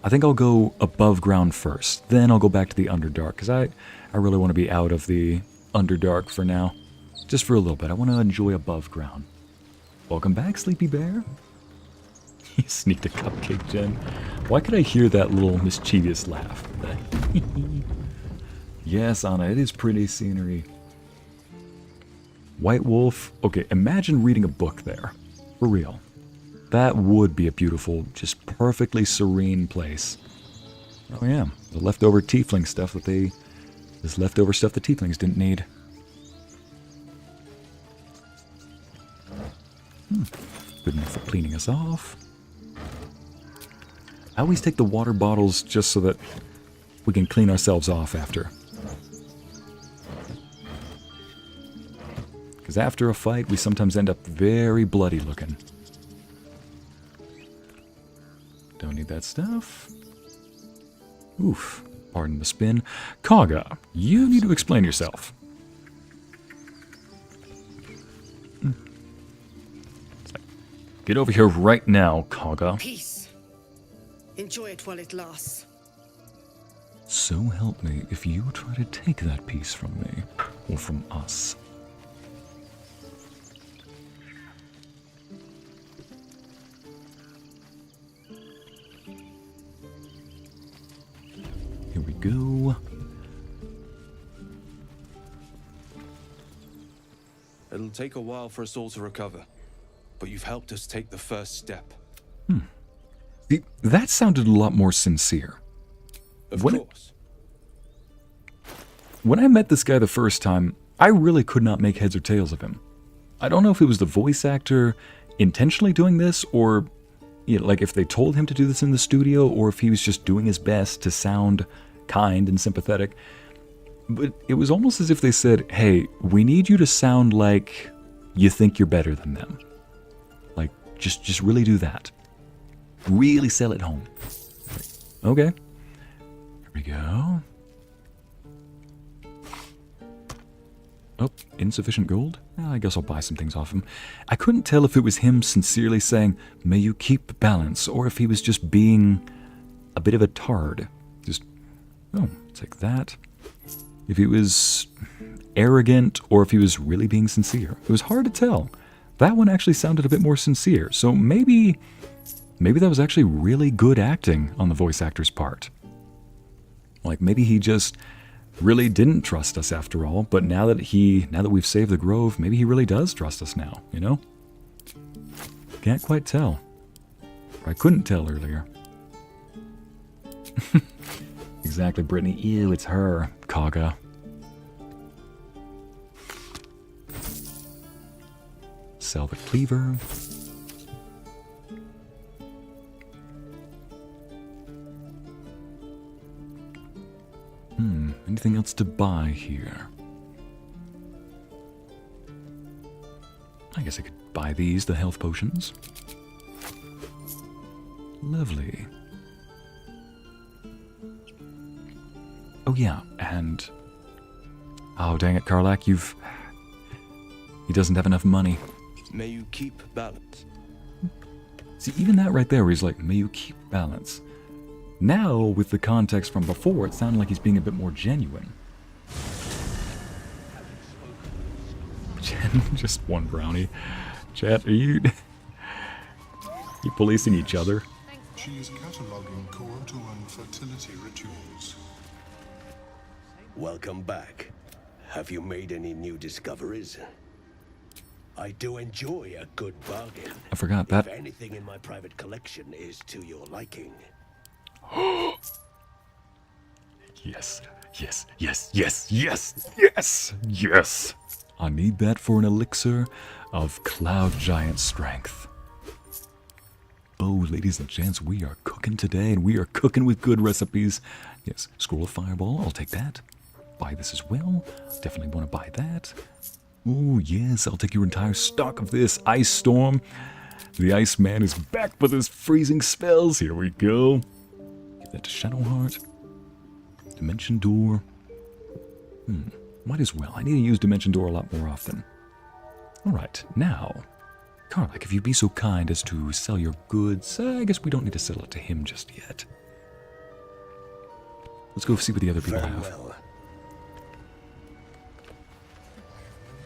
I think I'll go above ground first, then I'll go back to the UnderDark, because I really want to be out of the UnderDark for now. Just for a little bit, I want to enjoy above ground. Welcome back, Sleepy Bear. He sneaked a cupcake, Jen. Why could I hear that little mischievous laugh? Yes, Anna, it is pretty scenery. White Wolf. Okay, imagine reading a book there. For real. That would be a beautiful, just perfectly serene place. Oh yeah, the leftover tiefling stuff that this leftover stuff the tieflings didn't need. Good enough for cleaning us off. I always take the water bottles just so that we can clean ourselves off after. Because after a fight, we sometimes end up very bloody looking. Don't need that stuff. Oof, pardon the spin. Kaga, you need to explain yourself. Get over here right now, Kaga. Peace. Enjoy it while it lasts. So help me if you try to take that piece from me, or from us. Here we go. It'll take a while for us all to recover, but you've helped us take the first step. See, that sounded a lot more sincere. Of course. When I met this guy the first time, I really could not make heads or tails of him. I don't know if it was the voice actor intentionally doing this, or like if they told him to do this in the studio, or if he was just doing his best to sound kind and sympathetic. But it was almost as if they said, hey, we need you to sound like you think you're better than them. Like, just really do that. Really sell it home. Okay. Here we go. Oh, insufficient gold? Well, I guess I'll buy some things off him. I couldn't tell if it was him sincerely saying, may you keep balance, or if he was just being a bit of a tard. Just, oh, take that. If he was arrogant, or if he was really being sincere. It was hard to tell. That one actually sounded a bit more sincere, so maybe that was actually really good acting on the voice actor's part. Like, maybe he just really didn't trust us after all, but now that we've saved the grove, maybe he really does trust us now, you know? Can't quite tell. Or I couldn't tell earlier. Exactly, Brittany. Ew, it's her. Kaga. Sell the cleaver. Anything else to buy here? I guess I could buy these, the health potions. Lovely. Oh yeah, and... oh dang it, Karlach, he doesn't have enough money. May you keep balance. See, even that right there where he's like, may you keep balance. Now, with the context from before, it sounded like he's being a bit more genuine. Just one brownie. Chat, are you policing each other? She is cataloging courtual and fertility rituals. Welcome back. Have you made any new discoveries? I do enjoy a good bargain. I forgot that. If anything in my private collection is to your liking. Yes, yes, yes, yes, yes, yes, yes. I need that for an elixir of cloud giant strength. Oh, ladies and gents, we are cooking today, and we are cooking with good recipes. Yes, scroll of fireball, I'll take that. Buy this as well. Definitely want to buy that. Oh, yes, I'll take your entire stock of this. Ice Storm. The Iceman is back with his freezing spells. Here we go. Give that to Shadowheart. Dimension Door. Might as well. I need to use Dimension Door a lot more often. Alright, now, Karlach, if you'd be so kind as to sell your goods, I guess we don't need to sell it to him just yet. Let's go see what the other people have. Well.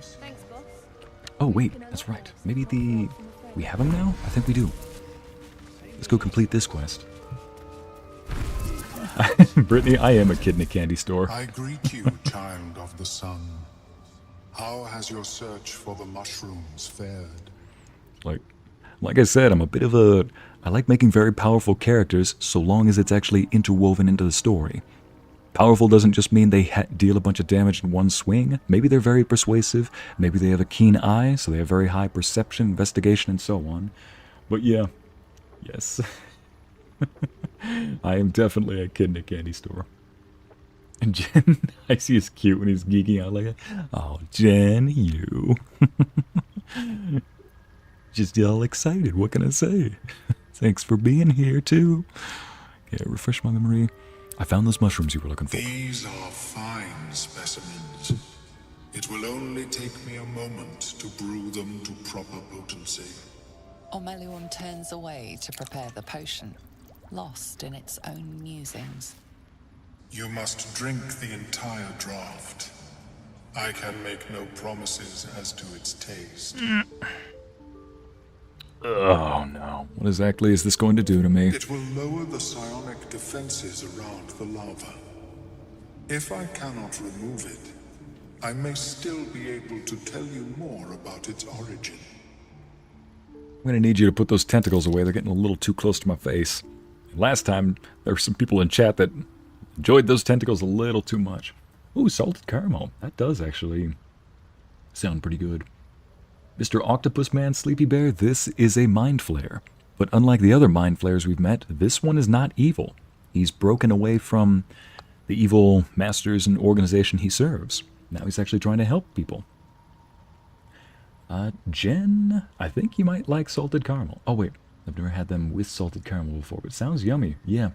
Thanks, boss. Oh, wait, that's right. Maybe we have them now? I think we do. Let's go complete this quest. Brittany, I am a kid in a candy store. I greet you, child of the sun. How has your search for the mushrooms fared? Like I said, I'm a bit of a... I like making very powerful characters so long as it's actually interwoven into the story. Powerful doesn't just mean they deal a bunch of damage in one swing. Maybe they're very persuasive. Maybe they have a keen eye, so they have very high perception, investigation, and so on. But yeah, yes. I am definitely a kid in a candy store. And Jen, I see is cute when he's geeking out like that. Oh, Jen, you. Just all excited, what can I say? Thanks for being here, too. Yeah, refresh my memory. I found those mushrooms you were looking for. These are fine specimens. It will only take me a moment to brew them to proper potency. Ormelion turns away to prepare the potion, lost in its own musings. You must drink the entire draft. I can make no promises as to its taste. Oh no. What exactly is this going to do to me? It will lower the psionic defenses around the lava. If I cannot remove it, I may still be able to tell you more about its origin. I'm going to need you to put those tentacles away. They're getting a little too close to my face. Last time, there were some people in chat that enjoyed those tentacles a little too much. Ooh, salted caramel. That does actually sound pretty good. Mr. Octopus Man, Sleepy Bear, this is a mind flare. But unlike the other mind flayers we've met, this one is not evil. He's broken away from the evil masters and organization he serves. Now he's actually trying to help people. Jen, I think you might like salted caramel. Oh wait, I've never had them with salted caramel before, but it sounds yummy. Yeah.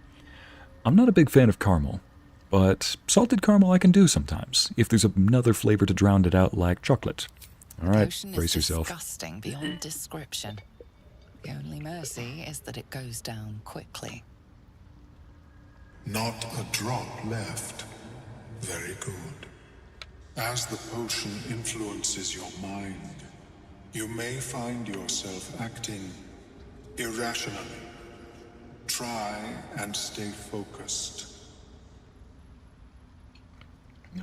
I'm not a big fan of caramel, but salted caramel I can do sometimes, if there's another flavor to drown it out like chocolate. Alright, brace yourself. Disgusting beyond description. The only mercy is that it goes down quickly. Not a drop left. Very good. As the potion influences your mind, you may find yourself acting irrationally. Try and stay focused.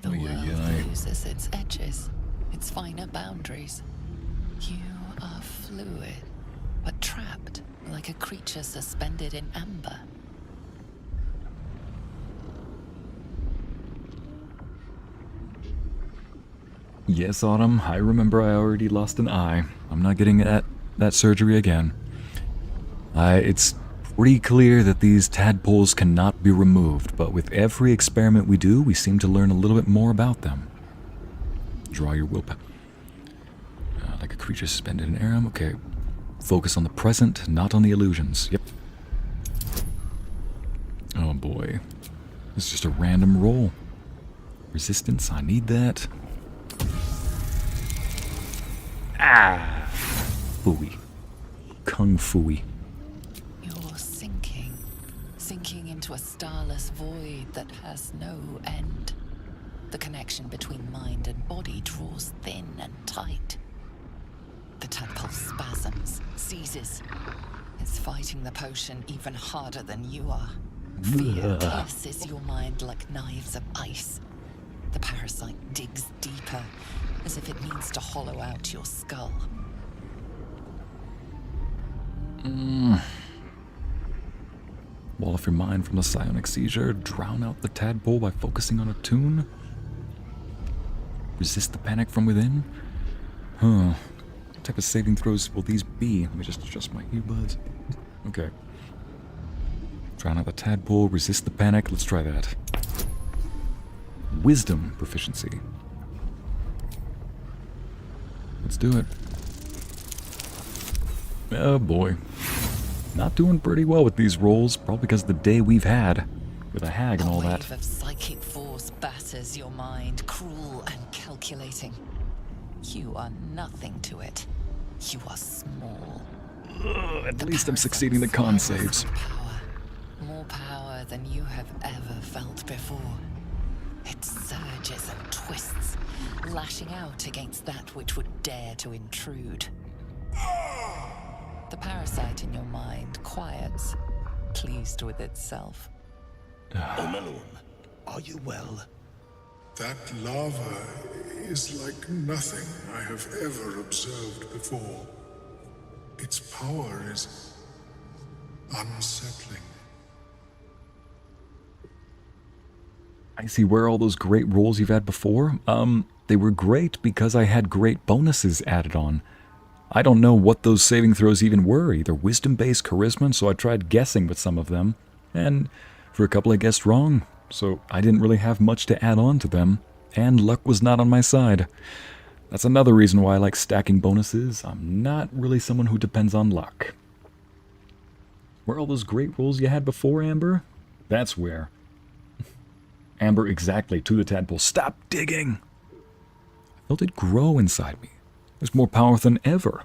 The world loses its edges, its finer boundaries. You are fluid, but trapped like a creature suspended in amber. Yes, Autumn, I remember I already lost an eye. I'm not getting that surgery again. It's pretty clear that these tadpoles cannot be removed, but with every experiment we do, we seem to learn a little bit more about them. Draw your willpower. Like a creature suspended in air. Okay. Focus on the present, not on the illusions. Yep. Oh boy. This is just a random roll. Resistance, I need that. Ah! Fooey. Kung Fooey. You're sinking into a starless void that has no end. The connection between mind and body draws thin and tight. The tadpole spasms, seizes. It's fighting the potion even harder than you are. Fear pierces your mind like knives of ice. The parasite digs deeper, as if it needs to hollow out your skull. Wall off your mind from the psionic seizure. Drown out the tadpole by focusing on a tune. Resist the panic from within. Huh. What type of saving throws will these be? Let me just adjust my earbuds. Okay. Drown out the tadpole. Resist the panic. Let's try that. Wisdom proficiency. Let's do it. Oh boy. Not doing pretty well with these rolls, probably because of the day we've had with a hag and all that. A wave of psychic force batters your mind, cruel and calculating. You are nothing to it. You are small. At least I'm succeeding the con saves. More power than you have ever felt before. It surges and twists, lashing out against that which would dare to intrude. The parasite in your mind quiets, pleased with itself. Malone, are you well? That lava is like nothing I have ever observed before. Its power is unsettling. I see where all those great rolls you've had before. They were great because I had great bonuses added on. I don't know what those saving throws even were, either wisdom-based, charisma, so I tried guessing with some of them, and for a couple I guessed wrong, so I didn't really have much to add on to them, and luck was not on my side. That's another reason why I like stacking bonuses. I'm not really someone who depends on luck. Where are all those great rolls you had before, Amber? That's where. Amber, exactly, to the tadpole. Stop digging! I felt it grow inside me. There's more power than ever.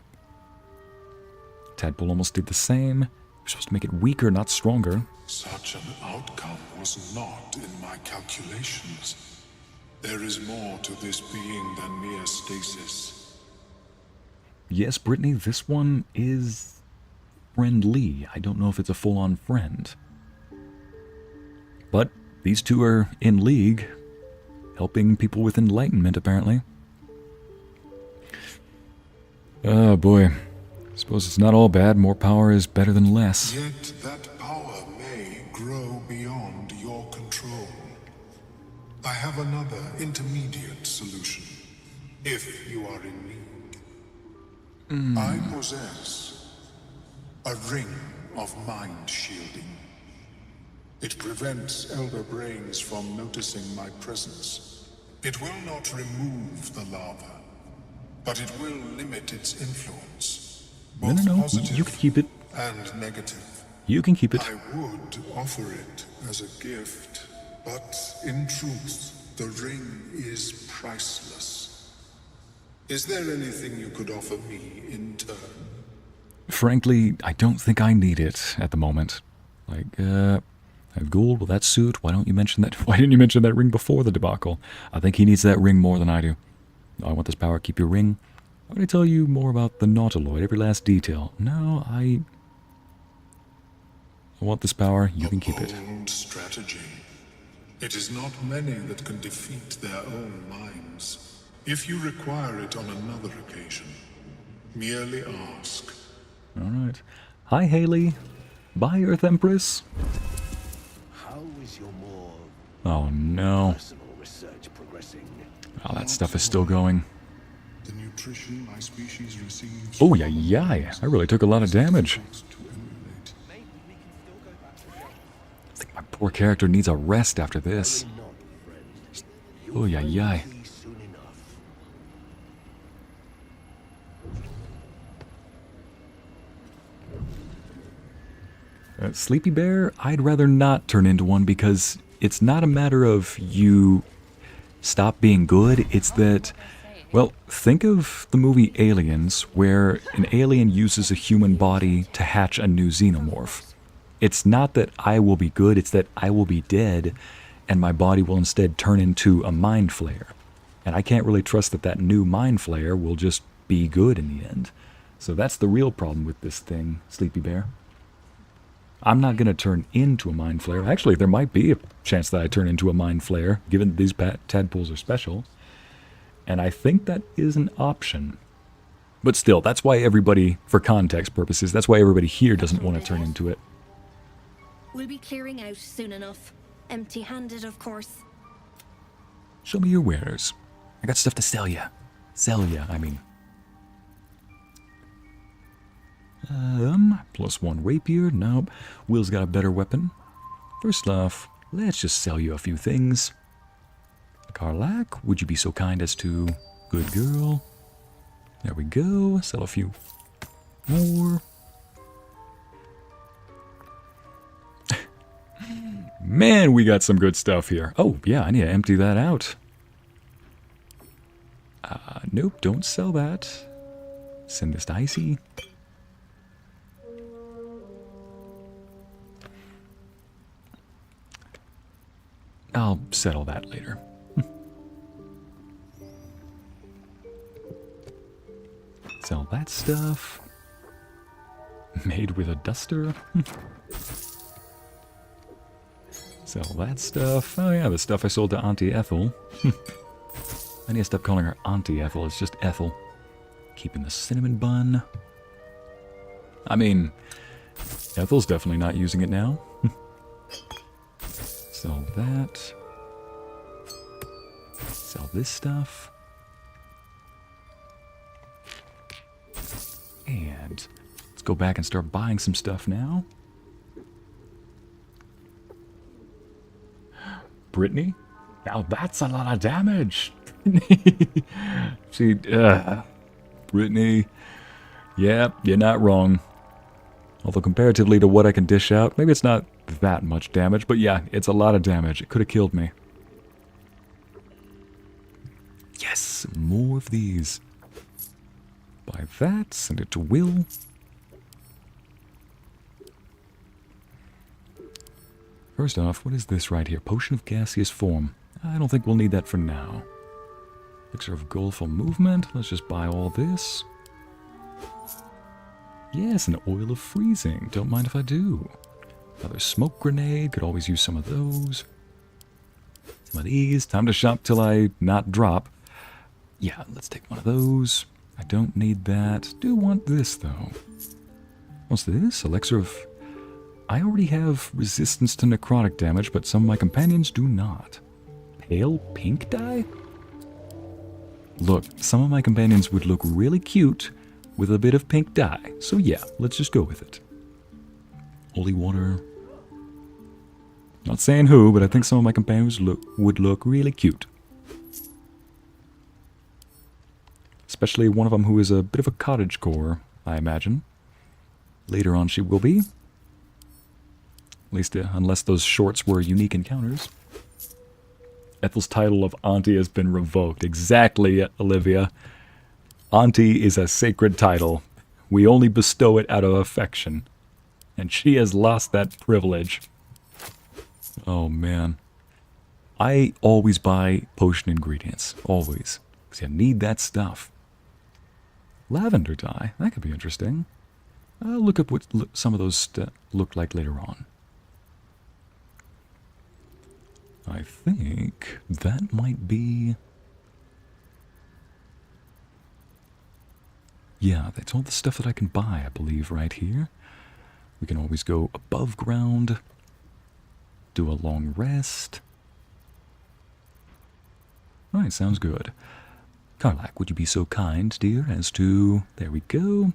Tadpole almost did the same. You're supposed to make it weaker, not stronger. Such an outcome was not in my calculations. There is more to this being than mere stasis. Yes, Brittany, this one is friendly. I don't know if it's a full-on friend. But these two are in league, helping people with enlightenment, apparently. Oh boy. Suppose it's not all bad. More power is better than less. Yet that power may grow beyond your control. I have another intermediate solution, if you are in need. I possess a ring of mind shielding. It prevents elder brains from noticing my presence. It will not remove the lava, but it will limit its influence. Both No. positive You can keep it. and negative. You can keep it. I would offer it as a gift, but in truth, the ring is priceless. Is there anything you could offer me in turn? Frankly, I don't think I need it at the moment. Like, I have gold, well, that suit. Why don't you mention that? Why didn't you mention that ring before the debacle? I think he needs that ring more than I do. I want this power. Keep your ring. Why would I tell you more about the Nautiloid, every last detail? No, I want this power. You can keep it. Bold strategy. It is not many that can defeat their own minds. If you require it on another occasion, merely ask. All right. Hi, Haley. Bye, Earth Empress. How is your more Oh, no. personal research progressing? Oh, that stuff is still going. The nutrition my species receives. Oh, yeah. I really took a lot of damage. I think my poor character needs a rest after this. Oh, yeah. Sleepy Bear, I'd rather not turn into one because it's not a matter of you stop being good. It's that, well, think of the movie Aliens, where an alien uses a human body to hatch a new xenomorph. It's not that I will be good, it's that I will be dead, and my body will instead turn into a mind flayer. And I can't really trust that that new mind flayer will just be good in the end. So that's the real problem with this thing, Sleepy Bear. I'm not going to turn into a mind flayer. Actually, there might be a chance that I turn into a mind flayer, given these tadpoles are special. And I think that is an option. But still, that's why everybody, for context purposes, that's why everybody here doesn't want to turn into it. We'll be clearing out soon enough. Empty-handed, of course. Show me your wares. I got stuff to sell ya. I mean. +1 rapier. Nope. Wyll's got a better weapon. First off, let's just sell you a few things. Karlach, would you be so kind as to... Good girl. There we go. Sell a few more. Man, we got some good stuff here. Oh, yeah, I need to empty that out. Nope, don't sell that. Send this to Icy. I'll settle that later. Sell that stuff. Made with a duster. Sell that stuff. Oh yeah, the stuff I sold to Auntie Ethel. I need to stop calling her Auntie Ethel, it's just Ethel. Keeping the cinnamon bun. I mean, Ethel's definitely not using it now. Sell that. Sell this stuff. And let's go back and start buying some stuff now. Brittany? Now that's a lot of damage. Brittany. Yeah, you're not wrong. Although comparatively to what I can dish out, maybe it's not that much damage, but yeah, it's a lot of damage. It could have killed me. Yes, more of these. Buy that, send it to Wyll. First off, what is this right here? Potion of gaseous form. I don't think we'll need that for now. Elixir of Goleful movement. Let's just buy all this. Yes, an oil of freezing. Don't mind if I do. Another smoke grenade. Could always use some of those. Some of these. Time to shop till I not drop. Yeah, let's take one of those. I don't need that. Do want this, though. What's this? Elixir of... I already have resistance to necrotic damage, but some of my companions do not. Pale pink dye? Look, some of my companions would look really cute with a bit of pink dye. So yeah, let's just go with it. Holy water. Not saying who, but I think some of my companions would look really cute. Especially one of them who is a bit of a cottagecore, I imagine. Later on she will be. At least unless those shorts were unique encounters. Ethel's title of Auntie has been revoked. Exactly, Olivia. Auntie is a sacred title. We only bestow it out of affection. And she has lost that privilege. Oh, man. I always buy potion ingredients. Always. Because you need that stuff. Lavender dye. That could be interesting. I'll look up what some of those look like later on. I think that might be... Yeah, that's all the stuff that I can buy, I believe, right here. We can always go above ground, do a long rest. Alright, sounds good. Karlach, would you be so kind, dear, as to... There we go.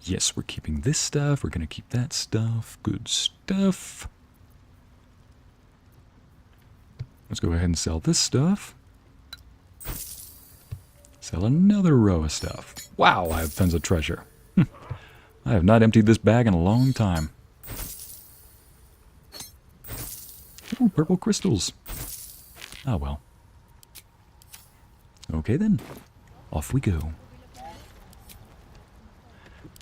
Yes, we're keeping this stuff. We're going to keep that stuff. Good stuff. Let's go ahead and sell this stuff. Sell another row of stuff. Wow, I have tons of treasure. I have not emptied this bag in a long time. Oh, purple crystals. Ah, well. Okay then. Off we go.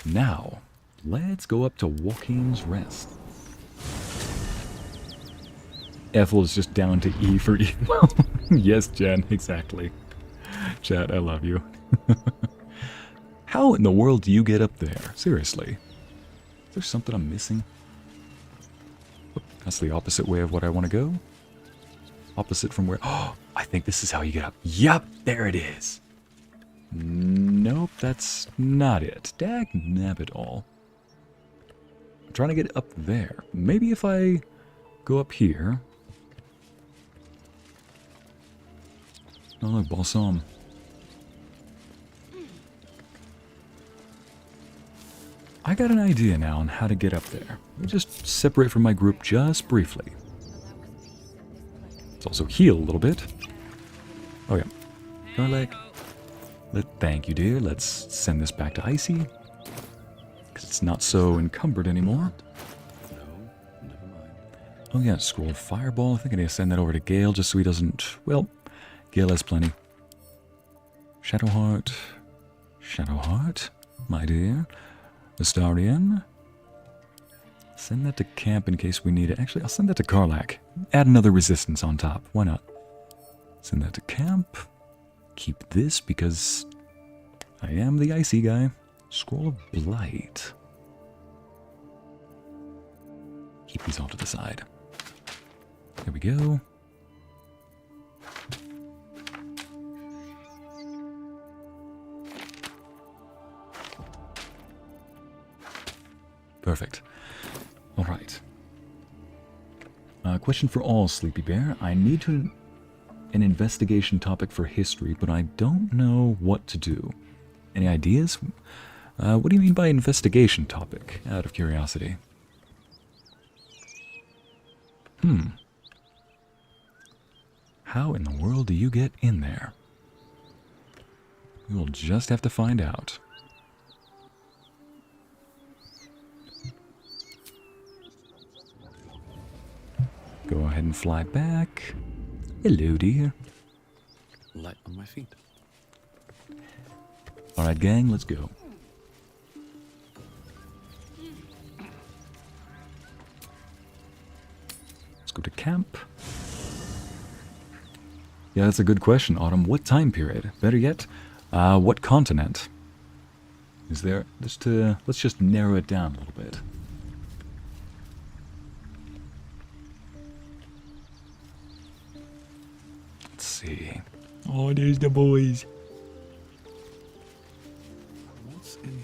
Now, let's go up to Joaquin's Rest. Ethel is just down to E for evil. Yes, Jen, exactly. Chat, I love you. How in the world do you get up there? Seriously. Is there something I'm missing? That's the opposite way of what I want to go. Opposite from where... Oh, I think this is how you get up. Yup, there it is. Nope, that's not it. Dag nabbit all. I'm trying to get up there. Maybe if I go up here... Oh, look, balsam. I got an idea now on how to get up there. Let me just separate from my group just briefly. Let's also heal a little bit. Oh yeah. Karlach. Thank you, dear. Let's send this back to Icy. Because it's not so encumbered anymore. Oh yeah, scroll of fireball. I think I need to send that over to Gale just so he doesn't... Well, Gale has plenty. Shadowheart. Shadowheart, my dear. Astarian. Send that to camp in case we need it. Actually, I'll send that to Karlach. Add another resistance on top. Why not? Send that to camp. Keep this because I am the icy guy. Scroll of Blight. Keep these all to the side. There we go. Perfect. All right. Question for all, Sleepy Bear. I need an investigation topic for history, but I don't know what to do. Any ideas? What do you mean by investigation topic, out of curiosity? How in the world do you get in there? We will just have to find out. Go ahead and fly back. Hello, dear. Light on my feet. Alright, gang, let's go. Let's go to camp. Yeah, that's a good question, Autumn. What time period? Better yet, what continent? Is there... let's just narrow it down a little bit. see. Oh, there's the boys. What's in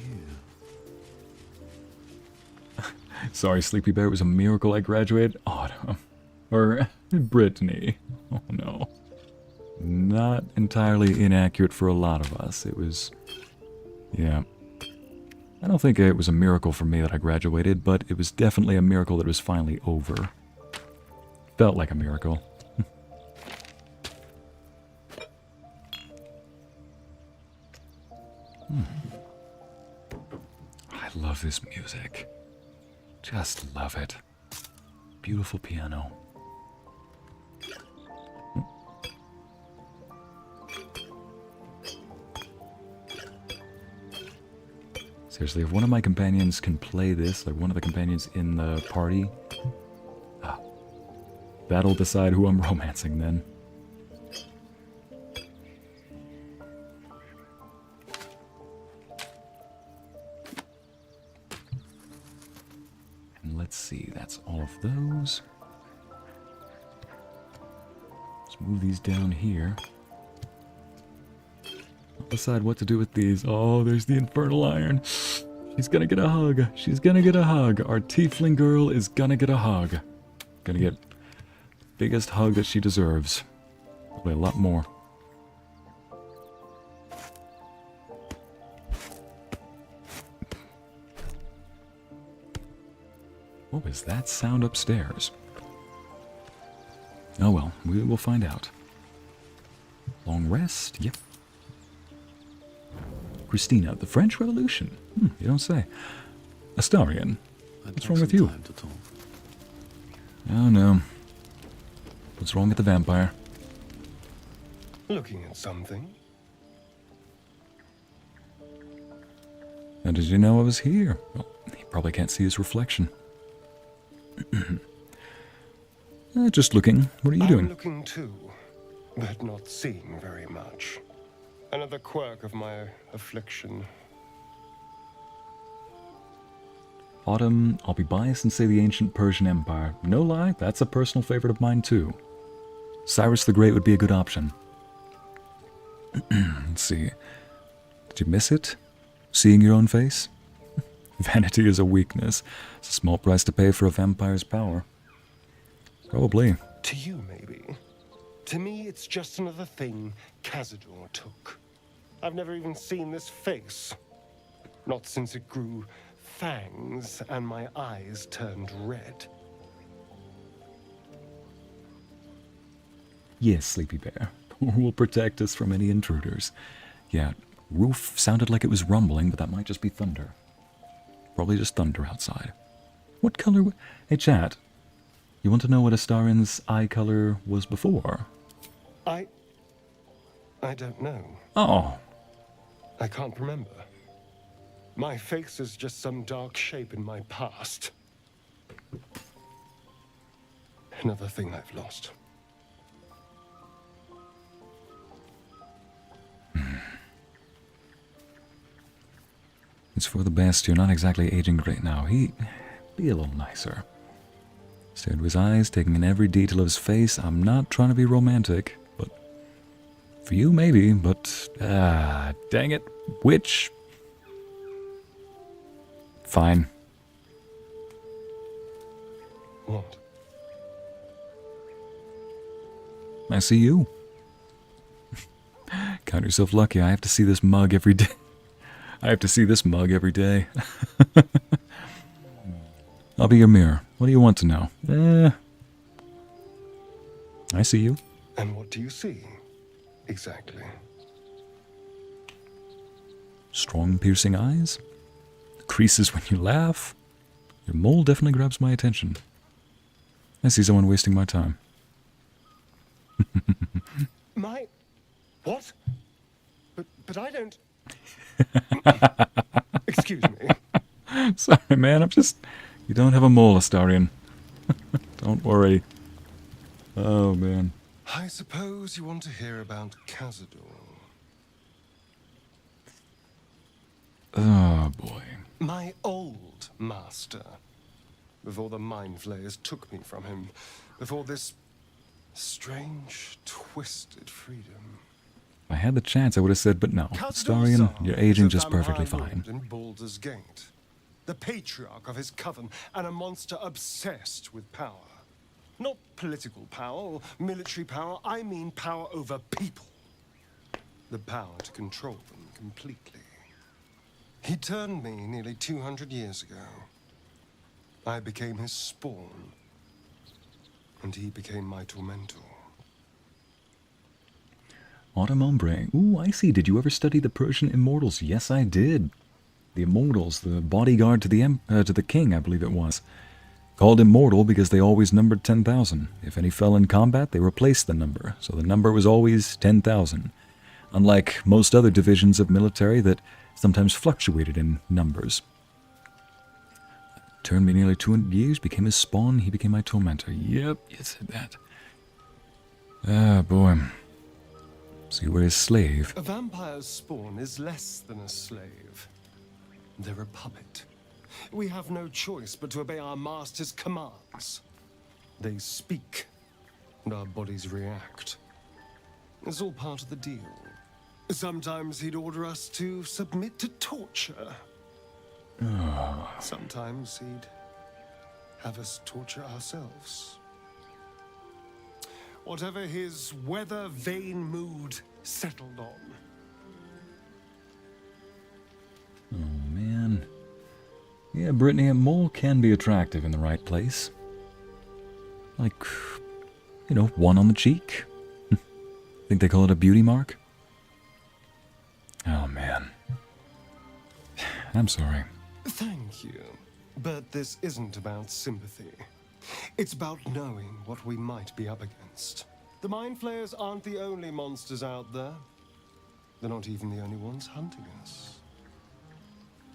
here? Sorry, Sleepy Bear. It was a miracle I graduated. Autumn. Or Brittany. Oh, no. Not entirely inaccurate for a lot of us. It was... Yeah. I don't think it was a miracle for me that I graduated, but it was definitely a miracle that it was finally over. Felt like a miracle. I love this music. Just love it. Beautiful piano. Seriously, if one of my companions can play this, like one of the companions in the party, that'll decide who I'm romancing then. And let's see, that's all of those. Let's move these down here. I'll decide what to do with these. Oh, there's the infernal iron. She's gonna get a hug. She's gonna get a hug. Our tiefling girl is gonna get a hug. Gonna get the biggest hug that she deserves. Probably a lot more. What was that sound upstairs? Oh well, we will find out. Long rest? Yep. Christina, the French Revolution? You don't say. Astarion, what's wrong with you? Oh no. What's wrong with the vampire? Looking at something. How did you know I was here? Well, he probably can't see his reflection. Just looking. What are you doing? I'm looking too, but not seeing very much. Another quirk of my affliction. Autumn, I'll be biased and say the ancient Persian Empire. No lie, that's a personal favorite of mine too. Cyrus the Great would be a good option. Let's see. Did you miss it? Seeing your own face? Vanity is a weakness. It's a small price to pay for a vampire's power. Probably. To you, maybe. To me, it's just another thing Cazador took. I've never even seen this face. Not since it grew fangs and my eyes turned red. Yes, Sleepy Bear. Thor will protect us from any intruders. Yeah, roof sounded like it was rumbling, but that might just be thunder. Probably just thunder outside. What color... Hey, chat. You want to know what Astarion's eye color was before? I don't know. Oh. I can't remember. My face is just some dark shape in my past. Another thing I've lost. It's for the best. You're not exactly aging great now. Be a little nicer. Stared into his eyes, taking in every detail of his face. I'm not trying to be romantic, but for you maybe, but dang it. Which? Fine. What? I see you. Count yourself lucky. I have to see this mug every day. I have to see this mug every day. I'll be your mirror. What do you want to know? I see you. And what do you see? Exactly. Strong, piercing eyes. Creases when you laugh. Your mole definitely grabs my attention. I see someone wasting my time. My... What? But I don't... Excuse me. Sorry, man. I'm just... You don't have a mole, Astarion. Don't worry. Oh, man. I suppose you want to hear about Cazador. Oh, boy. My old master. Before the mind flayers took me from him. Before this Strange, twisted freedom. If I had the chance, I would have said, but no. Astarion, you're aging just perfectly fine. In Baldur's Gate, the patriarch of his coven, and a monster obsessed with power. Not political power or military power, I mean power over people. The power to control them completely. He turned me nearly 200 years ago. I became his spawn, and he became my tormentor. Autumn Ombre. Ooh, I see. Did you ever study the Persian immortals? Yes, I did. The immortals, the bodyguard to the king, I believe it was. Called immortal because they always numbered 10,000. If any fell in combat, they replaced the number, so the number was always 10,000. Unlike most other divisions of military that sometimes fluctuated in numbers. Turned me nearly 200 years, became his spawn, he became my tormentor. Yep, you said that. Ah, boy. So you were his slave. A vampire's spawn is less than a slave. They're a puppet. We have no choice but to obey our master's commands. They speak, and our bodies react. It's all part of the deal. Sometimes he'd order us to submit to torture. Oh. Sometimes he'd have us torture ourselves. Whatever his weather-vane mood settled on. Oh, man. Yeah, Brittany, a mole can be attractive in the right place. Like, you know, one on the cheek. Think they call it a beauty mark? Oh, man. I'm sorry. Thank you. But this isn't about sympathy. It's about knowing what we might be up against. The Mind Flayers aren't the only monsters out there. They're not even the only ones hunting us.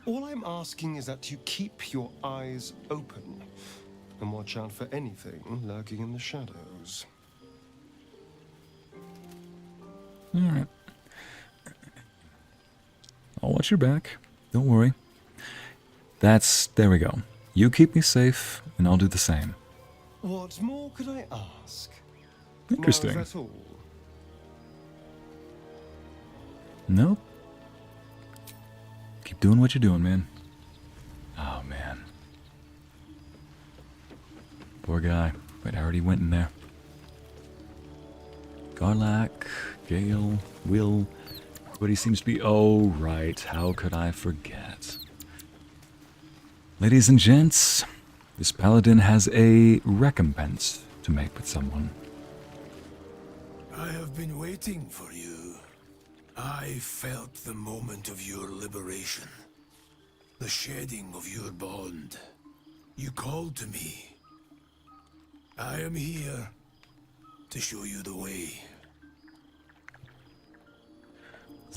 All I'm asking is that you keep your eyes open and watch out for anything lurking in the shadows. Alright. I'll watch your back. Don't worry. There we go. You keep me safe, and I'll do the same. What more could I ask? Interesting. Now, is that all? Nope. Keep doing what you're doing, man. Oh, man. Poor guy. Wait, I already went in there. Karlach, Gale, Wyll. Everybody seems to be... Oh, right. How could I forget? Ladies and gents, this paladin has a recompense to make with someone. I have been waiting for you. I felt the moment of your liberation. The shedding of your bond. You called to me. I am here to show you the way.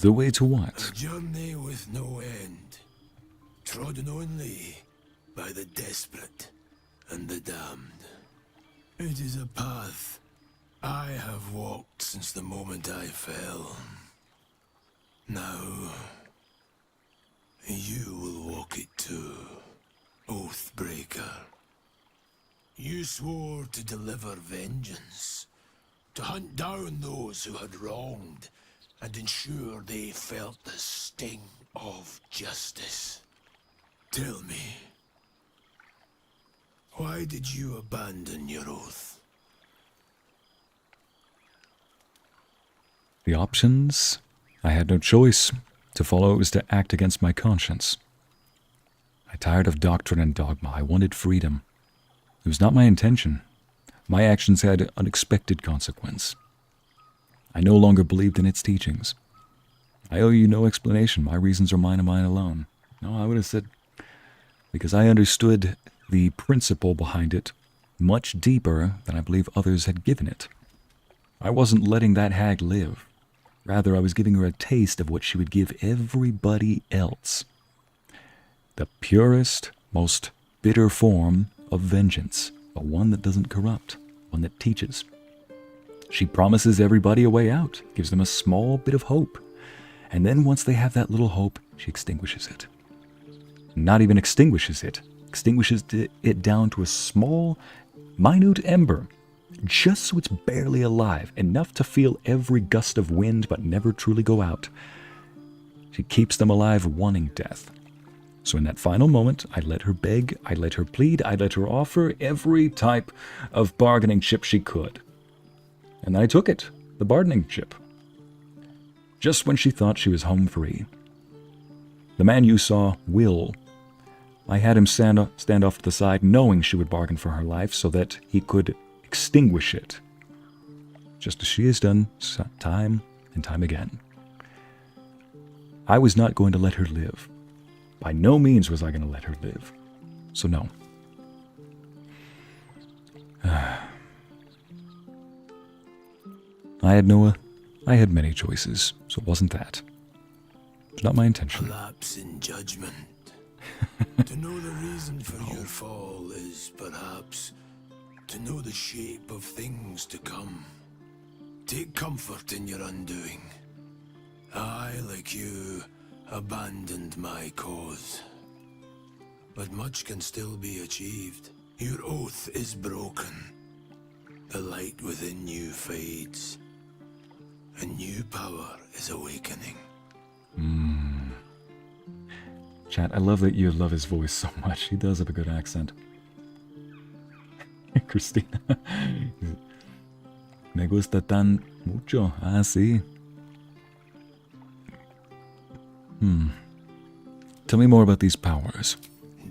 The way to what? A journey with no end. Trodden only by the desperate and the damned. It is a path I have walked since the moment I fell. Now, you will walk it too, Oathbreaker. You swore to deliver vengeance, to hunt down those who had wronged, and ensure they felt the sting of justice. Tell me, why did you abandon your oath? The options? I had no choice. To follow it was to act against my conscience. I tired of doctrine and dogma. I wanted freedom. It was not my intention. My actions had unexpected consequence. I no longer believed in its teachings. I owe you no explanation. My reasons are mine and mine alone. No, I would have said, because I understood the principle behind it much deeper than I believe others had given it. I wasn't letting that hag live. Rather, I was giving her a taste of what she would give everybody else. The purest, most bitter form of vengeance, but one that doesn't corrupt, one that teaches. She promises everybody a way out, gives them a small bit of hope, and then once they have that little hope, she extinguishes it. Not even extinguishes it down to a small, minute ember, just so it's barely alive, enough to feel every gust of wind but never truly go out. She keeps them alive, wanting death. So in that final moment, I let her beg, I let her plead, I let her offer every type of bargaining chip she could. And I took it, the bargaining chip. Just when she thought she was home free. The man you saw, Wyll, I had him stand off to the side, knowing she would bargain for her life so that he could extinguish it. Just as she has done time and time again. I was not going to let her live. By no means was I going to let her live. So no. I had many choices, so it wasn't that. It's not my intention. Lapse in judgment. To know the reason for your fall is perhaps to know the shape of things to come. Take comfort in your undoing. I, like you, abandoned my cause. But much can still be achieved. Your oath is broken. The light within you fades. A new power is awakening. Chat, I love that you love his voice so much. He does have a good accent. Christina. Me gusta tan mucho. Ah, sí. Tell me more about these powers.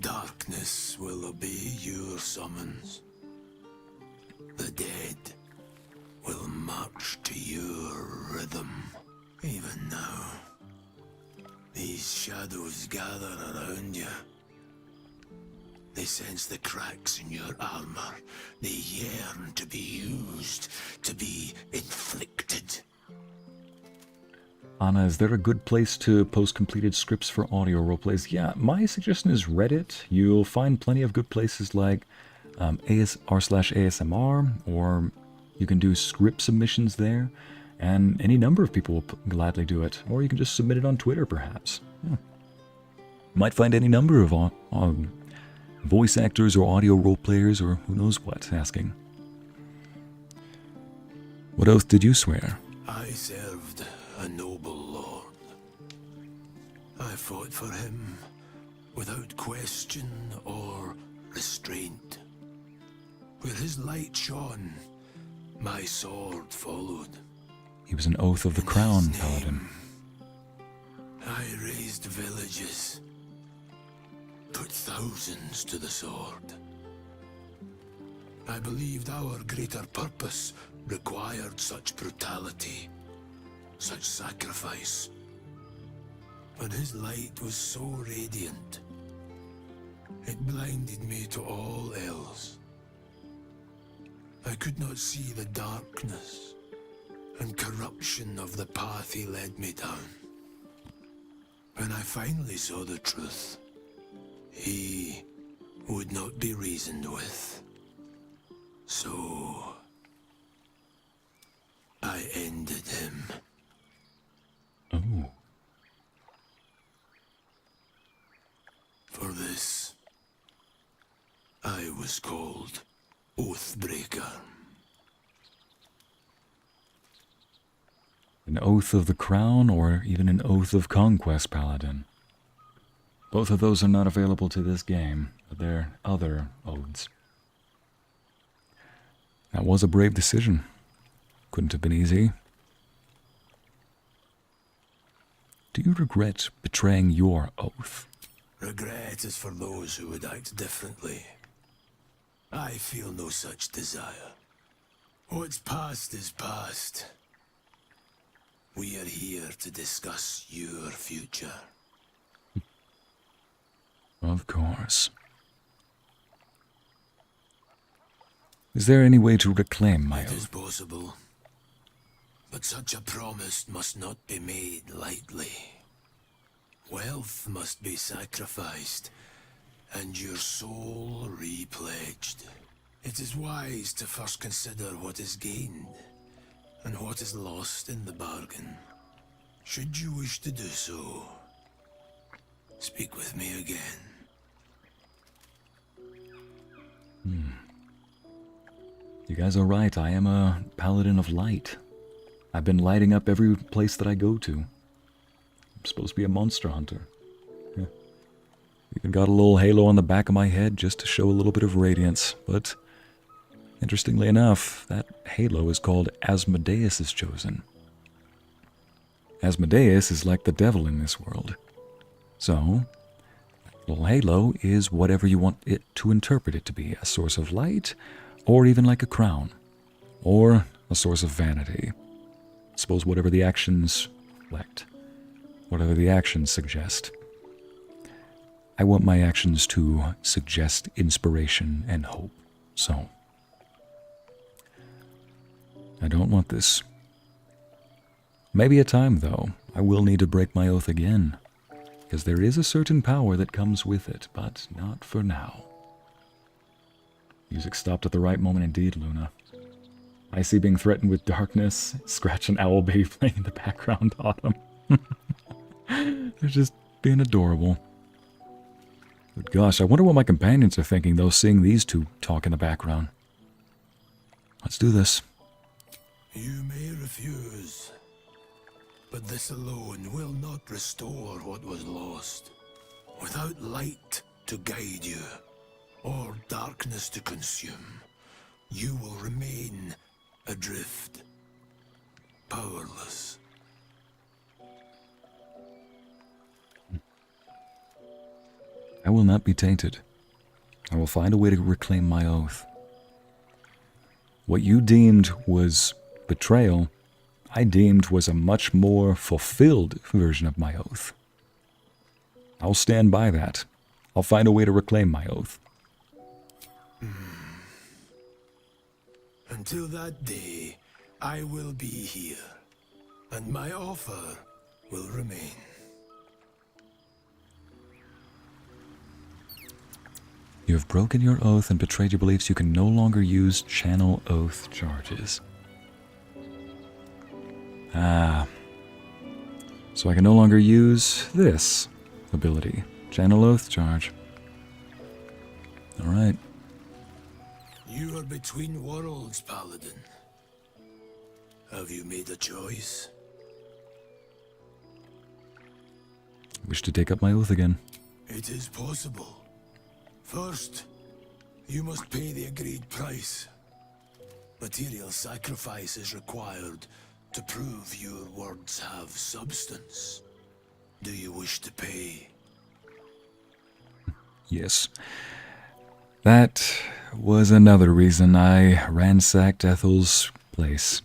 Darkness will obey your summons. The dead will march to your rhythm. Even now, these shadows gather around you. They sense the cracks in your armor. They yearn to be used, to be inflicted. Anna, is there a good place to post completed scripts for audio roleplays? Yeah, my suggestion is Reddit. You'll find plenty of good places like r/ASMR, or you can do script submissions there, and any number of people will gladly do it. Or you can just submit it on Twitter, perhaps. Yeah. Might find any number of voice actors or audio roleplayers or who knows what asking. What oath did you swear? I served a noble lord. I fought for him without question or restraint. Where his light shone, my sword followed. He was an oath of the crown, Paladin. I raised villages, put thousands to the sword. I believed our greater purpose required such brutality, such sacrifice. But his light was so radiant, it blinded me to all else. I could not see the darkness and corruption of the path he led me down. When I finally saw the truth, he would not be reasoned with. So I ended him. Oh. For this, I was called Oathbreaker. An oath of the crown, or even an oath of conquest, Paladin. Both of those are not available to this game, but they're other oaths. That was a brave decision. Couldn't have been easy. Do you regret betraying your oath? Regret is for those who would act differently. I feel no such desire. What's past is past. We are here to discuss your future. Of course. Is there any way to reclaim my It is oath? possible. But such a promise must not be made lightly. Wealth must be sacrificed, and your soul repledged. It is wise to first consider what is gained, and what is lost in the bargain. Should you wish to do so, speak with me again. You guys are right, I am a paladin of light. I've been lighting up every place that I go to. I'm supposed to be a monster hunter. Yeah. Even got a little halo on the back of my head just to show a little bit of radiance, but interestingly enough, that halo is called Asmodeus' Chosen. Asmodeus is like the devil in this world. So, little halo is whatever you want it to interpret it to be, a source of light, or even like a crown, or a source of vanity. I suppose whatever the actions reflect, whatever the actions suggest. I want my actions to suggest inspiration and hope, so I don't want this. Maybe a time, though, I will need to break my oath again, because there is a certain power that comes with it, but not for now. Music stopped at the right moment indeed, Luna. I see being threatened with darkness, Scratch and Owl Baby playing in the background, Autumn. They're just being adorable. But gosh, I wonder what my companions are thinking, though, seeing these two talk in the background. Let's do this. You may refuse, but this alone will not restore what was lost. Without light to guide you, or darkness to consume, you will remain adrift, powerless. I will not be tainted. I will find a way to reclaim my oath. What you deemed was betrayal, I deemed was a much more fulfilled version of my oath. I'll stand by that. I'll find a way to reclaim my oath. Until that day, I will be here, and my offer will remain. You have broken your oath and betrayed your beliefs. You can no longer use channel oath charges. So I can no longer use this ability. Channel oath charge. Alright. You are between worlds, Paladin. Have you made a choice? Wish to take up my oath again. It is possible. First, you must pay the agreed price. Material sacrifice is required to prove your words have substance. Do you wish to pay? Yes. That was another reason I ransacked Ethel's place.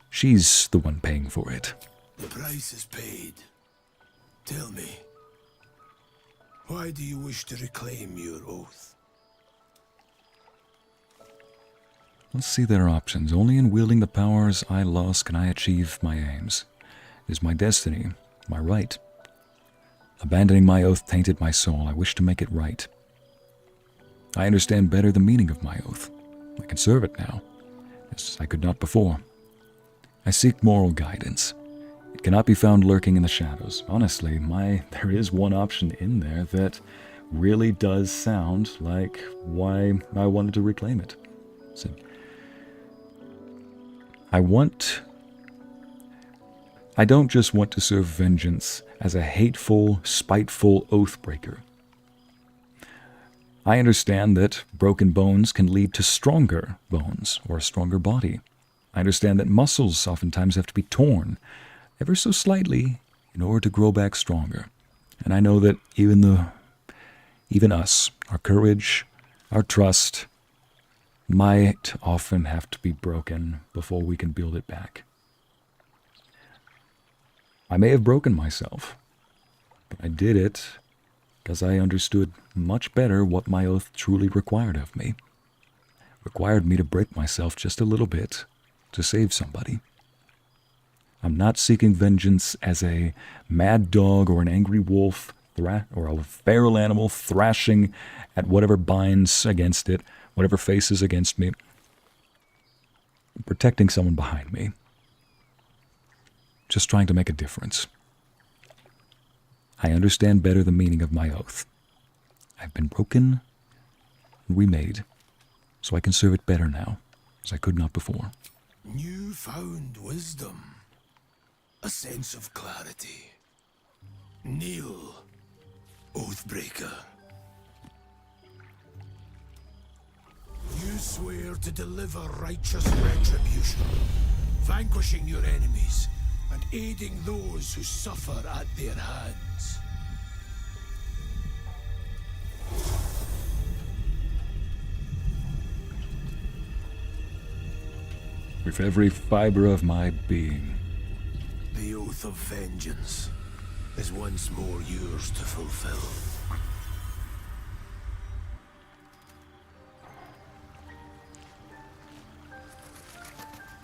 She's the one paying for it. The price is paid. Tell me, why do you wish to reclaim your oath? Let's see their options. Only in wielding the powers I lost can I achieve my aims. It is my destiny, my right. Abandoning my oath tainted my soul. I wish to make it right. I understand better the meaning of my oath. I can serve it now, as I could not before. I seek moral guidance. It cannot be found lurking in the shadows. Honestly, there is one option in there that really does sound like why I wanted to reclaim it. So, I don't just want to serve vengeance as a hateful, spiteful Oathbreaker. I understand that broken bones can lead to stronger bones or a stronger body. I understand that muscles oftentimes have to be torn ever so slightly in order to grow back stronger. And I know that even us, our courage, our trust, might often have to be broken before we can build it back. I may have broken myself, but I did it because I understood much better what my oath truly required of me. It required me to break myself just a little bit to save somebody. I'm not seeking vengeance as a mad dog or an angry wolf or a feral animal thrashing at whatever binds against it, whatever faces against me. I'm protecting someone behind me. Just trying to make a difference. I understand better the meaning of my oath. I've been broken and remade. so I can serve it better now, as I could not before. Newfound wisdom. A sense of clarity. Kneel, Oathbreaker. You swear to deliver righteous retribution, vanquishing your enemies and aiding those who suffer at their hands. With every fiber of my being. The oath of vengeance is once more yours to fulfill.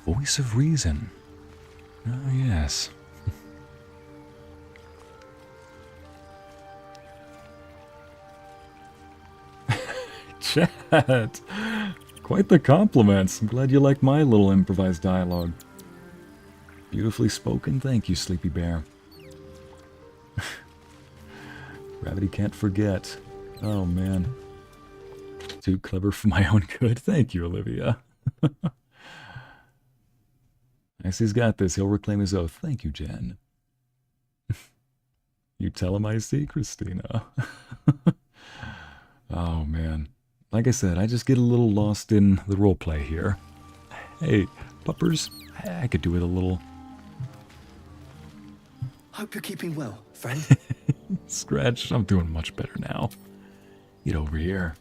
Voice of reason. Oh, yes. Chat! Quite the compliments. I'm glad you like my little improvised dialogue. Beautifully spoken. Thank you, Sleepy Bear. Gravity can't forget. Oh, man. Too clever for my own good. Thank you, Olivia. Nice, he's got this. He'll reclaim his oath. Thank you, Jen. You tell him I see, Christina. Oh, man. Like I said, I just get a little lost in the roleplay here. Hey, puppers, I could do with a little... Hope you're keeping well, friend. Scratch, I'm doing much better now. Get over here.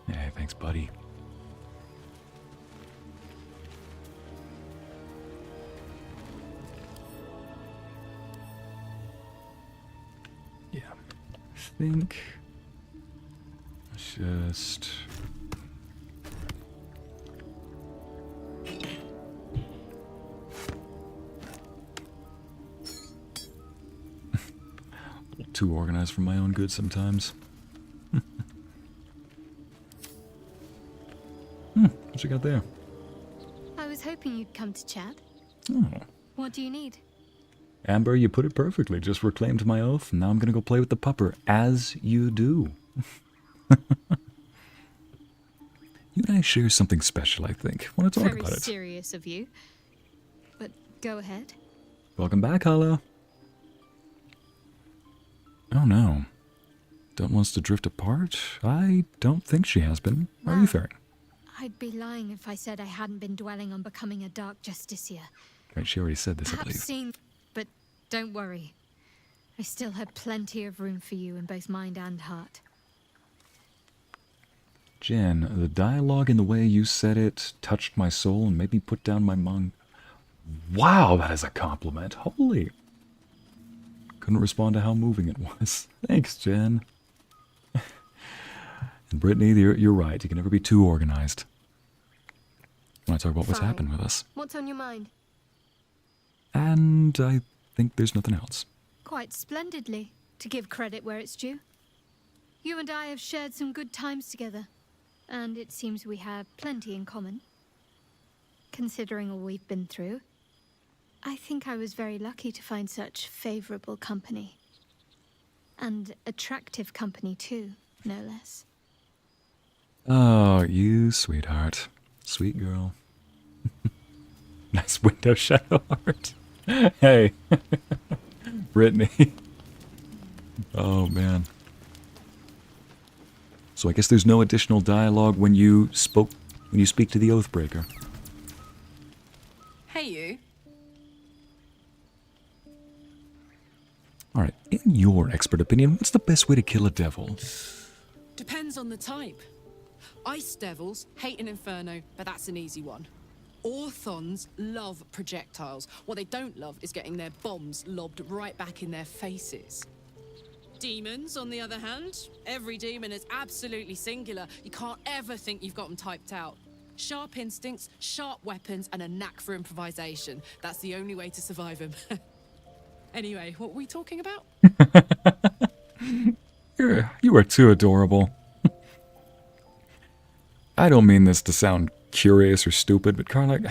Hey, thanks, buddy. Yeah, I think just a little too organized for my own good sometimes. What you got there? I was hoping you'd come to chat. Oh. What do you need? Amber, you put it perfectly. Just reclaimed my oath, and now I'm gonna go play with the pupper, as you do. You and I share something special, I think. Want to talk about it? Very serious of you. But go ahead. Welcome back, Hala. Oh no. Don't want us to drift apart? I don't think she has been. How are you faring? I'd be lying if I said I hadn't been dwelling on becoming a Dark Justiciar. Right, she already said this, I believe. Perhaps seen, but don't worry. I still have plenty of room for you in both mind and heart. Jen, the dialogue and the way you said it touched my soul and made me put down my mung. Wow, that is a compliment. Holy. Couldn't respond to how moving it was. Thanks, Jen. And Brittany, you're right. You can never be too organized. I want to talk about what's happened with us. What's on your mind? And I think there's nothing else. Quite splendidly, to give credit where it's due. You and I have shared some good times together, and it seems we have plenty in common. Considering all we've been through, I think I was very lucky to find such favorable company. And attractive company too, no less. Oh, you sweetheart. Sweet girl. Nice window, Shadowheart. Hey. Brittany. Oh, man. So I guess there's no additional dialogue when you speak to the Oathbreaker. Hey, you. Alright, in your expert opinion, what's the best way to kill a devil? Depends on the type. Ice devils hate an inferno, but that's an easy one. Orthons love projectiles. What they don't love is getting their bombs lobbed right back in their faces. Demons, on the other hand, every demon is absolutely singular. You can't ever think you've got them typed out. Sharp instincts, sharp weapons, and a knack for improvisation. That's the only way to survive them. Anyway, what were we talking about? You are too adorable. I don't mean this to sound curious or stupid, but Karlach,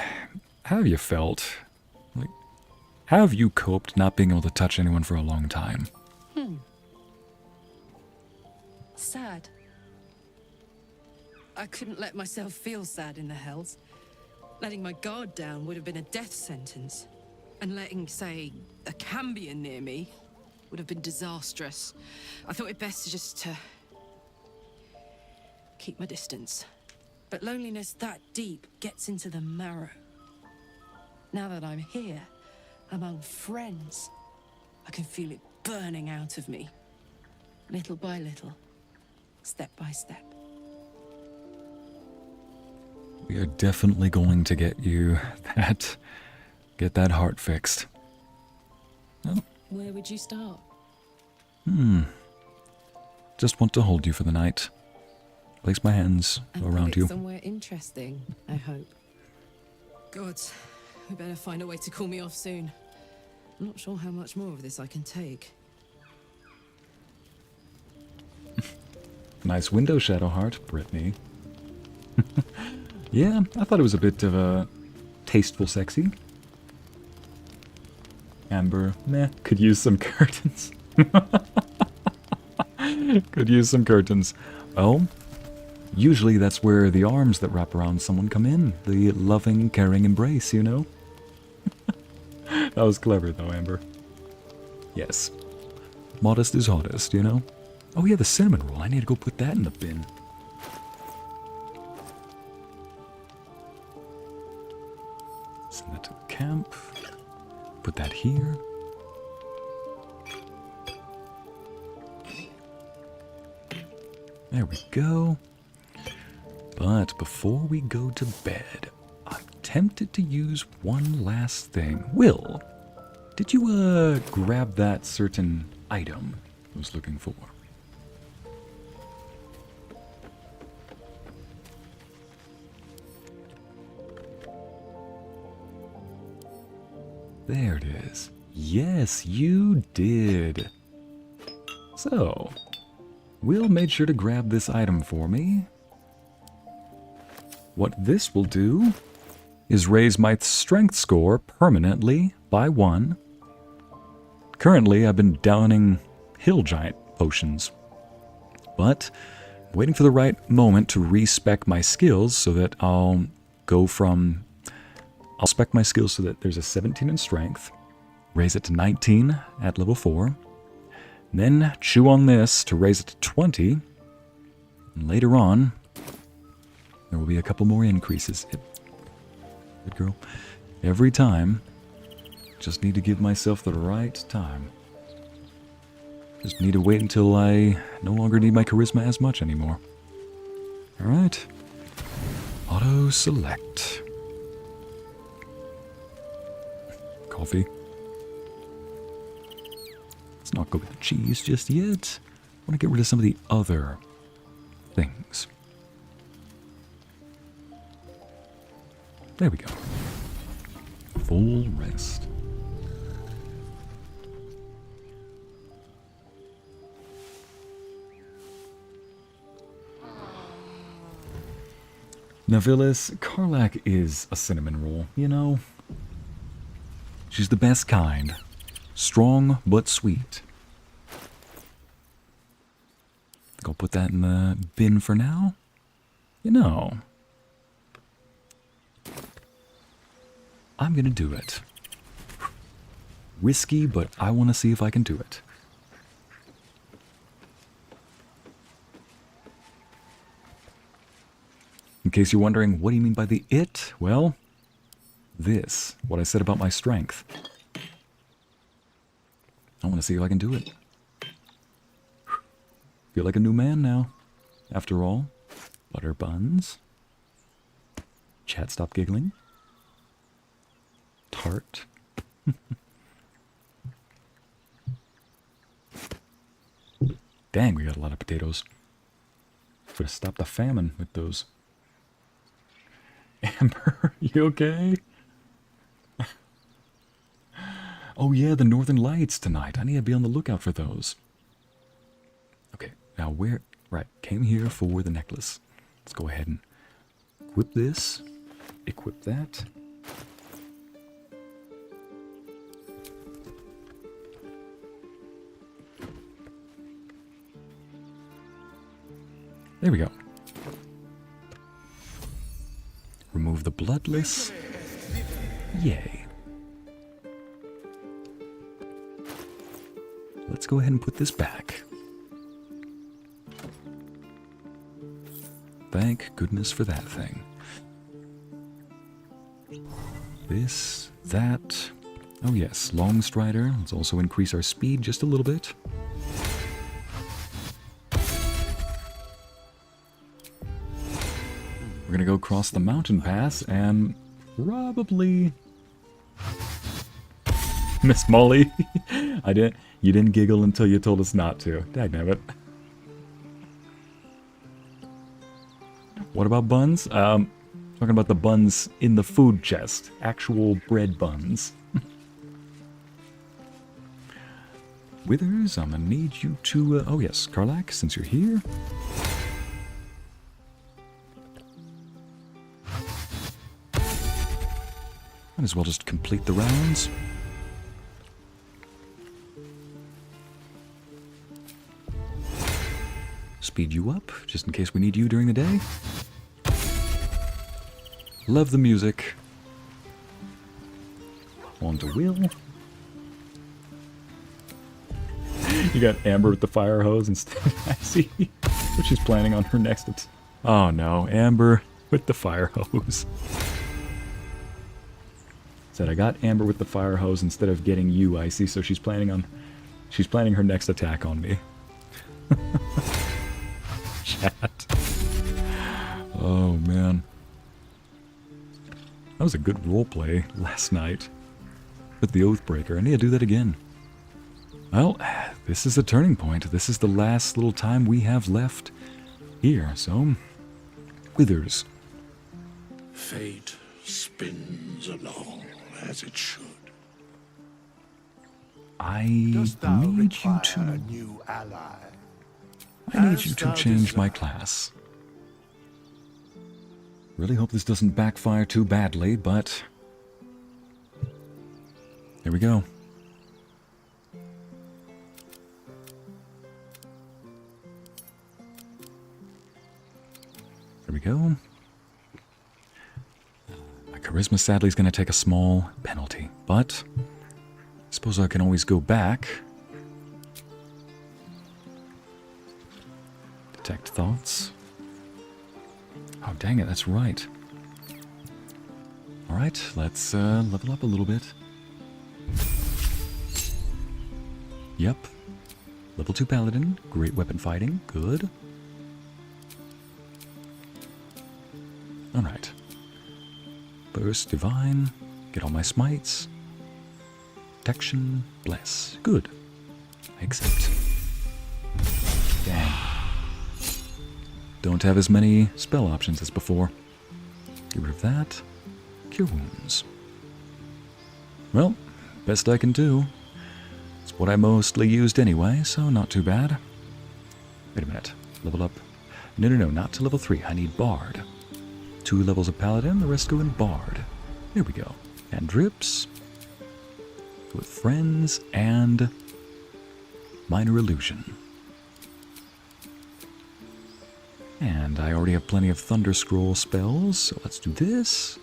how have you felt? Like, how have you coped not being able to touch anyone for a long time? Sad. I couldn't let myself feel sad in the Hells. Letting my guard down would have been a death sentence. And letting, say, a Cambion near me would have been disastrous. I thought it best to keep my distance. But loneliness that deep gets into the marrow. Now that I'm here, among friends, I can feel it burning out of me. Little by little, step by step. We are definitely going to get you get that heart fixed. Oh. Where would you start? Just want to hold you for the night. Place my hands around you. Somewhere interesting, I hope. Gods, we better find a way to cool me off soon. I'm not sure how much more of this I can take. Nice window, Shadowheart, Brittany. Yeah, I thought it was a bit of a tasteful sexy. Amber, meh, could use some curtains. Could use some curtains. Well, usually that's where the arms that wrap around someone come in. The loving, caring embrace, you know? That was clever though, Amber. Yes. Modest is hottest, you know? Oh yeah, the cinnamon roll. I need to go put that in the bin. Send that to camp. Put that here. There we go. But before we go to bed, I'm tempted to use one last thing. Wyll, did you grab that certain item I was looking for? There it is. Yes, you did. So, Wyll made sure to grab this item for me. What this will do is raise my strength score permanently by 1. Currently, I've been downing hill giant potions, but waiting for the right moment to respec my skills so that I'll spec my skills so that there's a 17 in strength, raise it to 19 at level 4, then chew on this to raise it to 20, and later on, there will be a couple more increases. Good girl. Every time, just need to give myself the right time. Just need to wait until I no longer need my charisma as much anymore. Alright. Auto-select. Coffee. Let's not go with the cheese just yet. I want to get rid of some of the other things. There we go. Full rest. Now, Phyllis, Karlach is a cinnamon roll, you know? She's the best kind. Strong but sweet. Go put that in the bin for now. You know, I'm gonna do it. Risky, but I want to see if I can do it. In case you're wondering, what do you mean by the it? Well, this, what I said about my strength. I want to see if I can do it. Feel like a new man now, after all. Butter buns. Chat, stop giggling. Tart. Dang, we got a lot of potatoes. Could have stopped the famine with those. Amber, you okay? Oh yeah, the Northern Lights tonight. I need to be on the lookout for those. Okay, now where... Right, came here for the necklace. Let's go ahead and Equip this. Equip that. There we go. Remove the bloodless. Yay. Let's go ahead and put this back. Thank goodness for that thing. This, that. Oh yes, long strider. Let's also increase our speed just a little bit. We're gonna go across the mountain pass and probably Miss Molly. You didn't giggle until you told us not to. Dagnabbit. What about buns? Talking about the buns in the food chest. Actual bread buns. Withers, I'm gonna need you to... oh yes, Karlach, since you're here. Might as well just complete the rounds. Speed you up, just in case we need you during the day. Love the music. On to Wyll. You got Amber with the fire hose instead. I see what she's planning on her next. Oh no, Amber with the fire hose. Said I got Amber with the fire hose instead of getting you, Icy, so she's planning her next attack on me. Chat. Oh man. That was a good roleplay last night with the Oathbreaker. I need to do that again. Well, this is a turning point. This is the last little time we have left here, so... Withers. Fate spins along as it should. I need you to... A new ally. I need you to change my class. Really hope this doesn't backfire too badly, but... Here we go. There we go. My charisma sadly is going to take a small penalty, but I suppose I can always go back. Detect thoughts. Oh, dang it, that's right. Alright, let's level up a little bit. Yep. Level 2 Paladin, great weapon fighting, good. Alright. Burst, Divine, get all my smites. Protection, Bless, good. Except... Dang. Don't have as many spell options as before. Get rid of that. Cure Wounds. Well, best I can do. It's what I mostly used anyway, so not too bad. Wait a minute. Level up. No, not to level 3. I need Bard. 2 levels of Paladin, the rest go in Bard. There we go. Cantrips. Go with Friends and Minor Illusion. And I already have plenty of Thunder Scroll spells, so let's do this.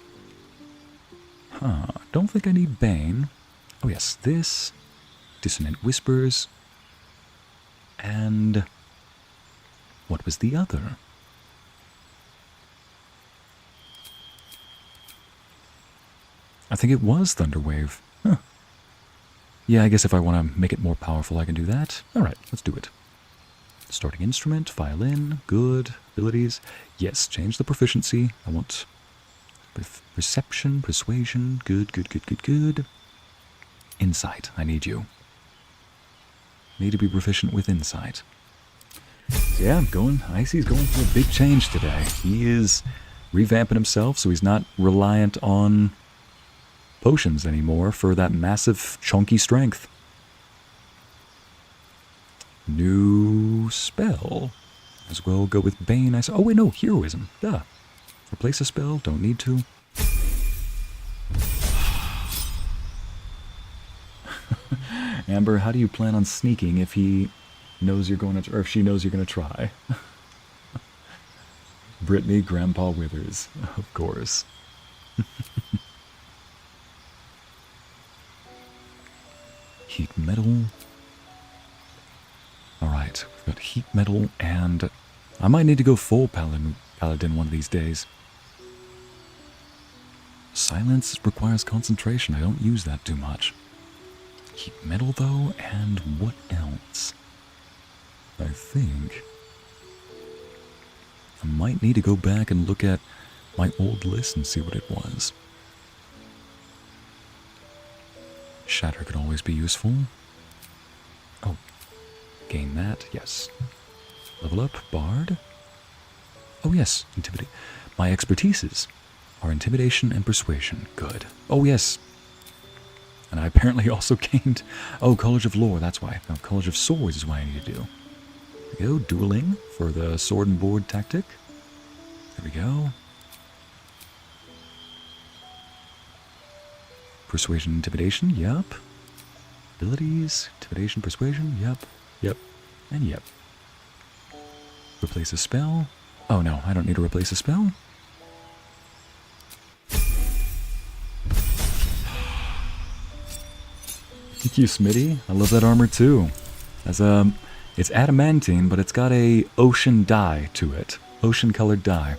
Don't think I need Bane. Oh yes, this. Dissonant Whispers. And... what was the other? I think it was Thunderwave. Huh. Yeah, I guess if I want to make it more powerful, I can do that. Alright, let's do it. Starting instrument, violin, good. Abilities, yes, change the proficiency. I want perception, persuasion, good. Insight, I need you. Need to be proficient with insight. So yeah, Icy's going through a big change today. He is revamping himself, so he's not reliant on potions anymore for that massive, chunky strength. New spell. As well go with Bane. Oh wait, no, Heroism. Duh. Replace a spell? Don't need to. Amber, how do you plan on sneaking if he knows you're going to, or if she knows you're going to try? Brittany, Grandpa Withers, of course. Heat metal. Alright, we've got heat metal, and I might need to go full paladin one of these days. Silence requires concentration. I don't use that too much. Heat metal, though, and what else? I think I might need to go back and look at my old list and see what it was. Shatter could always be useful. Oh, gain that, yes. Level up, Bard. Oh yes, Intimidate. My expertises are Intimidation and Persuasion. Good. Oh yes. And I apparently also gained... Oh, College of Lore, that's why. No, College of Swords is what I need to do. There we go, dueling for the sword and board tactic. There we go. Persuasion, Intimidation, yep. Abilities, Intimidation, Persuasion, yep, yep, and yep. Replace a spell. Oh no, I don't need to replace a spell. Thank you, Smitty. I love that armor too. As it's adamantine, but it's got a ocean dye to it. Ocean colored dye.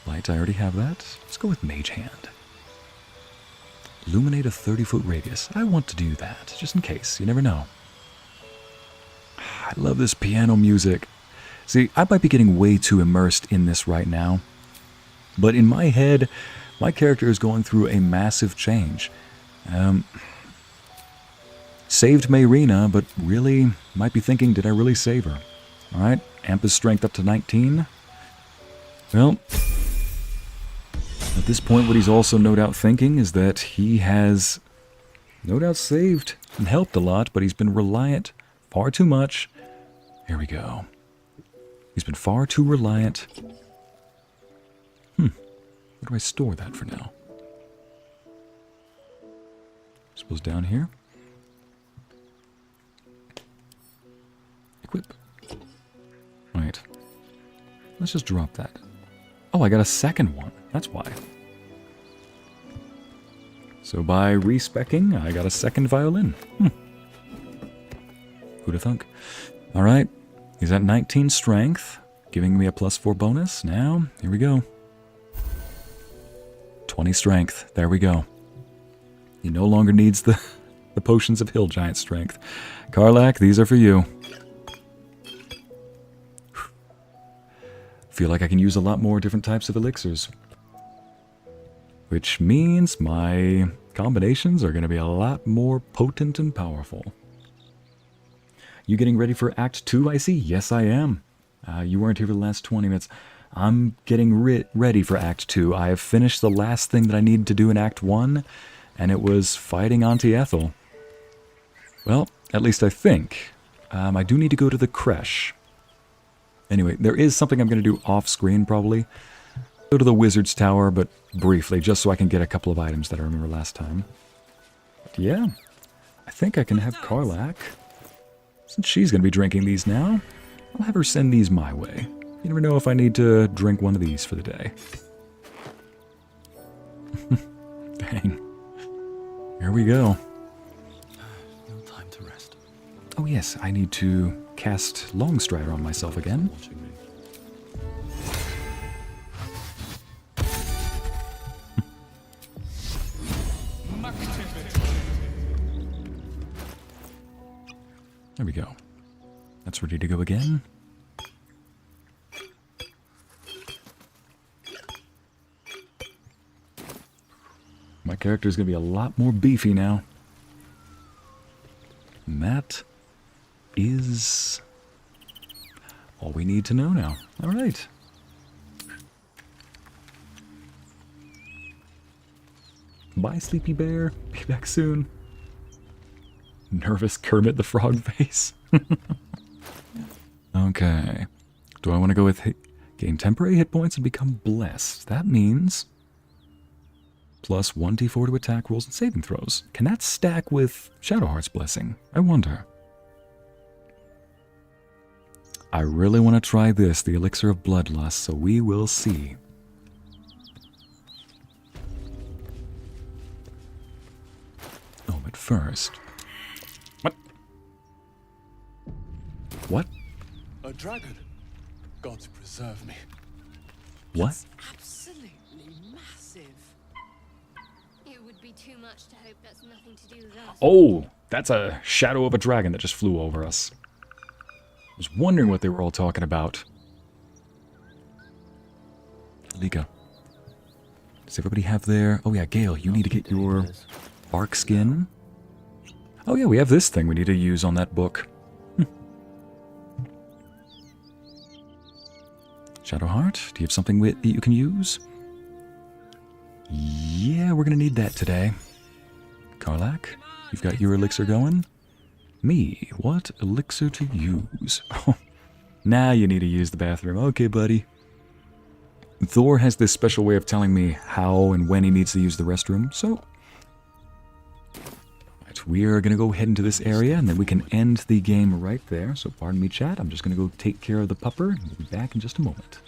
Light, I already have that. Let's go with Mage Hand. Illuminate a 30-foot radius. I want to do that, just in case. You never know. I love this piano music. See, I might be getting way too immersed in this right now. But in my head, my character is going through a massive change. Saved Mayrina, but really might be thinking, did I really save her? Alright, amp his strength up to 19. Well, at this point, what he's also no doubt thinking is that he has no doubt saved and helped a lot, but he's been reliant far too much. Here we go. He's been far too reliant. Where do I store that for now? Suppose down here. Equip. Right. Let's just drop that. Oh, I got a second one. That's why. So by respecking, I got a second violin. Who'da thunk? Alright. He's at 19 strength, giving me a +4 bonus. Now, here we go. 20 strength. There we go. He no longer needs the potions of hill giant strength. Karlach, these are for you. Feel like I can use a lot more different types of elixirs. Which means my combinations are going to be a lot more potent and powerful. You getting ready for Act 2, I see? Yes, I am. You weren't here for the last 20 minutes. I'm getting ready for Act 2. I have finished the last thing that I needed to do in Act 1, and it was fighting Auntie Ethel. Well, at least I think. I do need to go to the creche. Anyway, there is something I'm going to do off-screen, probably. Go to the Wizard's Tower, but briefly, just so I can get a couple of items that I remember last time. But yeah, I think I can have Karlach. Since she's going to be drinking these now, I'll have her send these my way. You never know if I need to drink one of these for the day. Dang. Here we go. No time to rest. Oh yes, I need to cast Longstrider on myself again. There we go. That's ready to go again. My character is going to be a lot more beefy now. And that is all we need to know now. All right. Bye, Sleepy Bear. Be back soon. Nervous Kermit the Frog face. Okay. Do I want to go with gain temporary hit points and become blessed? That means plus 1d4 to attack rolls and saving throws. Can that stack with Shadowheart's blessing? I wonder. I really want to try this, the Elixir of Bloodlust, so we will see. Oh, but first... What? What? A dragon. God preserve me. What? It's absolutely massive. It would be too much to hope that's nothing to do with us. Oh, that's a shadow of a dragon that just flew over us. I was wondering what they were all talking about. Lika. Does everybody have their... Oh yeah, Gale, you need to get your bark skin. Oh yeah, we have this thing we need to use on that book. Shadowheart, do you have something that you can use? Yeah, we're gonna need that today. Karlach, you've got your elixir going? Me, what elixir to use? Now you need to use the bathroom. Okay, buddy. Thor has this special way of telling me how and when he needs to use the restroom, so... Right, we are going to go head into this area, and then we can end the game right there. So pardon me, chat. I'm just going to go take care of the pupper, and we'll be back in just a moment.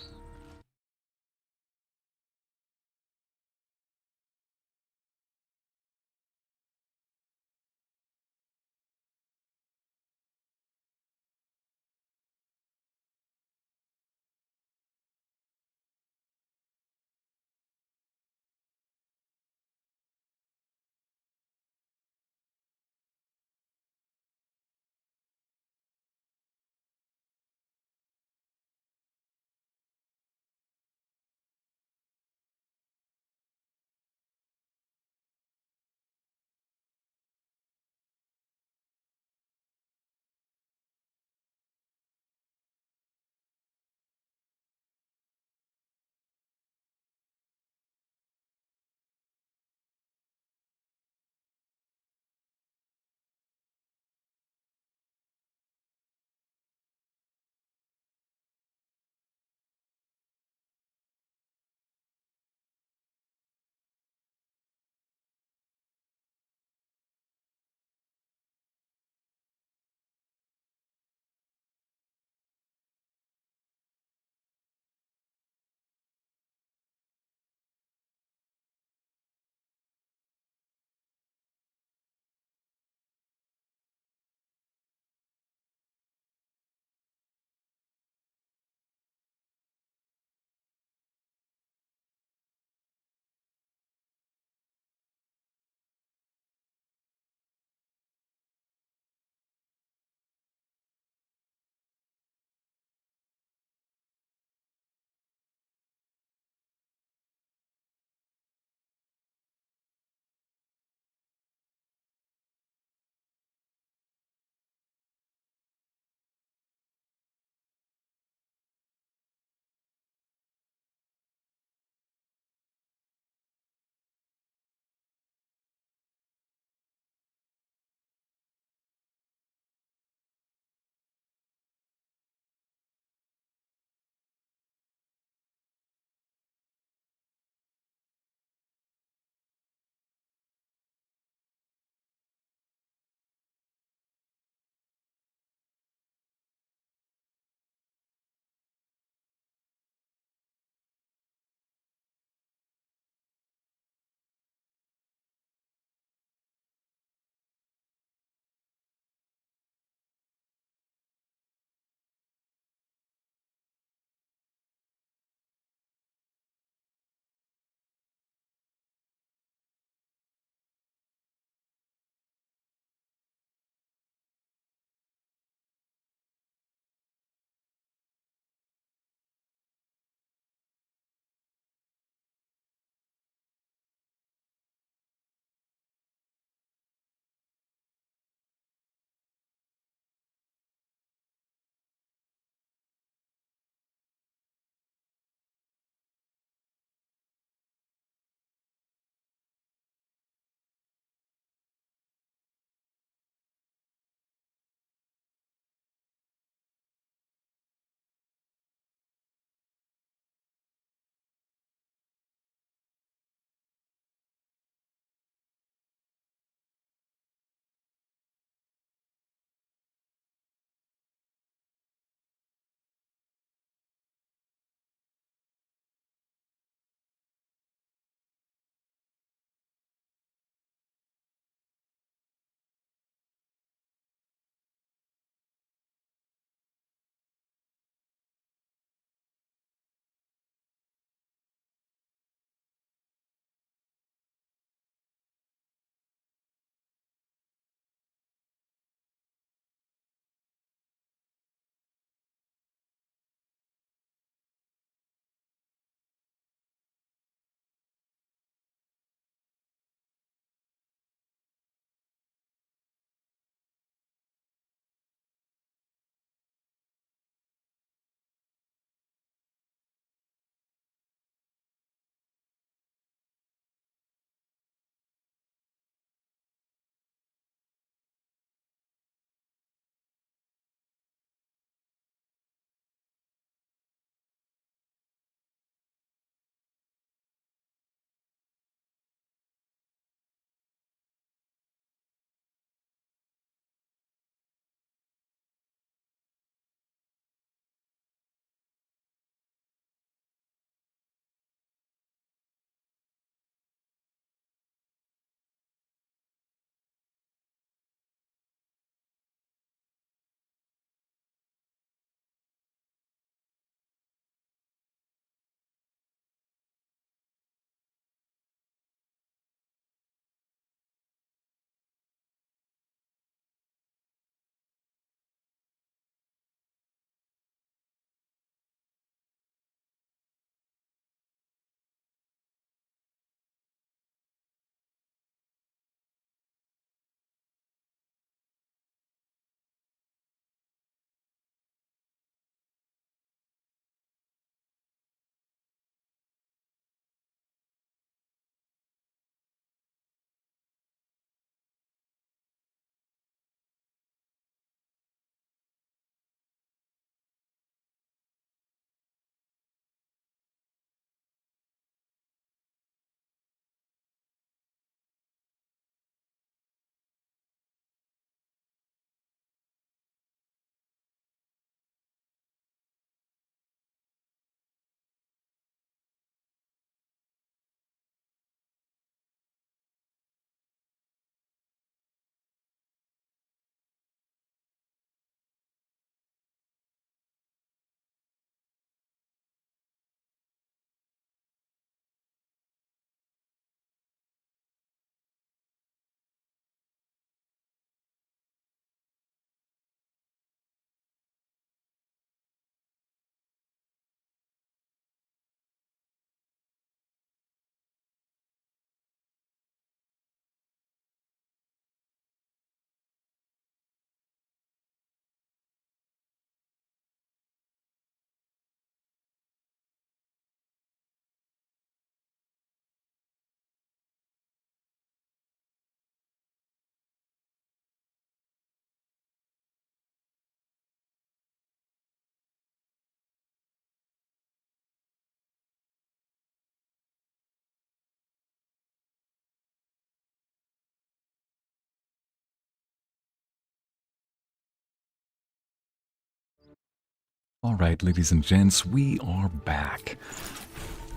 Alright, ladies and gents, we are back.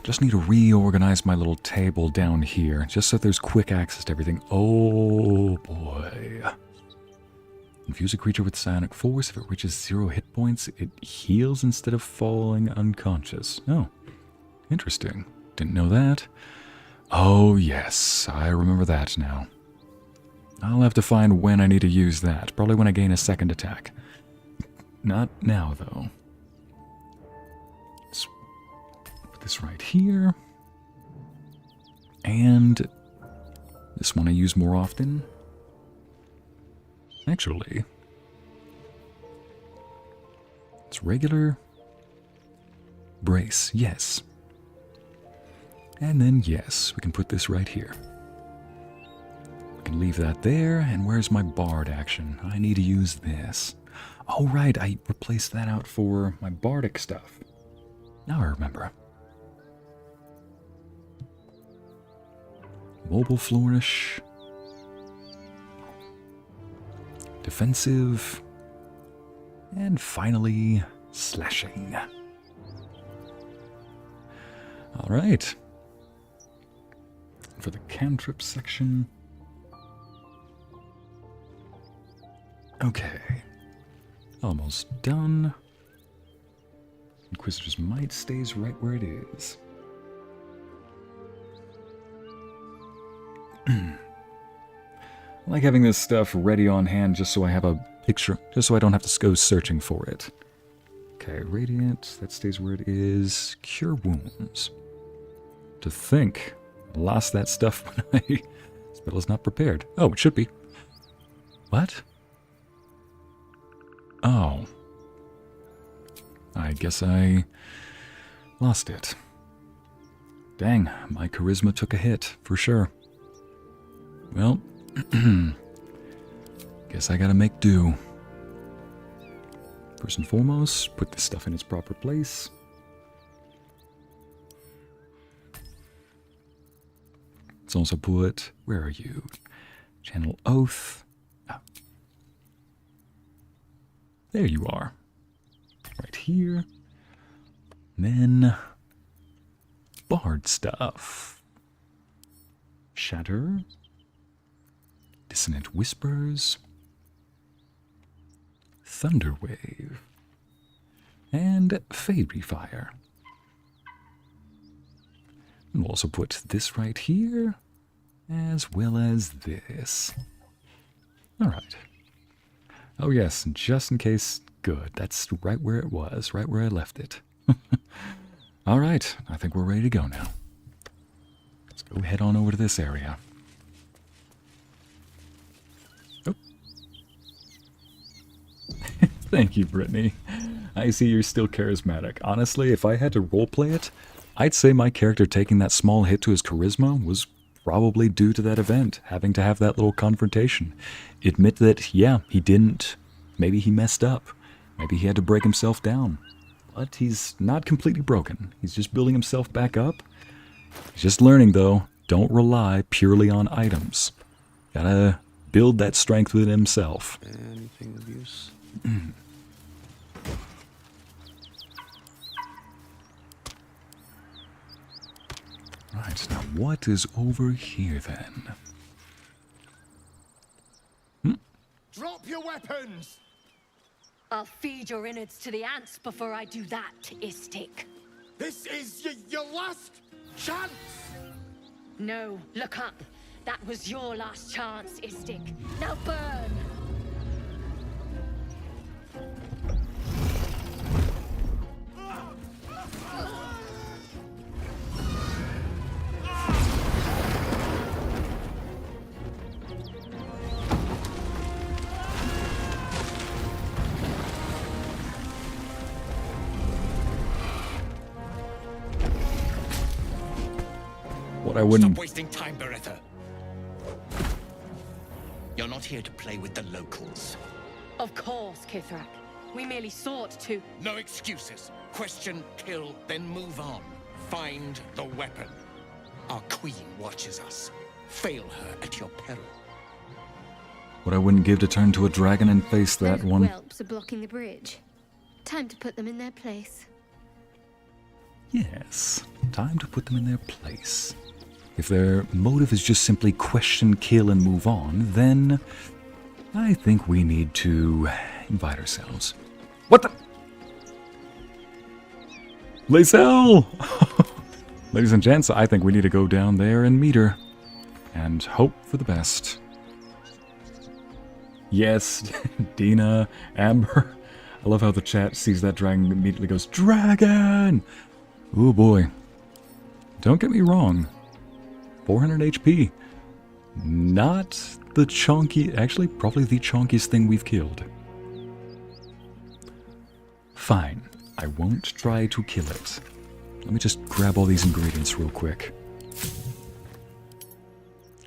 Just need to reorganize my little table down here, just so there's quick access to everything. Oh boy. Infuse a creature with psionic force. If it reaches 0 hit points, it heals instead of falling unconscious. Oh, interesting. Didn't know that. Oh yes, I remember that now. I'll have to find when I need to use that. Probably when I gain a second attack. Not now, though. Let's put this right here. And this one I use more often. Actually, it's regular brace, yes. And then, yes, we can put this right here. We can leave that there, and where's my bard action? I need to use this. Oh, right, I replaced that out for my bardic stuff. Now I remember. Mobile flourish. Defensive. And finally, slashing. Alright. For the cantrip section. Okay. Almost done. Inquisitor's Might stays right where it is. I like having this stuff ready on hand just so I have a picture, just so I don't have to go searching for it. Okay, Radiant, that stays where it is. Cure Wounds. To think, I lost that stuff when I... Spell is not prepared. Oh, it should be. What? Oh. I guess I lost it. Dang, my charisma took a hit, for sure. Well, guess I gotta make do. First and foremost, put this stuff in its proper place. Let's also put, where are you? Channel Oath. Oh. There you are. Right here. And then Bard stuff. Shatter. Dissonant Whispers. Thunderwave. And Fairy Fire. And we'll also put this right here, as well as this. Alright. Oh yes, just in case, good. That's right where it was, right where I left it. Alright, I think we're ready to go now. Let's go head on over to this area. Oh. Thank you, Brittany. I see you're still charismatic. Honestly, if I had to roleplay it, I'd say my character taking that small hit to his charisma was probably due to that event, having to have that little confrontation. Admit that, yeah, he didn't. Maybe he messed up. Maybe he had to break himself down. But he's not completely broken. He's just building himself back up. He's just learning, though. Don't rely purely on items. Gotta build that strength within himself. Anything of use? Right, now what is over here then? Drop your weapons! I'll feed your innards to the ants before I do that, Istik. This is your last chance! No, look up. That was your last chance, Istik. Now burn! What I wouldn't... Stop wasting time, Beretta. You're not here to play with the locals. Of course, Kithrak. We merely sought to... No excuses. Question, kill, then move on. Find the weapon. Our queen watches us. Fail her at your peril. What I wouldn't give to turn to a dragon and face that Those one. whelps are blocking the bridge. Time to put them in their place. Yes, time to put them in their place. If their motive is just simply question, kill, and move on, then I think we need to invite ourselves. What the? Lae'zel! Ladies and gents, I think we need to go down there and meet her. And hope for the best. Yes, Dina, Amber. I love how the chat sees that dragon and immediately goes, Dragon! Oh boy. Don't get me wrong. 400 HP. Not the chonky, actually probably the chonkiest thing we've killed. Fine. I won't try to kill it. Let me just grab all these ingredients real quick.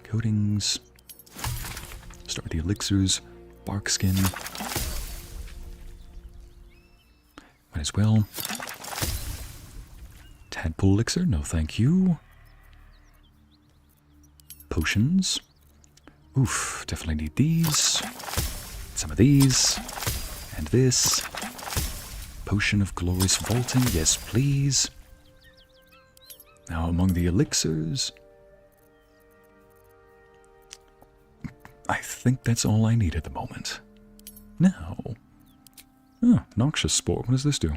Coatings. Start with the elixirs. Bark skin. Might as well. Tadpole elixir, no thank you. Potions. Oof, definitely need these. Some of these. And this. Potion of glorious vaulting, yes please. Now among the elixirs, I think that's all I need at the moment. Now, noxious spore, what does this do?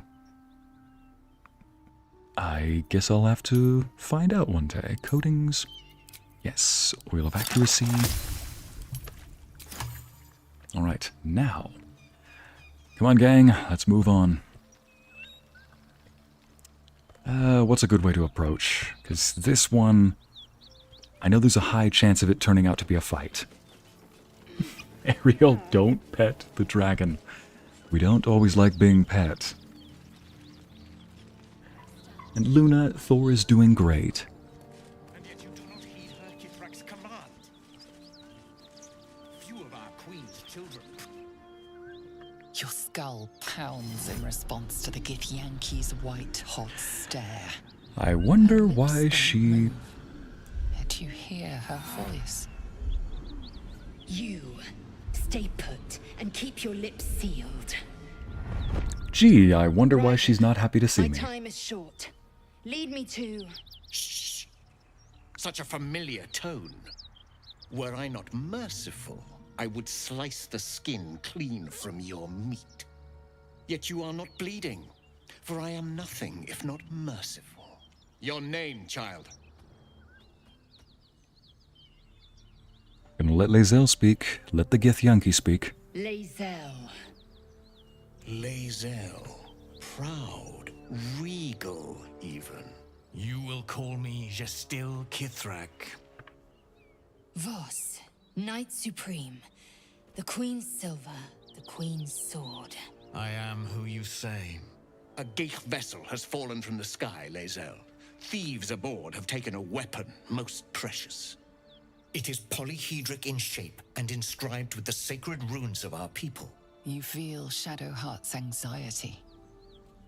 I guess I'll have to find out one day. Coatings, yes. Oil of accuracy. Alright, now. Come on gang, let's move on. What's a good way to approach? Because this one, I know there's a high chance of it turning out to be a fight. Ariel, don't pet the dragon. We don't always like being pet. And Luna, Thor is doing great. And yet you do not heed her Kithrak's command. Few of our queen's children. Your skull pounds in response to the Githyanki's white, hot stare. I wonder why she... Yet you hear her voice. You stay put and keep your lips sealed. Gee, I wonder why she's not happy to see My me. time is short. Lead me to... Shh. Such a familiar tone. Were I not merciful, I would slice the skin clean from your meat. Yet you are not bleeding, for I am nothing if not merciful. Your name, child? Gonna let Lae'zel speak. Let the Githyanki speak. Lae'zel. Lae'zel. Proud, regal, even. You will call me Gestil Kithrak. Voss, Knight Supreme. The Queen's silver, the Queen's sword. I am who you say. A Ghaik vessel has fallen from the sky, Lae'zel. Thieves aboard have taken a weapon most precious. It is polyhedric in shape and inscribed with the sacred runes of our people. You feel Shadowheart's anxiety.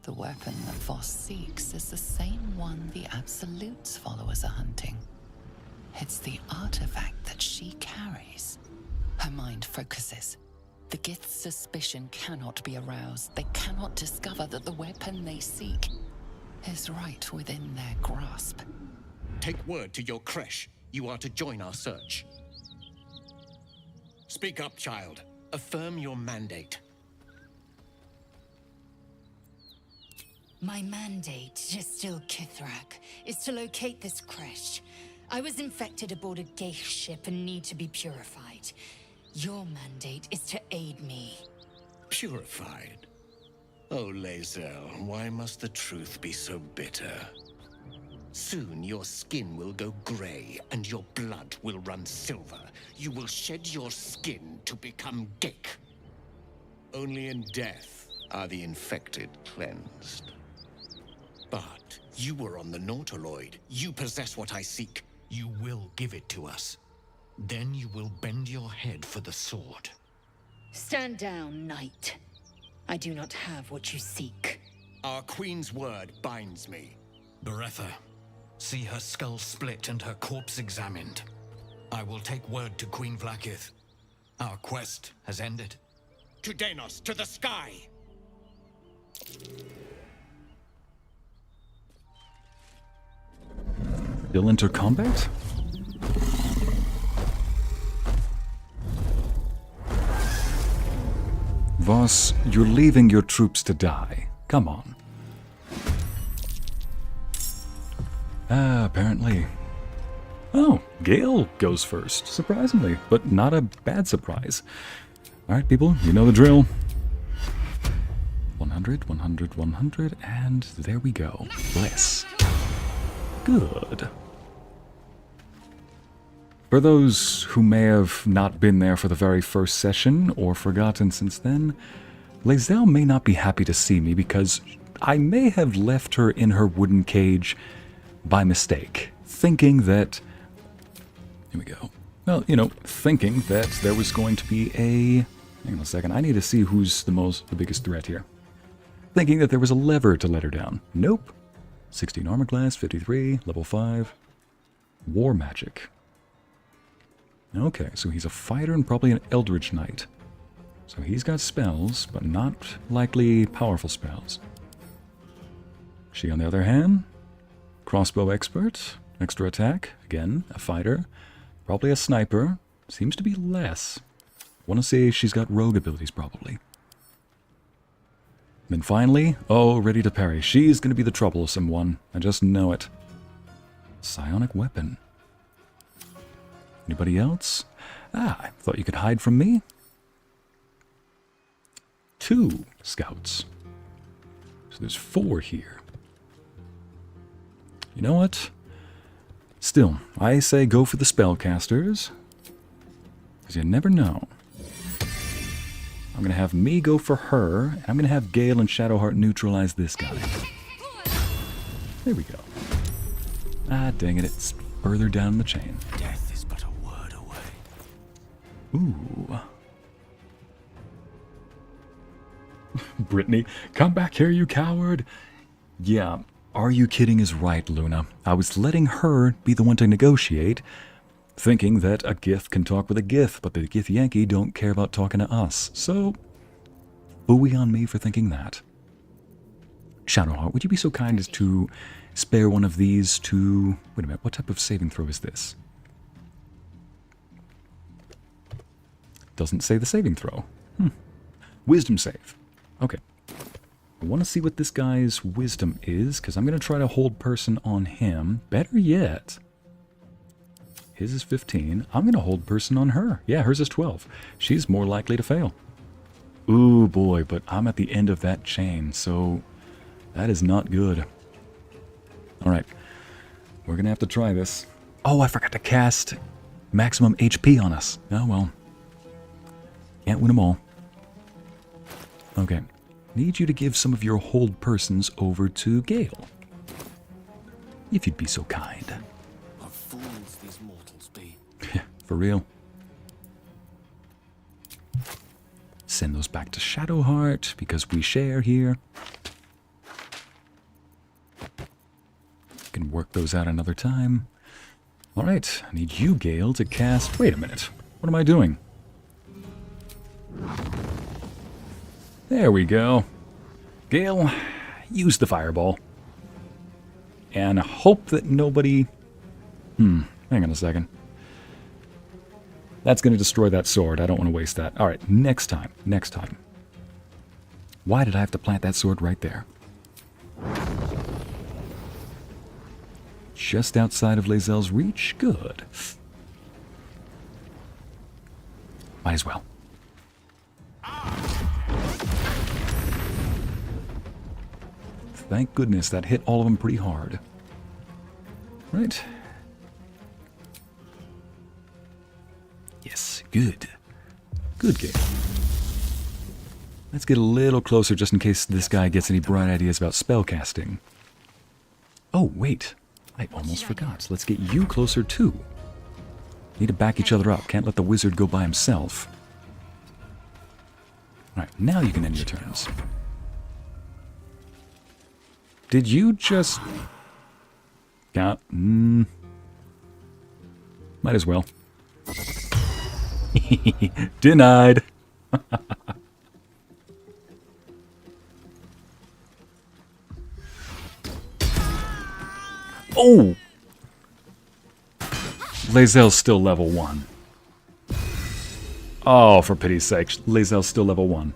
The weapon that Voss seeks is the same one the Absolute's followers are hunting. It's the artifact that she carries. Her mind focuses. The Gith's suspicion cannot be aroused. They cannot discover that the weapon they seek is right within their grasp. Take word to your creche. You are to join our search. Speak up, child. Affirm your mandate. My mandate, Gestil Kithrak, is to locate this creche. I was infected aboard a Ghaik ship and need to be purified. Your mandate is to aid me. Purified? Oh, Lae'zel, why must the truth be so bitter? Soon your skin will go grey and your blood will run silver. You will shed your skin to become Ghaik. Only in death are the infected cleansed. But you were on the Nautiloid. You possess what I seek. You will give it to us. Then you will bend your head for the sword. Stand down, Knight. I do not have what you seek. Our queen's word binds me. Beretha, see her skull split and her corpse examined. I will take word to Queen Vlaakith. Our quest has ended. To Danos, to the sky! Still enter combat? Voss, you're leaving your troops to die. Come on. Apparently. Oh, Gale goes first, surprisingly, but not a bad surprise. Alright, people, you know the drill. 100, 100, 100, and there we go. Bless. Good. For those who may have not been there for the very first session, or forgotten since then, Lae'zel may not be happy to see me because I may have left her in her wooden cage by mistake, thinking that... Here we go. Well, you know, thinking that there was going to be a... Hang on a second, I need to see who's the biggest threat here. Thinking that there was a lever to let her down. Nope. 16 armor class, 53, level 5. War magic. Okay, so he's a fighter and probably an Eldritch Knight. So he's got spells, but not likely powerful spells. She, on the other hand, crossbow expert, extra attack, again, a fighter, probably a sniper, seems to be less. Want to say she's got rogue abilities, probably. Then finally, oh, ready to parry. She's going to be the troublesome one. I just know it. Psionic weapon. Anybody else? I thought you could hide from me. 2 scouts. So there's 4 here. You know what? Still, I say go for the spellcasters. Because you never know. I'm going to have me go for her, and I'm going to have Gale and Shadowheart neutralize this guy. There we go. Ah, dang it, it's further down the chain. Death is but a word away. Ooh. Brittany, come back here, you coward! Yeah, are you kidding is right, Luna. I was letting her be the one to negotiate, thinking that a Gith can talk with a Gith, but the Gith Yankee don't care about talking to us. So, booey on me for thinking that. Shadowheart, would you be so kind as to spare one of these to... Wait a minute, what type of saving throw is this? Doesn't say the saving throw. Wisdom save. Okay. I want to see what this guy's wisdom is, because I'm going to try to hold person on him. Better yet... His is 15. I'm going to hold person on her. Yeah, hers is 12. She's more likely to fail. Ooh, boy, but I'm at the end of that chain, so that is not good. All right, we're going to have to try this. Oh, I forgot to cast maximum HP on us. Oh, well. Can't win them all. Okay, need you to give some of your hold persons over to Gale. If you'd be so kind. Yeah, for real. Send those back to Shadowheart, because we share here. Can work those out another time. Alright, I need you, Gale, to cast... Wait a minute. What am I doing? There we go. Gale, use the fireball. And hope that nobody... hang on a second. That's going to destroy that sword. I don't want to waste that. Alright, next time. Next time. Why did I have to plant that sword right there? Just outside of Lae'zel's reach? Good. Might as well. Thank goodness that hit all of them pretty hard. Right. Yes, good. Good game. Let's get a little closer just in case this guy gets any bright ideas about spellcasting. Oh, wait. I almost forgot. Let's get you closer too. Need to back each other up. Can't let the wizard go by himself. Alright, now you can end your turns. Did you just... Got... Might as well. Denied. Oh! Lae'zel's still level 1. Oh, for pity's sake. Lae'zel's still level 1.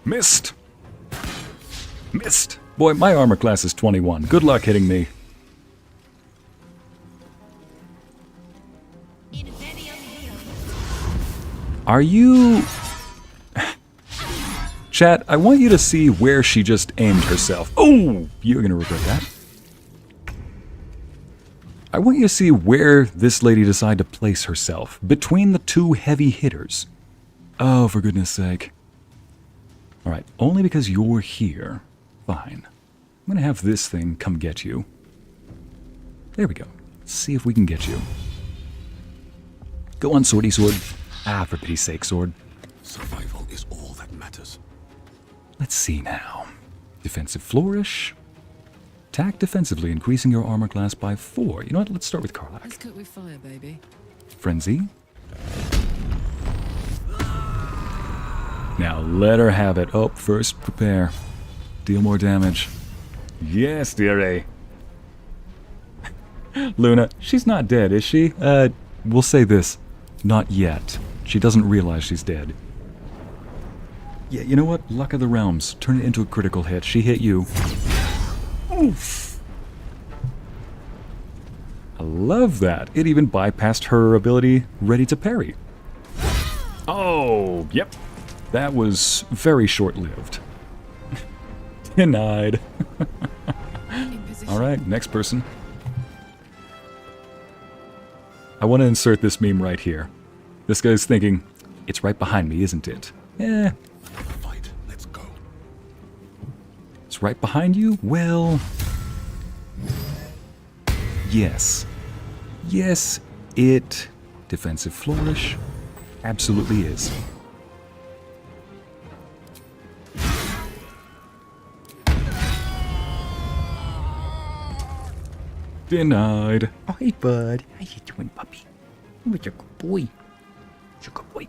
Missed! Missed! Boy, my armor class is 21. Good luck hitting me. Are you... Chat, I want you to see where she just aimed herself. Oh! You're gonna regret that. I want you to see where this lady decided to place herself. Between the two heavy hitters. Oh, for goodness sake. Alright, only because you're here. Fine. I'm gonna have this thing come get you. There we go. Let's see if we can get you. Go on, swordy sword. Ah, for pity's sake, sword. Survival is all that matters. Let's see now. Defensive flourish. Attack defensively, increasing your armor class by 4. You know what? Let's start with Karlach. Let's cook with fire, baby. Frenzy. Now let her have it. Oh, first prepare. Deal more damage. Yes, dearie. Luna, she's not dead, is she? We'll say this. Not yet. She doesn't realize she's dead. Yeah, you know what? Luck of the realms. Turn it into a critical hit. She hit you. Oof. I love that. It even bypassed her ability ready to parry. Oh, yep. That was very short-lived. Denied. Alright, next person. I want to insert this meme right here. This guy's thinking, it's right behind me, isn't it? Eh. Fight. Let's go. It's right behind you? Well... Yes. Yes, it... Defensive flourish. Absolutely is. Denied. Oh, hey, bud. How you doing, puppy? You're a good boy. You're a good boy.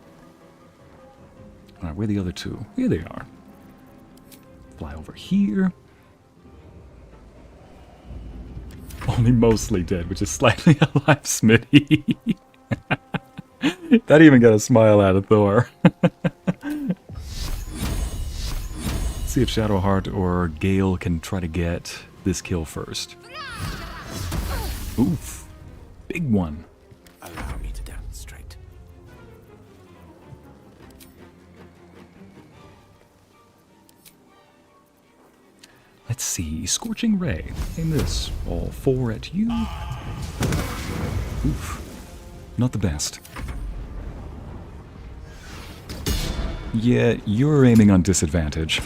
Alright, where are the other two? Here they are. Fly over here. Only mostly dead, which is slightly alive, Smitty. That even got a smile out of Thor. See if Shadowheart or Gale can try to get this kill first. Oof. Big one. Allow me to demonstrate. Let's see. Scorching Ray. Aim this. All 4 at you. Oof. Not the best. Yeah, you're aiming on disadvantage.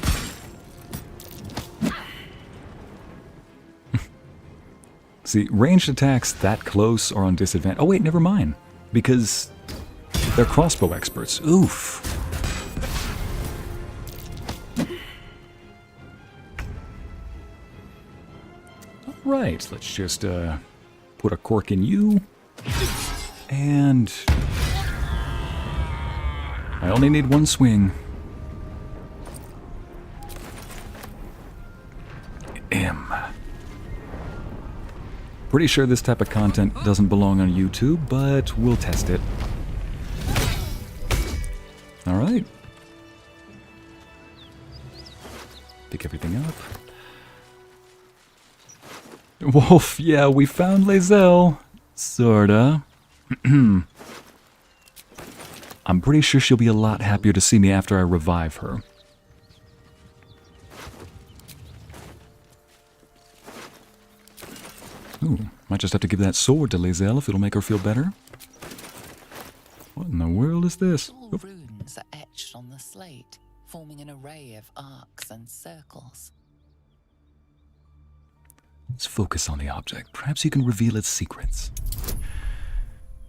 See, ranged attacks that close are on disadvantage. Oh wait, never mind. Because they're crossbow experts. Oof. Alright, let's just put a cork in you. And... I only need one swing. Pretty sure this type of content doesn't belong on YouTube, but we'll test it. Alright. Pick everything up. Wolf, yeah, we found Lae'zel. Sorta. I'm pretty sure she'll be a lot happier to see me after I revive her. Ooh, might just have to give that sword to Lae'zel if it'll make her feel better. What in the world is this? Little runes are etched on the slate, forming an array of arcs and circles. Let's focus on the object. Perhaps you can reveal its secrets.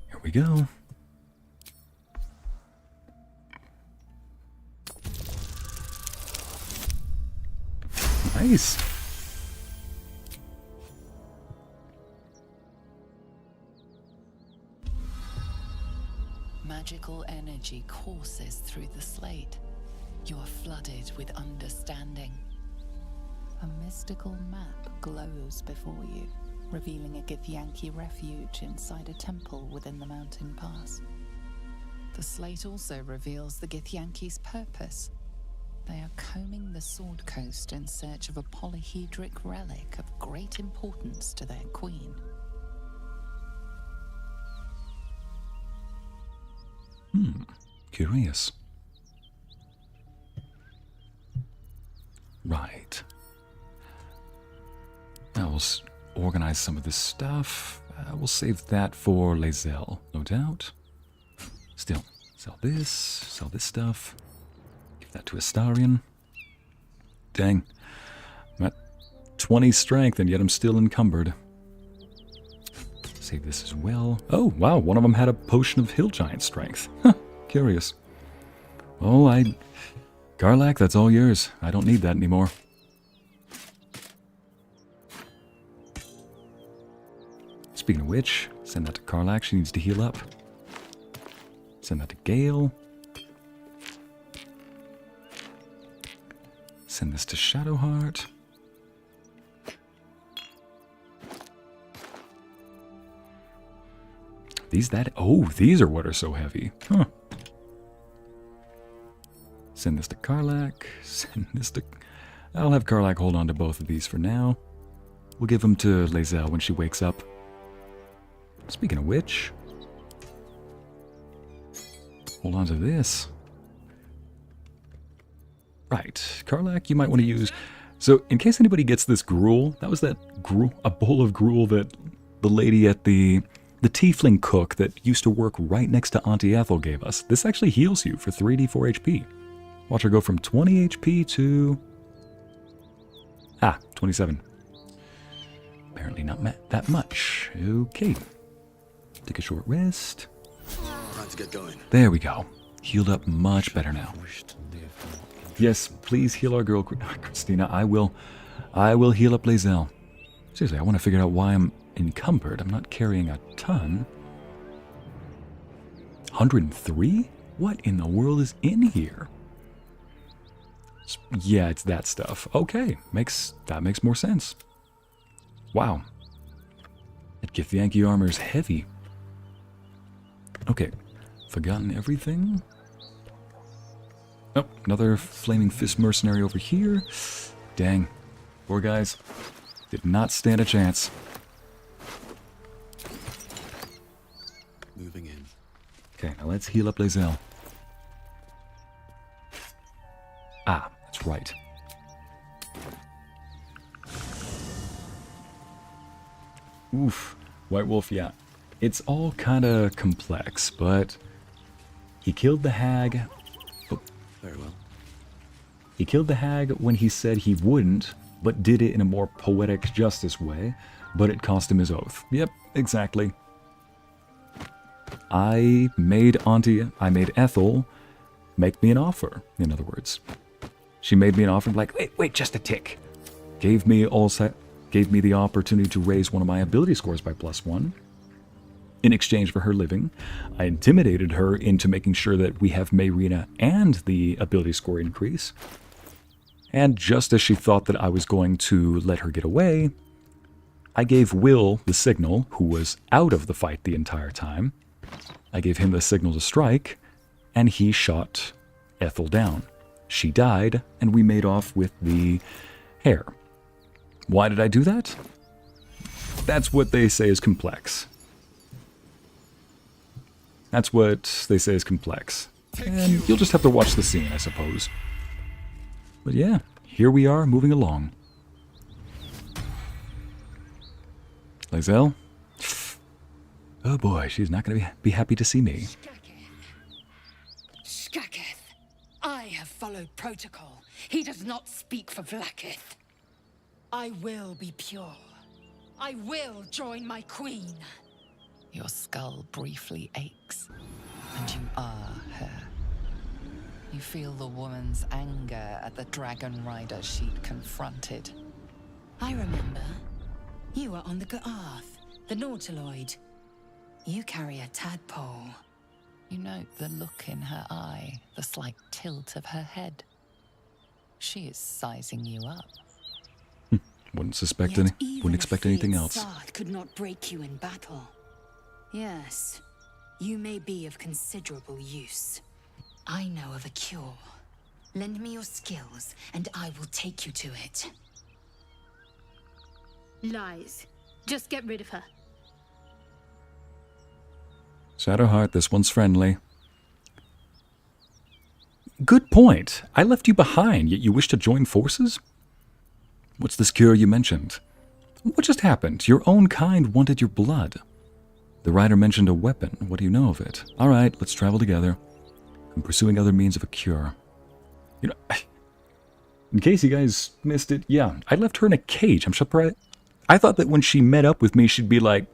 Here we go. Nice. Magical energy courses through the slate. You are flooded with understanding. A mystical map glows before you, revealing a Githyanki refuge inside a temple within the mountain pass. The slate also reveals the Githyanki's purpose. They are combing the Sword Coast in search of a polyhedric relic of great importance to their queen. Curious. Right. Now we'll organize some of this stuff. We'll save that for Lae'zel, no doubt. Still, sell this stuff. Give that to Astarion. Dang. I'm at 20 strength and yet I'm still encumbered. Save this as well. Oh, wow, one of them had a potion of hill giant strength. Huh, curious. Oh, Karlach, that's all yours. I don't need that anymore. Speaking of which, send that to Karlach. She needs to heal up. Send that to Gale. Send this to Shadowheart. These are what are so heavy. Huh. Send this to Karlach. Send this to... I'll have Karlach hold on to both of these for now. We'll give them to Lae'zel when she wakes up. Speaking of which... Hold on to this. Right. Karlach, you might want to use... So, in case anybody gets this gruel, that was a bowl of gruel that the lady at the tiefling cook that used to work right next to Auntie Ethel gave us. This actually heals you for 3d4 HP. Watch her go from 20 HP to... 27. Apparently not that much. Okay. Take a short rest. Time to get going. There we go. Healed up much better now. Yes, please heal our girl, Christina. I will heal up Lae'zel. Seriously, I want to figure out why I'm encumbered. I'm not carrying a ton. 103? What in the world is in here? Yeah, it's that stuff. Okay, that makes more sense. Wow. That Githyanki armor is heavy. Okay, forgotten everything. Oh, another flaming fist mercenary over here. Dang, poor guys did not stand a chance. Moving in. Okay, now let's heal up Lae'zel. That's right. Oof, White Wolf, yeah. It's all kind of complex, but he killed the hag. Oh. Very well. He killed the hag when he said he wouldn't, but did it in a more poetic justice way, but it cost him his oath. Yep, exactly. I made Ethel make me an offer, in other words. She made me an offer like, wait, just a tick. Gave me the opportunity to raise one of my ability scores by +1 in exchange for her living. I intimidated her into making sure that we have Mayrina and the ability score increase. And just as she thought that I was going to let her get away, I gave Wyll the signal, who was out of the fight the entire time. I gave him the signal to strike, and he shot Ethel down. She died, and we made off with the hair. Why did I do that? That's what they say is complex. That's what they say is complex. And you'll just have to watch the scene, I suppose. But yeah, here we are, moving along. Lae'zel? Oh boy, she's not going to be happy to see me. Skaketh, I have followed protocol. He does not speak for Vlaakith. I will be pure. I will join my queen. Your skull briefly aches, and you are her. You feel the woman's anger at the dragon rider she'd confronted. I remember. You were on the Ga'ath, the Nautiloid. You carry a tadpole. You note the look in her eye, the slight tilt of her head. She is sizing you up. Wouldn't suspect Yet any. Wouldn't expect anything else. Sword could not break you in battle. Yes, you may be of considerable use. I know of a cure. Lend me your skills, and I will take you to it. Lies. Just get rid of her. Shadowheart, this one's friendly. Good point. I left you behind, yet you wish to join forces? What's this cure you mentioned? What just happened? Your own kind wanted your blood. The writer mentioned a weapon. What do you know of it? All right, let's travel together. I'm pursuing other means of a cure. You know, in case you guys missed it, yeah, I left her in a cage. I'm surprised. I thought that when she met up with me, she'd be like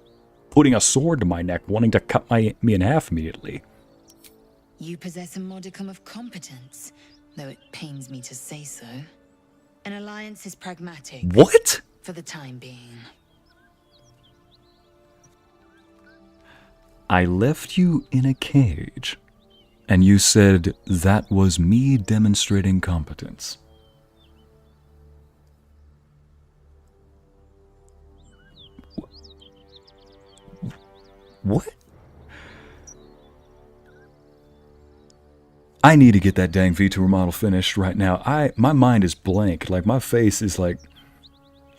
putting a sword to my neck, wanting to cut me in half immediately. You possess a modicum of competence, though it pains me to say so. An alliance is pragmatic. What? For the time being. I left you in a cage, and you said that was me demonstrating competence. What? I need to get that dang VTuber model finished right now. My mind is blank. Like, my face is like...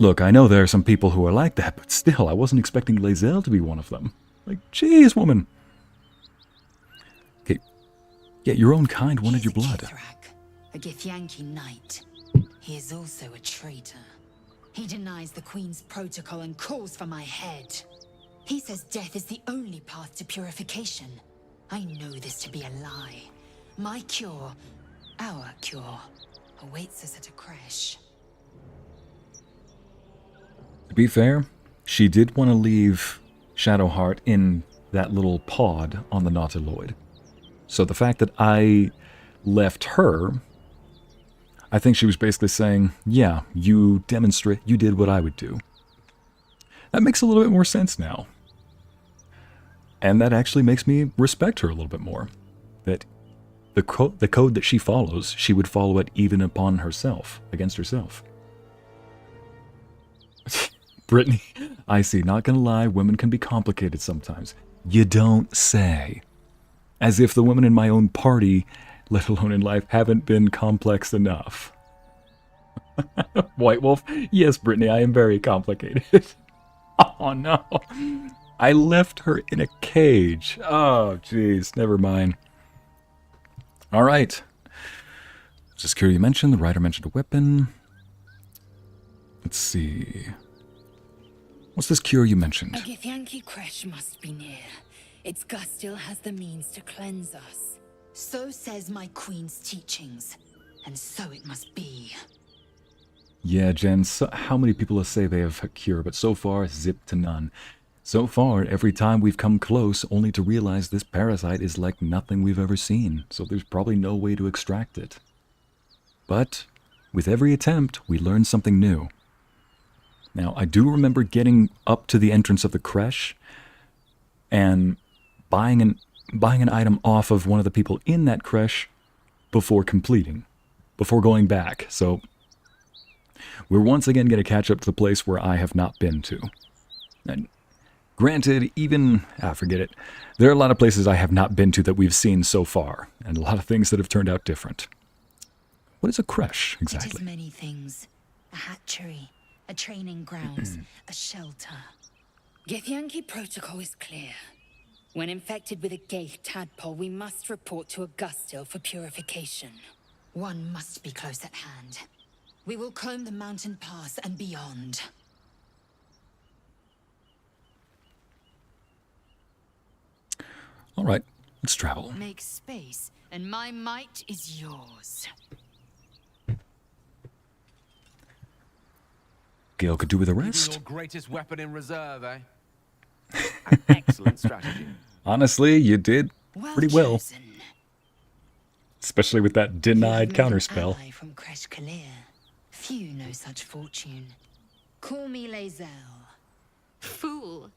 Look, I know there are some people who are like that, but still, I wasn't expecting Lae'zel to be one of them. Like, jeez, woman. Okay. Yeah, your own kind wanted your blood. A Githyanki knight. He is also a traitor. He denies the Queen's protocol and calls for my head. He says death is the only path to purification. I know this to be a lie. My cure, our cure, awaits us at a creche. To be fair, she did want to leave Shadowheart in that little pod on the Nautiloid. So the fact that I left her, I think she was basically saying, yeah, you did what I would do. That makes a little bit more sense now. And that actually makes me respect her a little bit more. That the code that she follows, she would follow it even upon herself, against herself. Brittany, I see. Not gonna lie, women can be complicated sometimes. You don't say. As if the women in my own party, let alone in life, haven't been complex enough. White Wolf, yes, Brittany, I am very complicated. Oh no. I left her in a cage. Oh, jeez, never mind. All right. Just curious, you mentioned, the writer mentioned a weapon. Let's see. What's this cure you mentioned? A Githyanki creche must be near. Its gust still has the means to cleanse us. So says my queen's teachings. And so it must be. Yeah, Jen, so how many people say they have a cure, but so far, zip to none. So far, every time we've come close, only to realize this parasite is like nothing we've ever seen, so there's probably no way to extract it. But, with every attempt, we learn something new. Now, I do remember getting up to the entrance of the creche and buying an item off of one of the people in that creche before going back. So, we're once again going to catch up to the place where I have not been to. And granted, forget it. There are a lot of places I have not been to that we've seen so far, and a lot of things that have turned out different. What is a creche, exactly? It is many things. A hatchery, a training grounds, a shelter. Githyanki protocol is clear. When infected with a Gale tadpole, we must report to Augustil for purification. One must be close at hand. We will comb the mountain pass and beyond. All right, let's travel. Make space, and my might is yours. Gale could do with a rest. Your greatest weapon in reserve, eh? An excellent strategy. Honestly, you did pretty well. Especially with that denied counterspell. From Creche Kalir. Few know such fortune. Call me Lae'zel. Fool.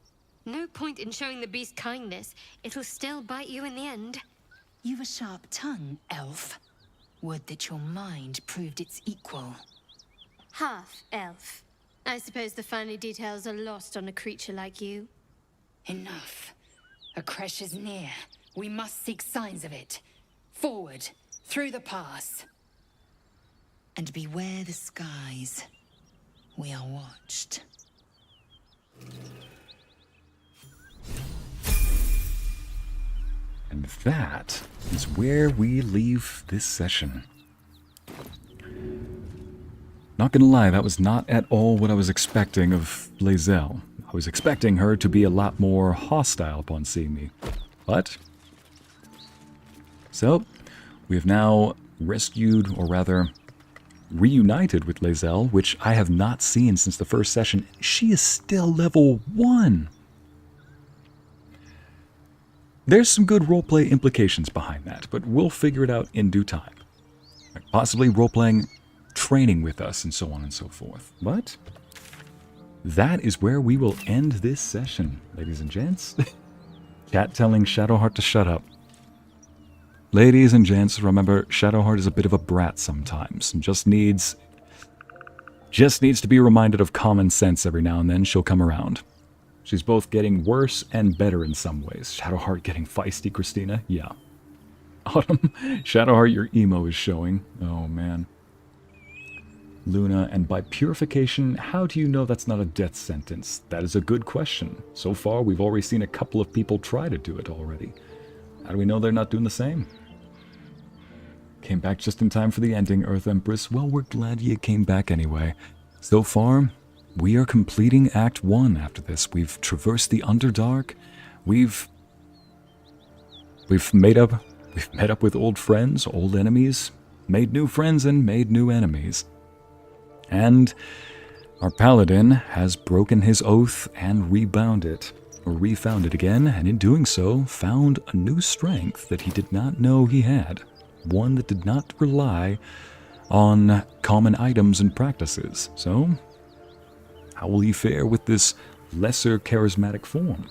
No point in showing the beast kindness. It'll still bite you in the end. You've a sharp tongue, elf. Would that your mind proved its equal. Half elf. I suppose the finer details are lost on a creature like you. Enough. A crash is near. We must seek signs of it. Forward, through the pass. And beware the skies. We are watched. And that is where we leave this session. Not gonna lie, that was not at all what I was expecting of Lae'zel. I was expecting her to be a lot more hostile upon seeing me. But... so, we have now rescued, or rather, reunited with Lae'zel, which I have not seen since the first session. She is still level 1! There's some good roleplay implications behind that, but we'll figure it out in due time. Possibly roleplaying training with us and so on and so forth. But that is where we will end this session, ladies and gents. Cat telling Shadowheart to shut up. Ladies and gents, remember, Shadowheart is a bit of a brat sometimes, and just needs to be reminded of common sense every now and then. She'll come around. She's both getting worse and better in some ways. Shadowheart getting feisty, Christina? Yeah. Autumn, Shadowheart, your emo is showing. Oh, man. Luna, and by purification, how do you know that's not a death sentence? That is a good question. So far, we've already seen a couple of people try to do it already. How do we know they're not doing the same? Came back just in time for the ending, Earth Empress. Well, we're glad you came back anyway. So far, we are completing Act 1 after this. We've traversed the Underdark. We've met up with old friends, old enemies, made new friends, and made new enemies. And our paladin has broken his oath and refound it again, and in doing so, found a new strength that he did not know he had. One that did not rely on common items and practices. So, how will he fare with this lesser charismatic form?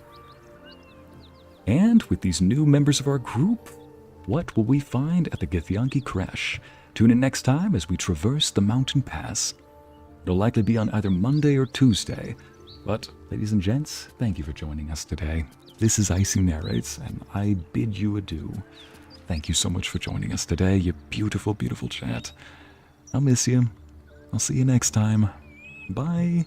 And with these new members of our group, what will we find at the Githyanki Crash? Tune in next time as we traverse the mountain pass. It'll likely be on either Monday or Tuesday. But, ladies and gents, thank you for joining us today. This is Icy Narrates, and I bid you adieu. Thank you so much for joining us today, you beautiful, beautiful chat. I'll miss you. I'll see you next time. Bye.